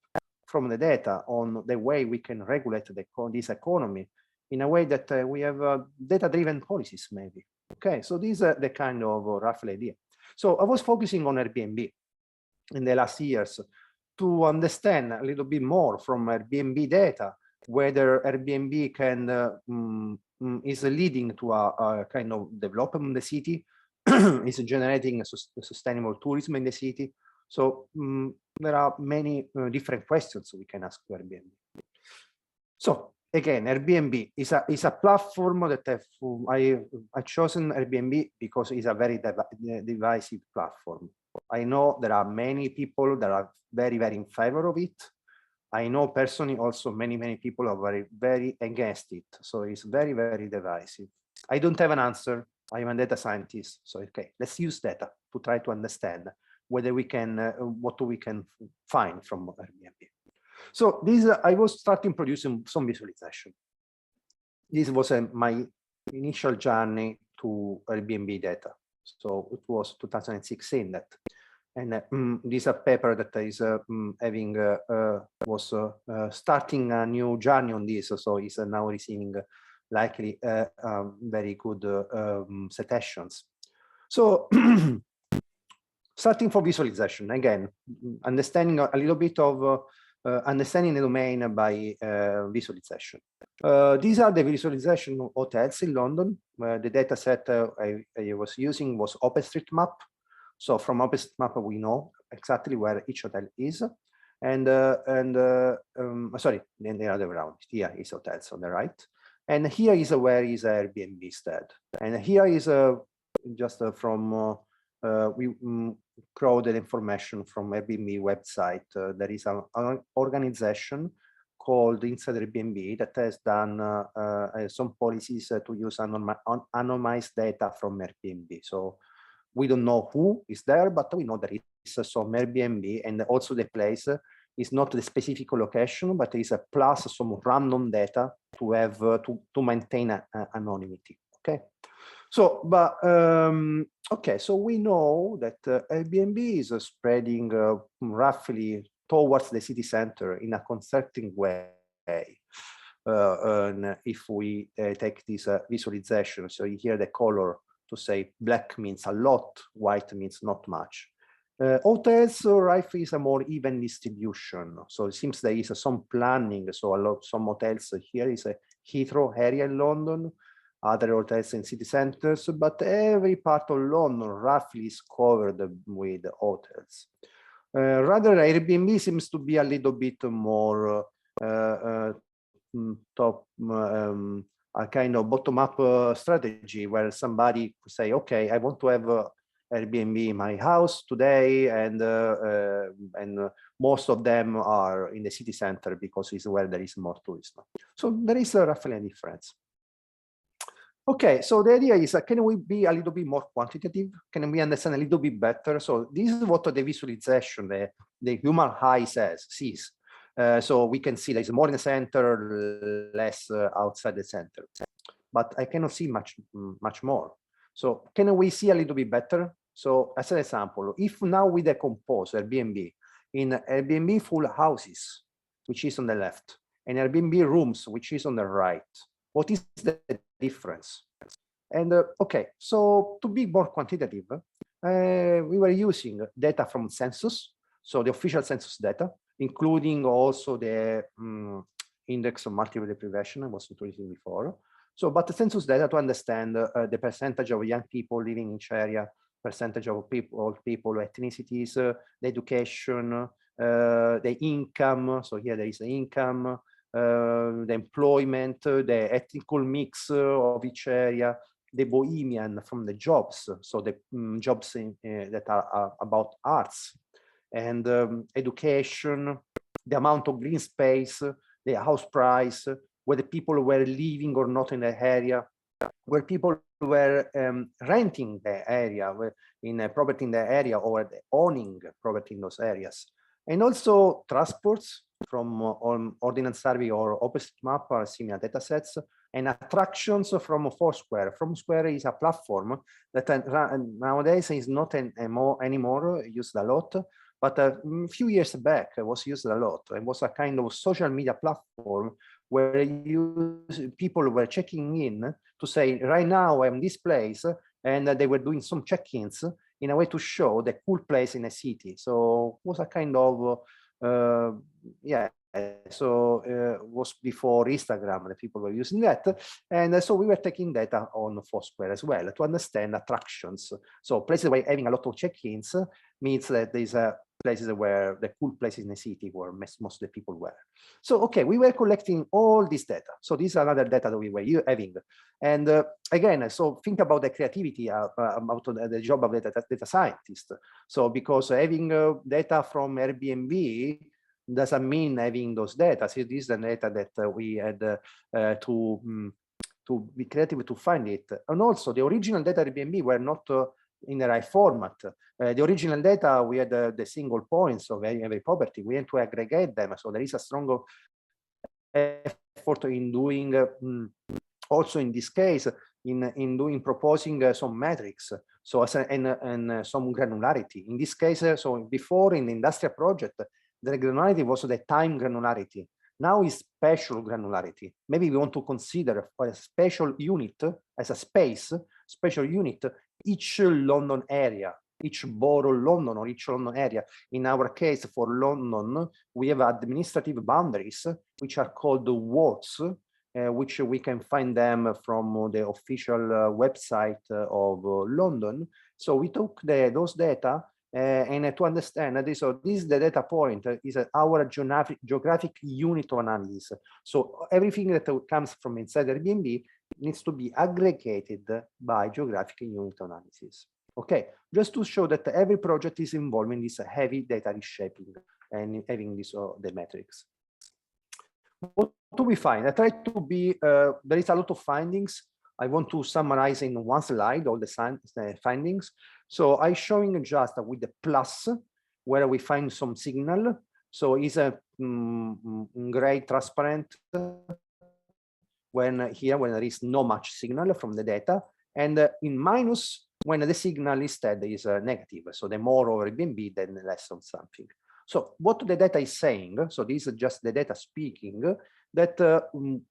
from the data on the way we can regulate this economy in a way that we have data-driven policies, maybe. Okay, so these are the kind of rough idea. So I was focusing on Airbnb in the last years to understand a little bit more from Airbnb data, whether Airbnb can is leading to a kind of development in the city, is generating a sustainable tourism in the city. So there are many different questions we can ask to Airbnb. So again, Airbnb is a platform that I've chosen Airbnb because it's a very divisive platform. I know there are many people that are very, very in favor of it. I know personally also many people are very, very against it. So it's very, very divisive. I don't have an answer. I am a data scientist. So, okay, let's use data to try to understand whether we can, what we can find from Airbnb. So this, I was starting producing some visualization. This was my initial journey to Airbnb data. So it was 2016 that. And this is a paper that is starting a new journey on this, so it's now receiving likely very good citations. So starting for visualization, again, understanding a little bit of understanding the domain by visualization. These are the visualization hotels in London. The data set I was using was OpenStreetMap. So from OpenStreetMap, we know exactly where each hotel is. And sorry, then the other way around. Here is hotels on the right. And here is where is Airbnb instead. And here is just from, we crowded information from Airbnb website. There is an organization called Inside Airbnb that has done some policies to use anonymized data from Airbnb. So we don't know who is there, but we know there is some Airbnb, and also the place is not the specific location, but is a plus some random data to have to maintain anonymity. Okay, so but okay, so we know that Airbnb is spreading roughly towards the city center in a concerted way. And if we take this visualization, so you hear the color to say black means a lot, white means not much. Hotels, roughly, is a more even distribution. So it seems there is some planning. So some hotels here is a Heathrow area in London, other hotels in city centers, but every part of London roughly is covered with hotels. Rather, Airbnb seems to be a little bit more a kind of bottom-up strategy where somebody could say, okay, I want to have Airbnb in my house today, and most of them are in the city center because it's where there is more tourism. So there is roughly a difference. Okay, so the idea is, can we be a little bit more quantitative? Can we understand a little bit better? So this is what the visualization, the human eye sees. So we can see there's more in the center, less outside the center. But I cannot see much more. So can we see a little bit better? So as an example, if now we decompose Airbnb in Airbnb full houses, which is on the left, and Airbnb rooms, which is on the right, what is the difference? And okay, so to be more quantitative, we were using data from census, so the official census data, including also the index of multiple deprivation I was introducing before. So, but the census data to understand the percentage of young people living in each area, percentage of people, ethnicities, the education, the income. So here there is the income, the employment, the ethnical mix of each area, the bohemian from the jobs. So the jobs that are about arts and education, the amount of green space, the house price, whether people were living or not in the area, where people were renting the area, in a property in the area, or owning property in those areas. And also transports from Ordnance Survey or OpenStreetMap are similar data sets, and attractions from Foursquare. Foursquare is a platform that nowadays is not anymore used a lot, but a few years back it was used a lot. It was a kind of social media platform where people were checking in to say, right now I'm in this place, and they were doing some check-ins in a way to show the cool place in a city. So it was a kind of, yeah, so it was before Instagram, the people were using that. And so we were taking data on Foursquare as well to understand attractions. So places where having a lot of check-ins means that there's places where the cool places in the city where most of the people were. So, okay, we were collecting all this data. So this is another data that we were having. And again, so think about the creativity about the job of the data scientist. So because having data from Airbnb doesn't mean having those data. So this is the data that we had to be creative to find it. And also the original data Airbnb were not in the right format. The original data, we had the single points of every property. We had to aggregate them. So there is a strong effort in doing, also in this case, in proposing some metrics. So and some granularity. In this case, so before in the industrial project, the granularity was the time granularity. Now is spatial granularity. Maybe we want to consider a spatial unit as a spatial unit, each London area, each borough London or each London area. In our case, for London, we have administrative boundaries, which are called wards, which we can find them from the official website of London. So we took those data and to understand this, so this is the data point is our geographic unit of analysis. So everything that comes from inside Airbnb needs to be aggregated by geographic unit analysis. Okay, just to show that every project is involved in this heavy data reshaping and having this the metrics. What do we find? I try to be, there is a lot of findings. I want to summarize in one slide all the findings. So I'm showing just with the plus where we find some signal. So it's a gray transparent when there is no much signal from the data, and in minus when the signal instead is negative. So the more over Airbnb, then the less on something. So what the data is saying, so this is just the data speaking, that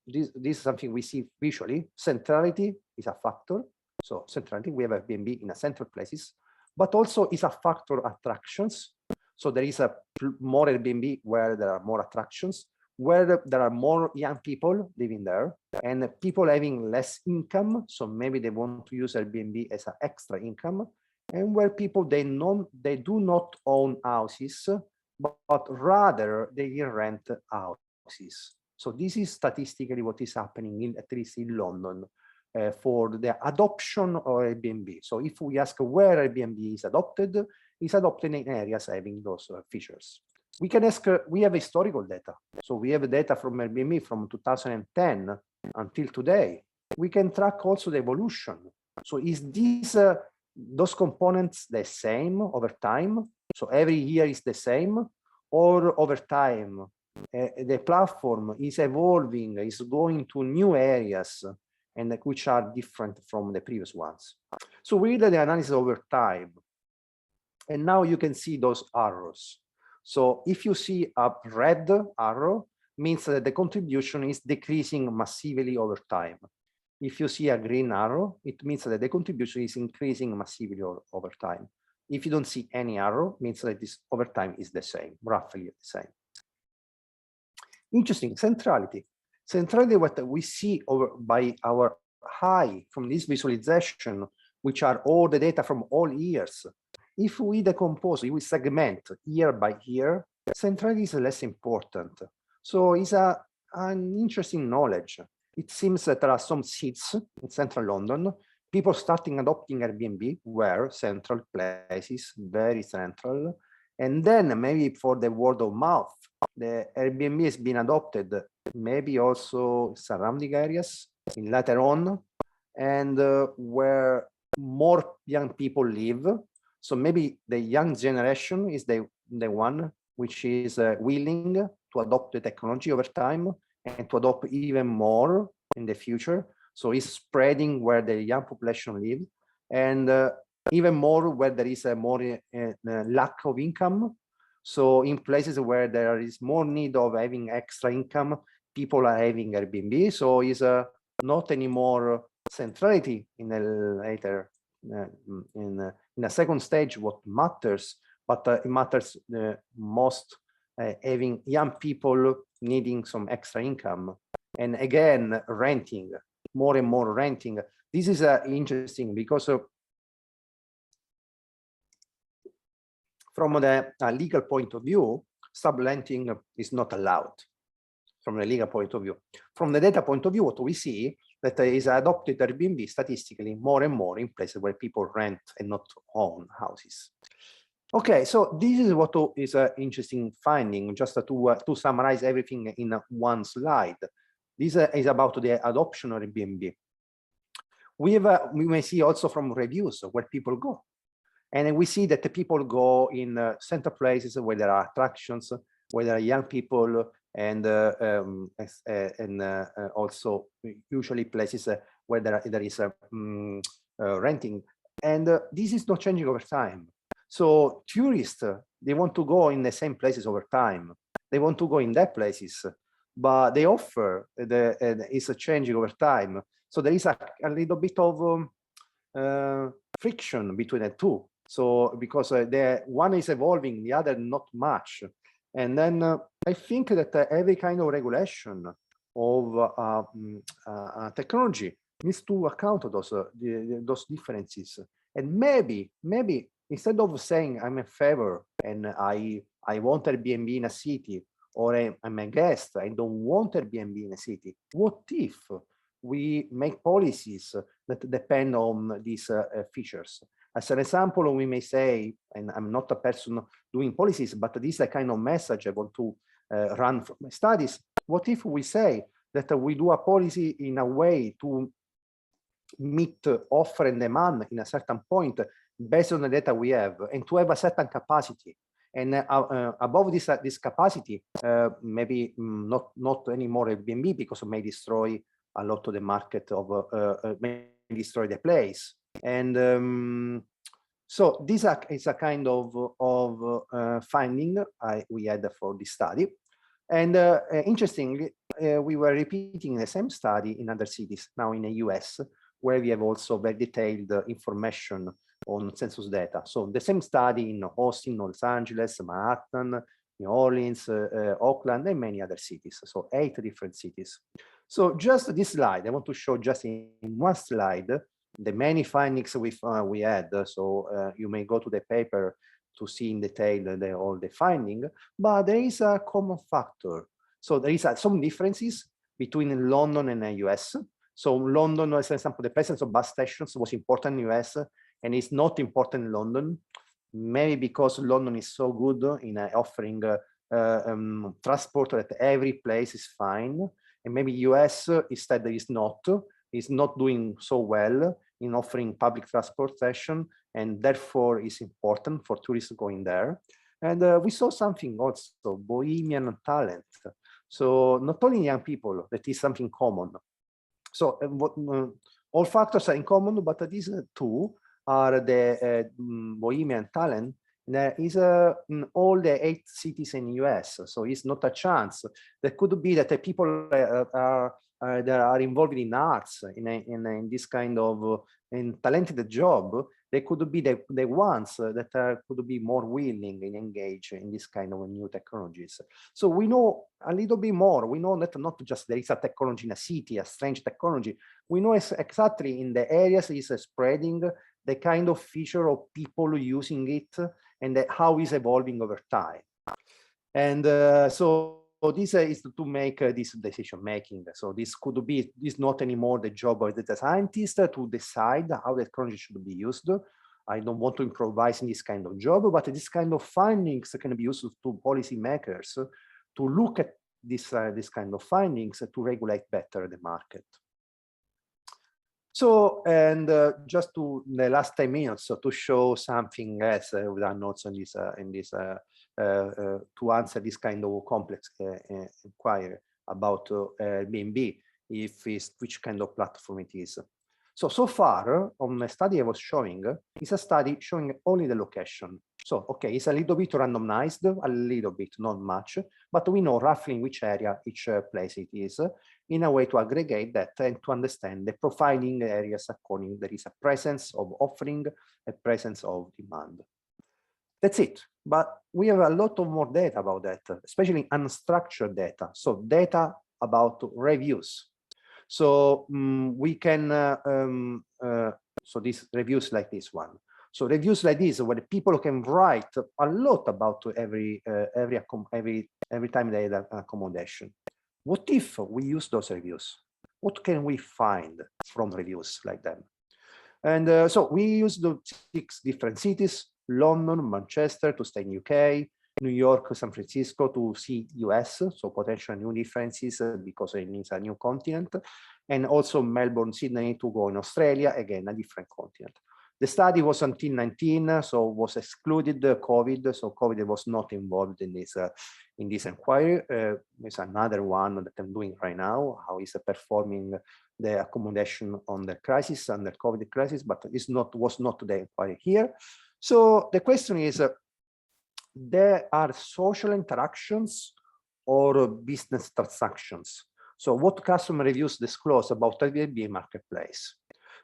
this is something we see visually. Centrality is a factor. So centrality, we have Airbnb in a central places. but also is a factor attractions. So there is a more Airbnb where there are more attractions, where there are more young people living there, and people having less income. So maybe they want to use Airbnb as an extra income, and where people they do not own houses, but rather they rent houses. So this is statistically what is happening in, at least in London, for the adoption of Airbnb. So if we ask where Airbnb is adopted, it's adopted in areas having those features. We can ask, we have historical data. So we have data from Airbnb from 2010 until today. We can track also the evolution. So is this, those components the same over time? So every year is the same, or over time, the platform is evolving, is going to new areas, and which are different from the previous ones. So we did the analysis over time. And now you can see those arrows. So if you see a red arrow, means that the contribution is decreasing massively over time. If you see a green arrow, it means that the contribution is increasing massively over time. If you don't see any arrow, means that this over time is the same, roughly the same. Interesting, centrality. Centrality, what we see over by our eye from this visualization, which are all the data from all years. If we decompose, if we segment year by year, centrality is less important. So it's an interesting knowledge. It seems that there are some seats in central London, people starting adopting Airbnb, where central places, very central. And then maybe for the word of mouth, the Airbnb has been adopted, maybe also surrounding areas in later on, and where more young people live. So maybe the young generation is the one which is willing to adopt the technology over time and to adopt even more in the future. So it's spreading where the young population live, and even more where there is a more lack of income. So in places where there is more need of having extra income, people are having Airbnb. So it's not anymore centrality in a later, in a second stage, what matters, but it matters most having young people needing some extra income. And again, renting, more and more renting. This is interesting because from the legal point of view, subletting is not allowed from the legal point of view. From the data point of view, what we see that is adopted Airbnb statistically more and more in places where people rent and not own houses. Okay, so this is what is an interesting finding, just to summarize everything in one slide. This is about the adoption of Airbnb. We may see also from reviews where people go. And we see that the people go in central places where there are attractions, where there are young people, and also usually places where there is renting. And this is not changing over time. So tourists, they want to go in the same places over time. They want to go in that places, but the offer is changing over time. So there is a little bit of friction between the two. So because the one is evolving, the other not much. And then I think that every kind of regulation of technology needs to account those differences. And maybe instead of saying I'm in favor and I want Airbnb in a city, or I'm a guest, I don't want Airbnb in a city, what if we make policies that depend on these features? As an example, we may say, and I'm not a person doing policies, but this is a kind of message I want to run from my studies. What if we say that we do a policy in a way to meet offer and demand in a certain point based on the data we have, and to have a certain capacity? And above this capacity, maybe not anymore Airbnb, because it may destroy a lot of the market of, may destroy the place. And so this is a kind of finding we had for this study. And interestingly, we were repeating the same study in other cities, now in the US, where we have also very detailed information on census data. So the same study in Austin, Los Angeles, Manhattan, New Orleans, Oakland, and many other cities. So 8 different cities. So just this slide, I want to show just in one slide the many findings we had. So you may go to the paper to see in detail all the findings, but there is a common factor. So there is some differences between London and the US. So London, as an example, the presence of bus stations was important in the US and it's not important in London, maybe because London is so good in offering transport that every place is fine. And maybe US instead is not doing so well in offering public transportation, and therefore is important for tourists going there. And we saw something also, Bohemian talent. So not only young people, that is something common. So all factors are in common, but these two are the Bohemian talent. There is in all the 8 cities in US, so it's not a chance. There could be that the people that are involved in arts, in this kind of talented job, they could be the ones that could be more willing and engage in this kind of new technologies. So we know a little bit more. We know that not just there is a technology in a city, a strange technology. We know exactly in the areas it's spreading, the kind of feature of people using it, and how it's evolving over time. And so this is to make this decision making. So this could be, this not anymore the job of the data scientist to decide how the technology should be used. I don't want to improvise in this kind of job, but this kind of findings can be useful to policymakers to look at this kind of findings to regulate better the market. So, and just to the last 10 minutes to show something else we've done also in this to answer this kind of complex inquiry about Airbnb, which kind of platform it is. So far on the study I was showing, it's a study showing only the location. So, okay, it's a little bit randomized, a little bit, not much, but we know roughly in which area each place it is, in a way to aggregate that and to understand the profiling areas according there is a presence of offering, a presence of demand. That's it. But we have a lot of more data about that, especially unstructured data. So data about reviews. So we can, so these reviews like this one. So reviews like this, where people can write a lot about every time they have accommodation. What if we use those reviews? What can we find from reviews like them? And so we use the 6 different cities: London, Manchester to stay in UK, New York, San Francisco to see US, so potential new differences because it needs a new continent, and also Melbourne, Sydney to go in Australia, again, a different continent. The study was until 19, so was excluded COVID, so COVID was not involved in this inquiry. There's another one that I'm doing right now, how is performing the accommodation on the crisis, under COVID crisis, but was not the inquiry here. So the question is, there are social interactions or business transactions. So what customer reviews disclose about Airbnb marketplace?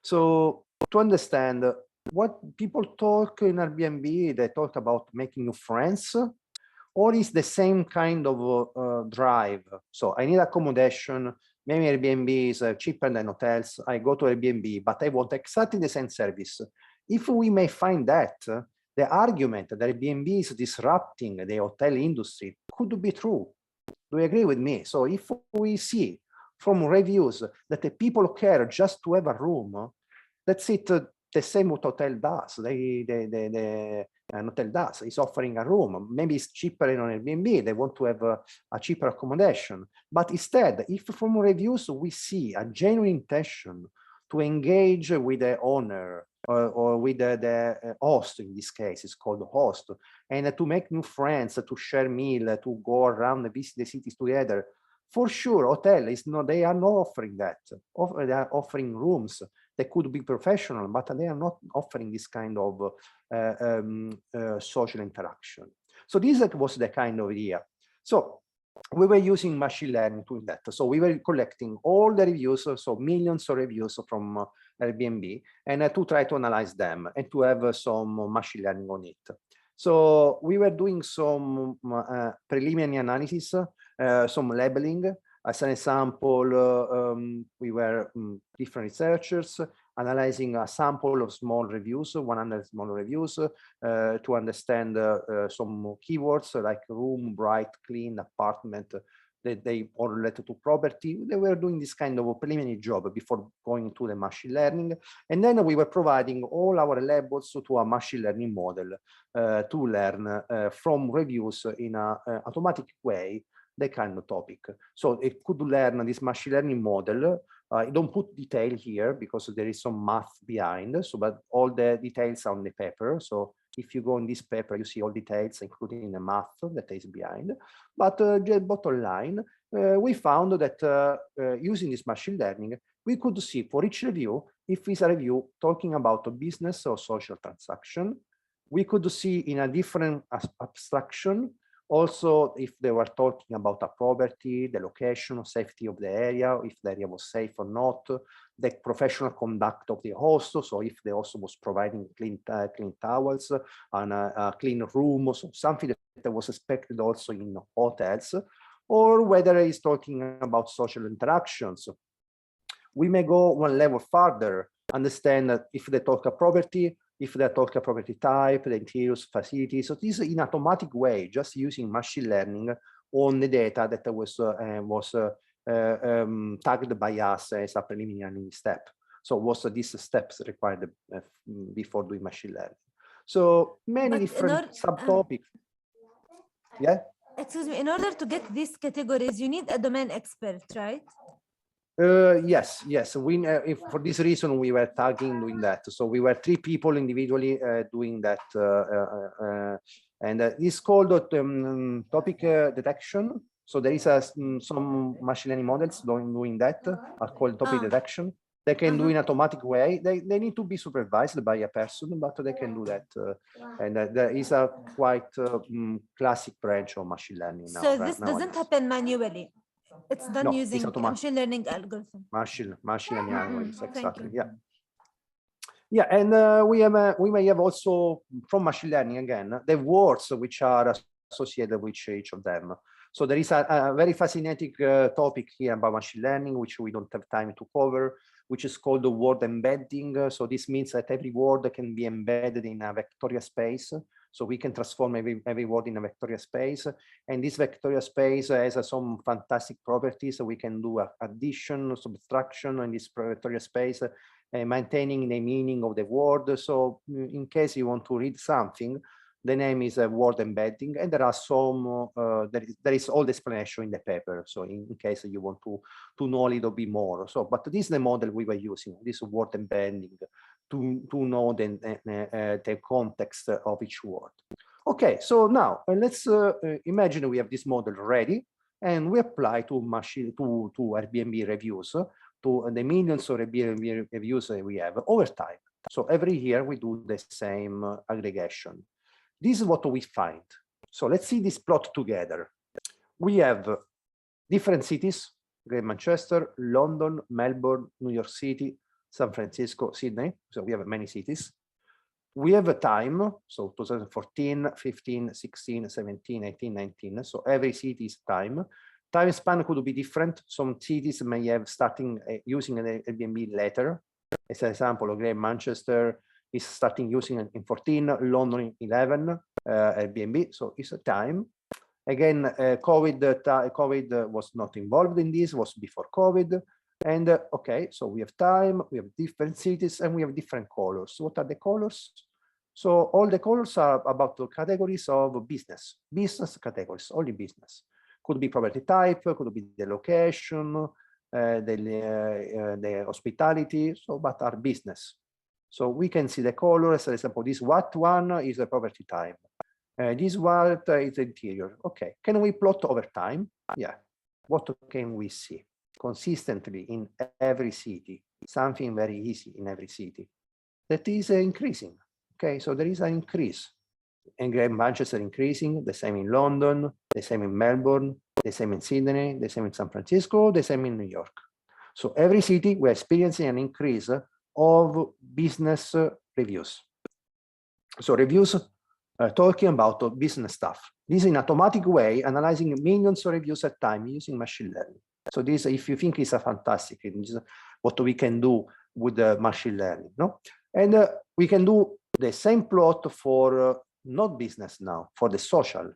So to understand what people talk in Airbnb, they talk about making new friends, or is the same kind of drive. So I need accommodation, maybe Airbnb is cheaper than hotels. I go to Airbnb, but I want exactly the same service. If we may find that, the argument that Airbnb is disrupting the hotel industry could be true. Do you agree with me? So if we see from reviews that the people care just to have a room, that's it. The same what hotel does. An hotel does. It's offering a room. Maybe it's cheaper on Airbnb. They want to have a cheaper accommodation. But instead, if from reviews we see a genuine intention to engage with the owner or with the host, in this case, it's called host, and to make new friends, to share meal, to go around and visit the cities together, for sure, hotel is not. They are not offering that. They are offering rooms. They could be professional, but they are not offering this kind of social interaction. So this was the kind of idea. So we were using machine learning to do that. So we were collecting all the reviews, so millions of reviews from Airbnb, and to try to analyze them and to have some machine learning on it. So we were doing some preliminary analysis, some labeling. As an example, we were different researchers analyzing a sample of small reviews, 100 small reviews, to understand some keywords like room, bright, clean, apartment, that they all related to property. They were doing this kind of a preliminary job before going to the machine learning. And then we were providing all our labels to a machine learning model to learn from reviews in an automatic way the kind of topic. So it could learn this machine learning model. I don't put detail here because there is some math behind. So, but all the details are on the paper. So if you go in this paper, you see all details, including the math that is behind. But the bottom line, we found that using this machine learning, we could see for each review, if it's a review talking about a business or social transaction, we could see in a different abstraction also if they were talking about a property, the location, safety of the area, if the area was safe or not, the professional conduct of the host, so if the host was providing clean towels and a clean room, so something that was expected also in hotels, or whether he's talking about social interactions. We may go one level further, understand that if they talk about property, if they talk about property type, the interiors, facilities. So this in automatic way, just using machine learning on the data that was tagged by us as a preliminary step. So what's these steps required before doing machine learning? So many different subtopics. Yeah. Excuse me, in order to get these categories, you need a domain expert, right? Yes. For this reason, we were tagging doing that. So we were 3 people individually doing that. And it's called topic detection. So there is some machine learning models doing that, are called topic detection. They can do in automatic way. They need to be supervised by a person, but they can do that. And there is a quite classic branch of machine learning now. So this doesn't happen manually. It's done using machine learning algorithm. Machine learning algorithms, exactly. Yeah, and we may have also from machine learning again the words which are associated with each of them. So there is a very fascinating topic here about machine learning, which we don't have time to cover, which is called the word embedding. So this means that every word can be embedded in a vectorial space. So we can transform every word in a vectorial space. And this vectorial space has some fantastic properties. So we can do addition, subtraction in this vectorial space, maintaining the meaning of the word. So in case you want to read something, the name is a word embedding, and there are some, there is all the explanation in the paper. So in case you want to know a little bit more. So, but this is the model we were using, this word embedding, to know the context of each word. Okay, so now let's imagine we have this model ready, and we apply to Airbnb reviews, to the millions of Airbnb reviews that we have over time. So every year we do the same aggregation. This is what we find. So let's see this plot together. We have different cities, Greater Manchester, London, Melbourne, New York City, San Francisco, Sydney. So we have many cities. We have a time, so 2014, 15, 16, 17, 18, 19. So every city is time. Time span could be different. Some cities may have starting using an Airbnb later. As an example, Greater Manchester is starting using in 14, London in 11, Airbnb, so it's a time. Again, COVID was not involved in this, was before COVID. And okay, so we have time, we have different cities, and we have different colors. What are the colors? So all the colors are about the categories of business categories, only business. Could be property type, could be the location, the hospitality, so but are business. So we can see the colors. For example, this white one is the property type. This white is the interior. Okay, can we plot over time? Yeah. What can we see? Consistently in every city, something very easy in every city. That is increasing. Okay, so there is an increase. In Greater Manchester increasing, the same in London, the same in Melbourne, the same in Sydney, the same in San Francisco, the same in New York. So every city we're experiencing an increase of business reviews. So reviews talking about business stuff. This in automatic way, analyzing millions of reviews at a time using machine learning. So this, if you think is a fantastic, this is what we can do with the machine learning, no? And we can do the same plot for not business now, for the social.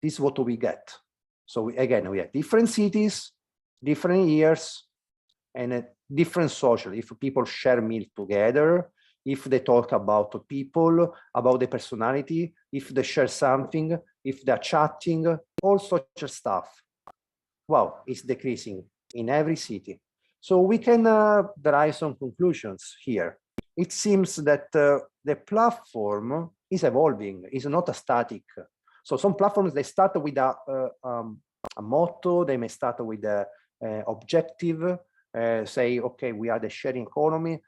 This is what we get. So again, we have different cities, different years, and different social. If people share meal together, if they talk about people, about the personality, if they share something, if they're chatting, all social stuff. Wow, it's decreasing in every city. So we can derive some conclusions here. It seems that the platform is evolving, is not a static. So some platforms, they start with a motto, they may start with an objective, say, okay, we are the sharing economy.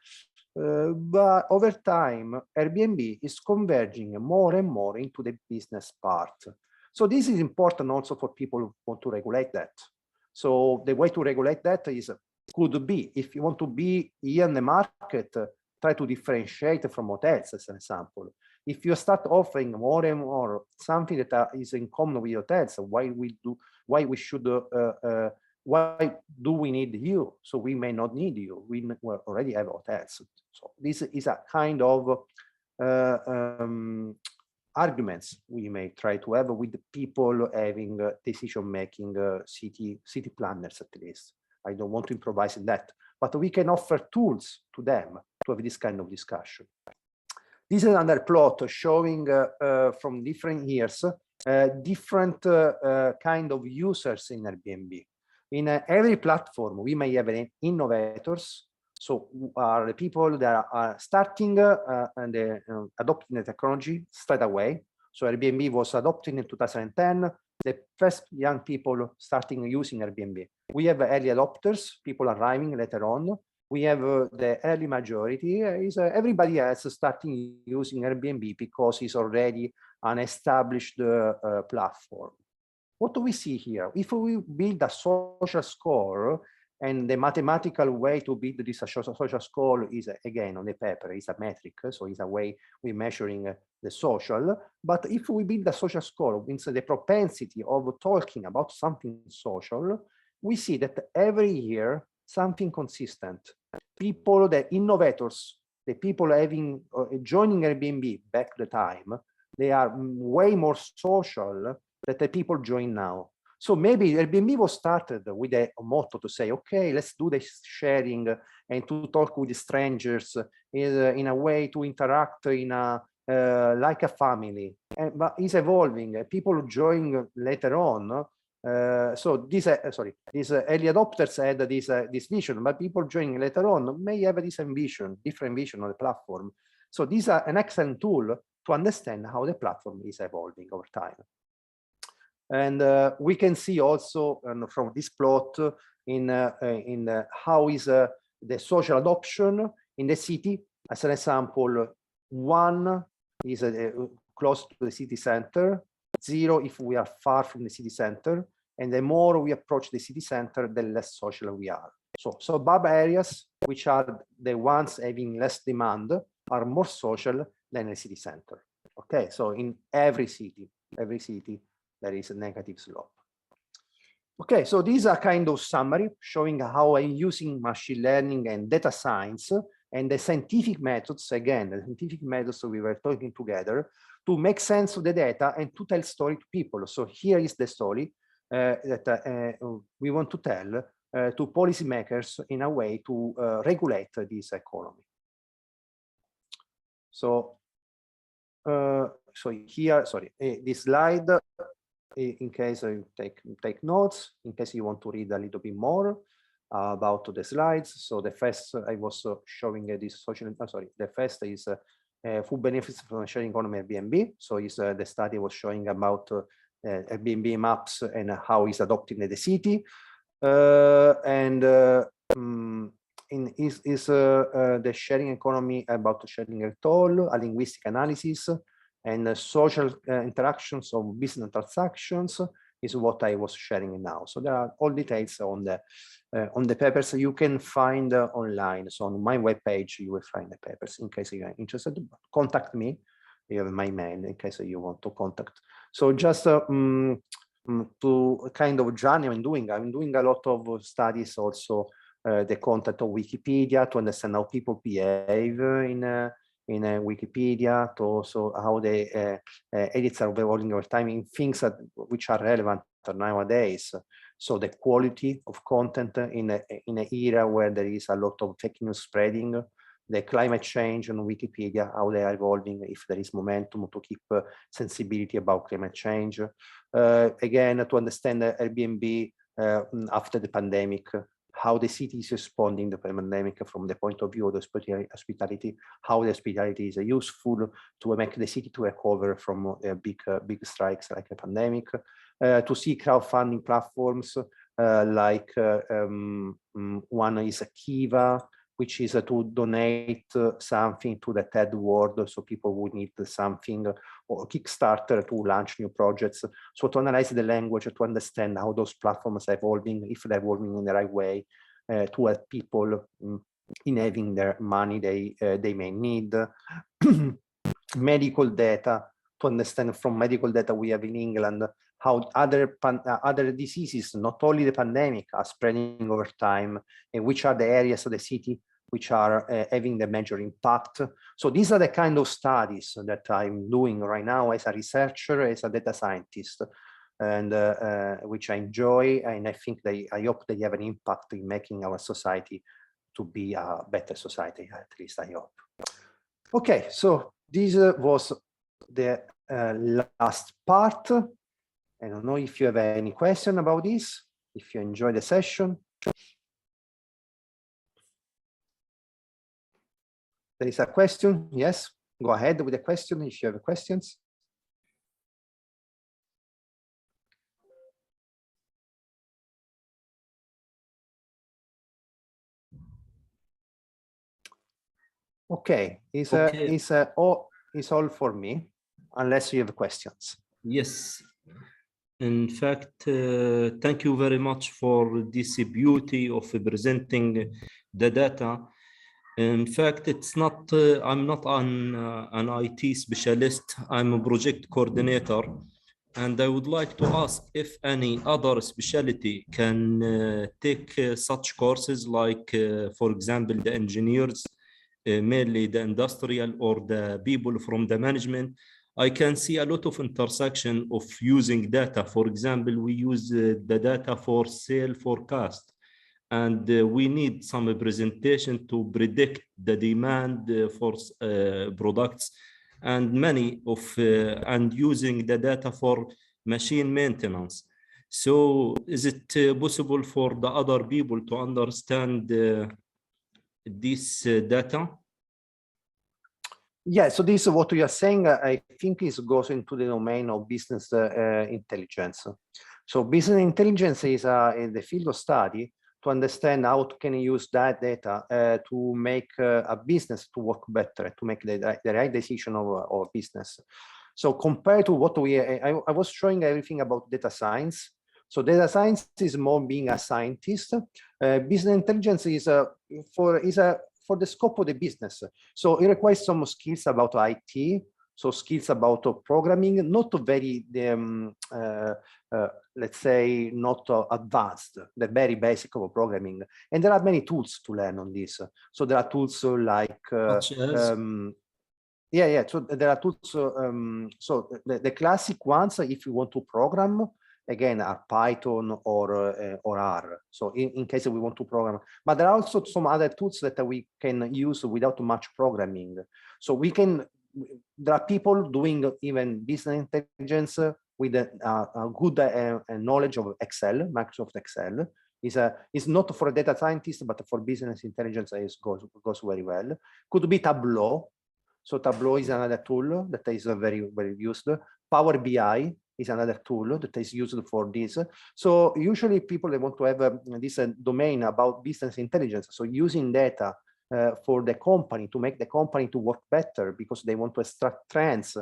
But over time, Airbnb is converging more and more into the business part. So this is important also for people who want to regulate that. So the way to regulate that is, could be, if you want to be here in the market, try to differentiate from hotels, as an example. If you start offering more and more something that is in common with hotels, why do we need you? So we may not need you. We already have hotels. So this is a kind of arguments we may try to have with the people having decision-making city planners, at least. I don't want to improvise in that, but we can offer tools to them to have this kind of discussion. This is another plot showing from different years, different kind of users in Airbnb. In every platform, we may have innovators. So are the people that are starting and adopting the technology straight away. So Airbnb was adopted in 2010. The first young people starting using Airbnb. We have early adopters, people arriving later on. We have the early majority. Is everybody else starting using Airbnb because it's already an established platform. What do we see here? If we build a social score, and the mathematical way to build this social score is, again, on the paper, is a metric, so it's a way we're measuring the social. But if we build a social score, means the propensity of talking about something social, we see that every year, something consistent. People, the innovators, the people having joining Airbnb back the time, they are way more social than the people join now. So maybe Airbnb was started with a motto to say, okay, let's do the sharing and to talk with the strangers in a way to interact in a like a family. But it's evolving. People join later on. So these early adopters had this vision, but people joining later on may have a different vision on the platform. So these are an excellent tool to understand how the platform is evolving over time. And we can see also from this plot in how is the social adoption in the city. As an example, 1 is close to the city center, 0 if we are far from the city center, and the more we approach the city center, the less social we are. So suburb areas, which are the ones having less demand, are more social than the city center. Okay, so in every city, there is a negative slope. Okay, so these are kind of summary showing how I'm using machine learning and data science and the scientific methods, again, the scientific methods we were talking together to make sense of the data and to tell story to people. So here is the story that we want to tell to policymakers in a way to regulate this economy. So, here, sorry, this slide, in case you take notes, in case you want to read a little bit more about the slides. So the first I was showing this social, the first is food benefits from sharing economy Airbnb. So is the study was showing about Airbnb maps and how it's adopting the city. The sharing economy about sharing at all, a linguistic analysis, and social interactions of business transactions, is what I was sharing now. So there are all details on the papers you can find online. So on my webpage, you will find the papers in case you are interested. Contact me. You have my mail in case you want to contact. So just to kind of journey I'm doing a lot of studies also, the content of Wikipedia to understand how people behave in Wikipedia, to also how the edits are evolving over time in things which are relevant nowadays. So the quality of content in an era where there is a lot of fake news spreading, the climate change on Wikipedia, how they are evolving, if there is momentum to keep sensibility about climate change. Again, to understand Airbnb after the pandemic, how the city is responding to the pandemic from the point of view of the hospitality, how the hospitality is useful to make the city to recover from big strikes like a pandemic, to see crowdfunding platforms like one is Kiva, which is to donate something to the third world, so people would need something, or Kickstarter to launch new projects. So to analyze the language, to understand how those platforms are evolving, if they're evolving in the right way, to help people in having their money they may need. Medical data, to understand from medical data we have in England, how other diseases, not only the pandemic, are spreading over time, and which are the areas of the city which are having the major impact. So these are the kind of studies that I'm doing right now as a researcher, as a data scientist, and which I enjoy, and I think I hope they have an impact in making our society to be a better society, at least I hope. Okay, so this was the last part. I don't know if you have any question about this, if you enjoy the session. There is a question, yes, go ahead with the question if you have questions. Okay, it's all for me, unless you have questions. Yes. In fact, thank you very much for this beauty of presenting the data. In fact, it's not, I'm not an IT specialist, I'm a project coordinator. And I would like to ask if any other specialty can take such courses, like, for example, the engineers, mainly the industrial or the people from the management. I can see a lot of intersection of using data. For example, we use the data for sale forecast, and we need some presentation to predict the demand for products, and many of and using the data for machine maintenance. So is it possible for the other people to understand this data? Yeah, so this is what you are saying. I think it goes into the domain of business intelligence. So business intelligence is the field of study to understand how can you use that data to make a business to work better, to make the right decision of business. So compared to what I was showing everything about data science. So data science is more being a scientist. Business intelligence is for the scope of the business. So it requires some skills about IT, so skills about programming, not very, let's say, not advanced, the very basic of programming. And there are many tools to learn on this. So there are tools like, so there are tools, so the classic ones, if you want to program, again, are Python or R. So in case we want to program, but there are also some other tools that we can use without much programming. So there are people doing even business intelligence with a good knowledge of Excel, Microsoft Excel. Is not for a data scientist, but for business intelligence, it goes very well. Could be Tableau. So Tableau is another tool that is very, very used. Power BI is another tool that is used for this. So usually people, they want to have this domain about business intelligence. So using data for the company to make the company to work better, because they want to extract trends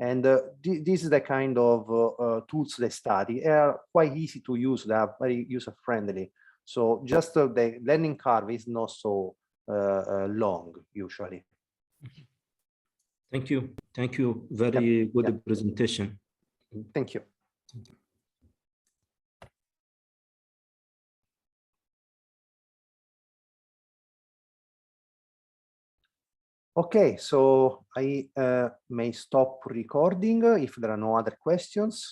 And this is the kind of tools they study. They are quite easy to use. They are very user-friendly. So just the learning curve is not so long usually. Thank you. Thank you. Very good presentation. Thank you. Okay, so I may stop recording if there are no other questions.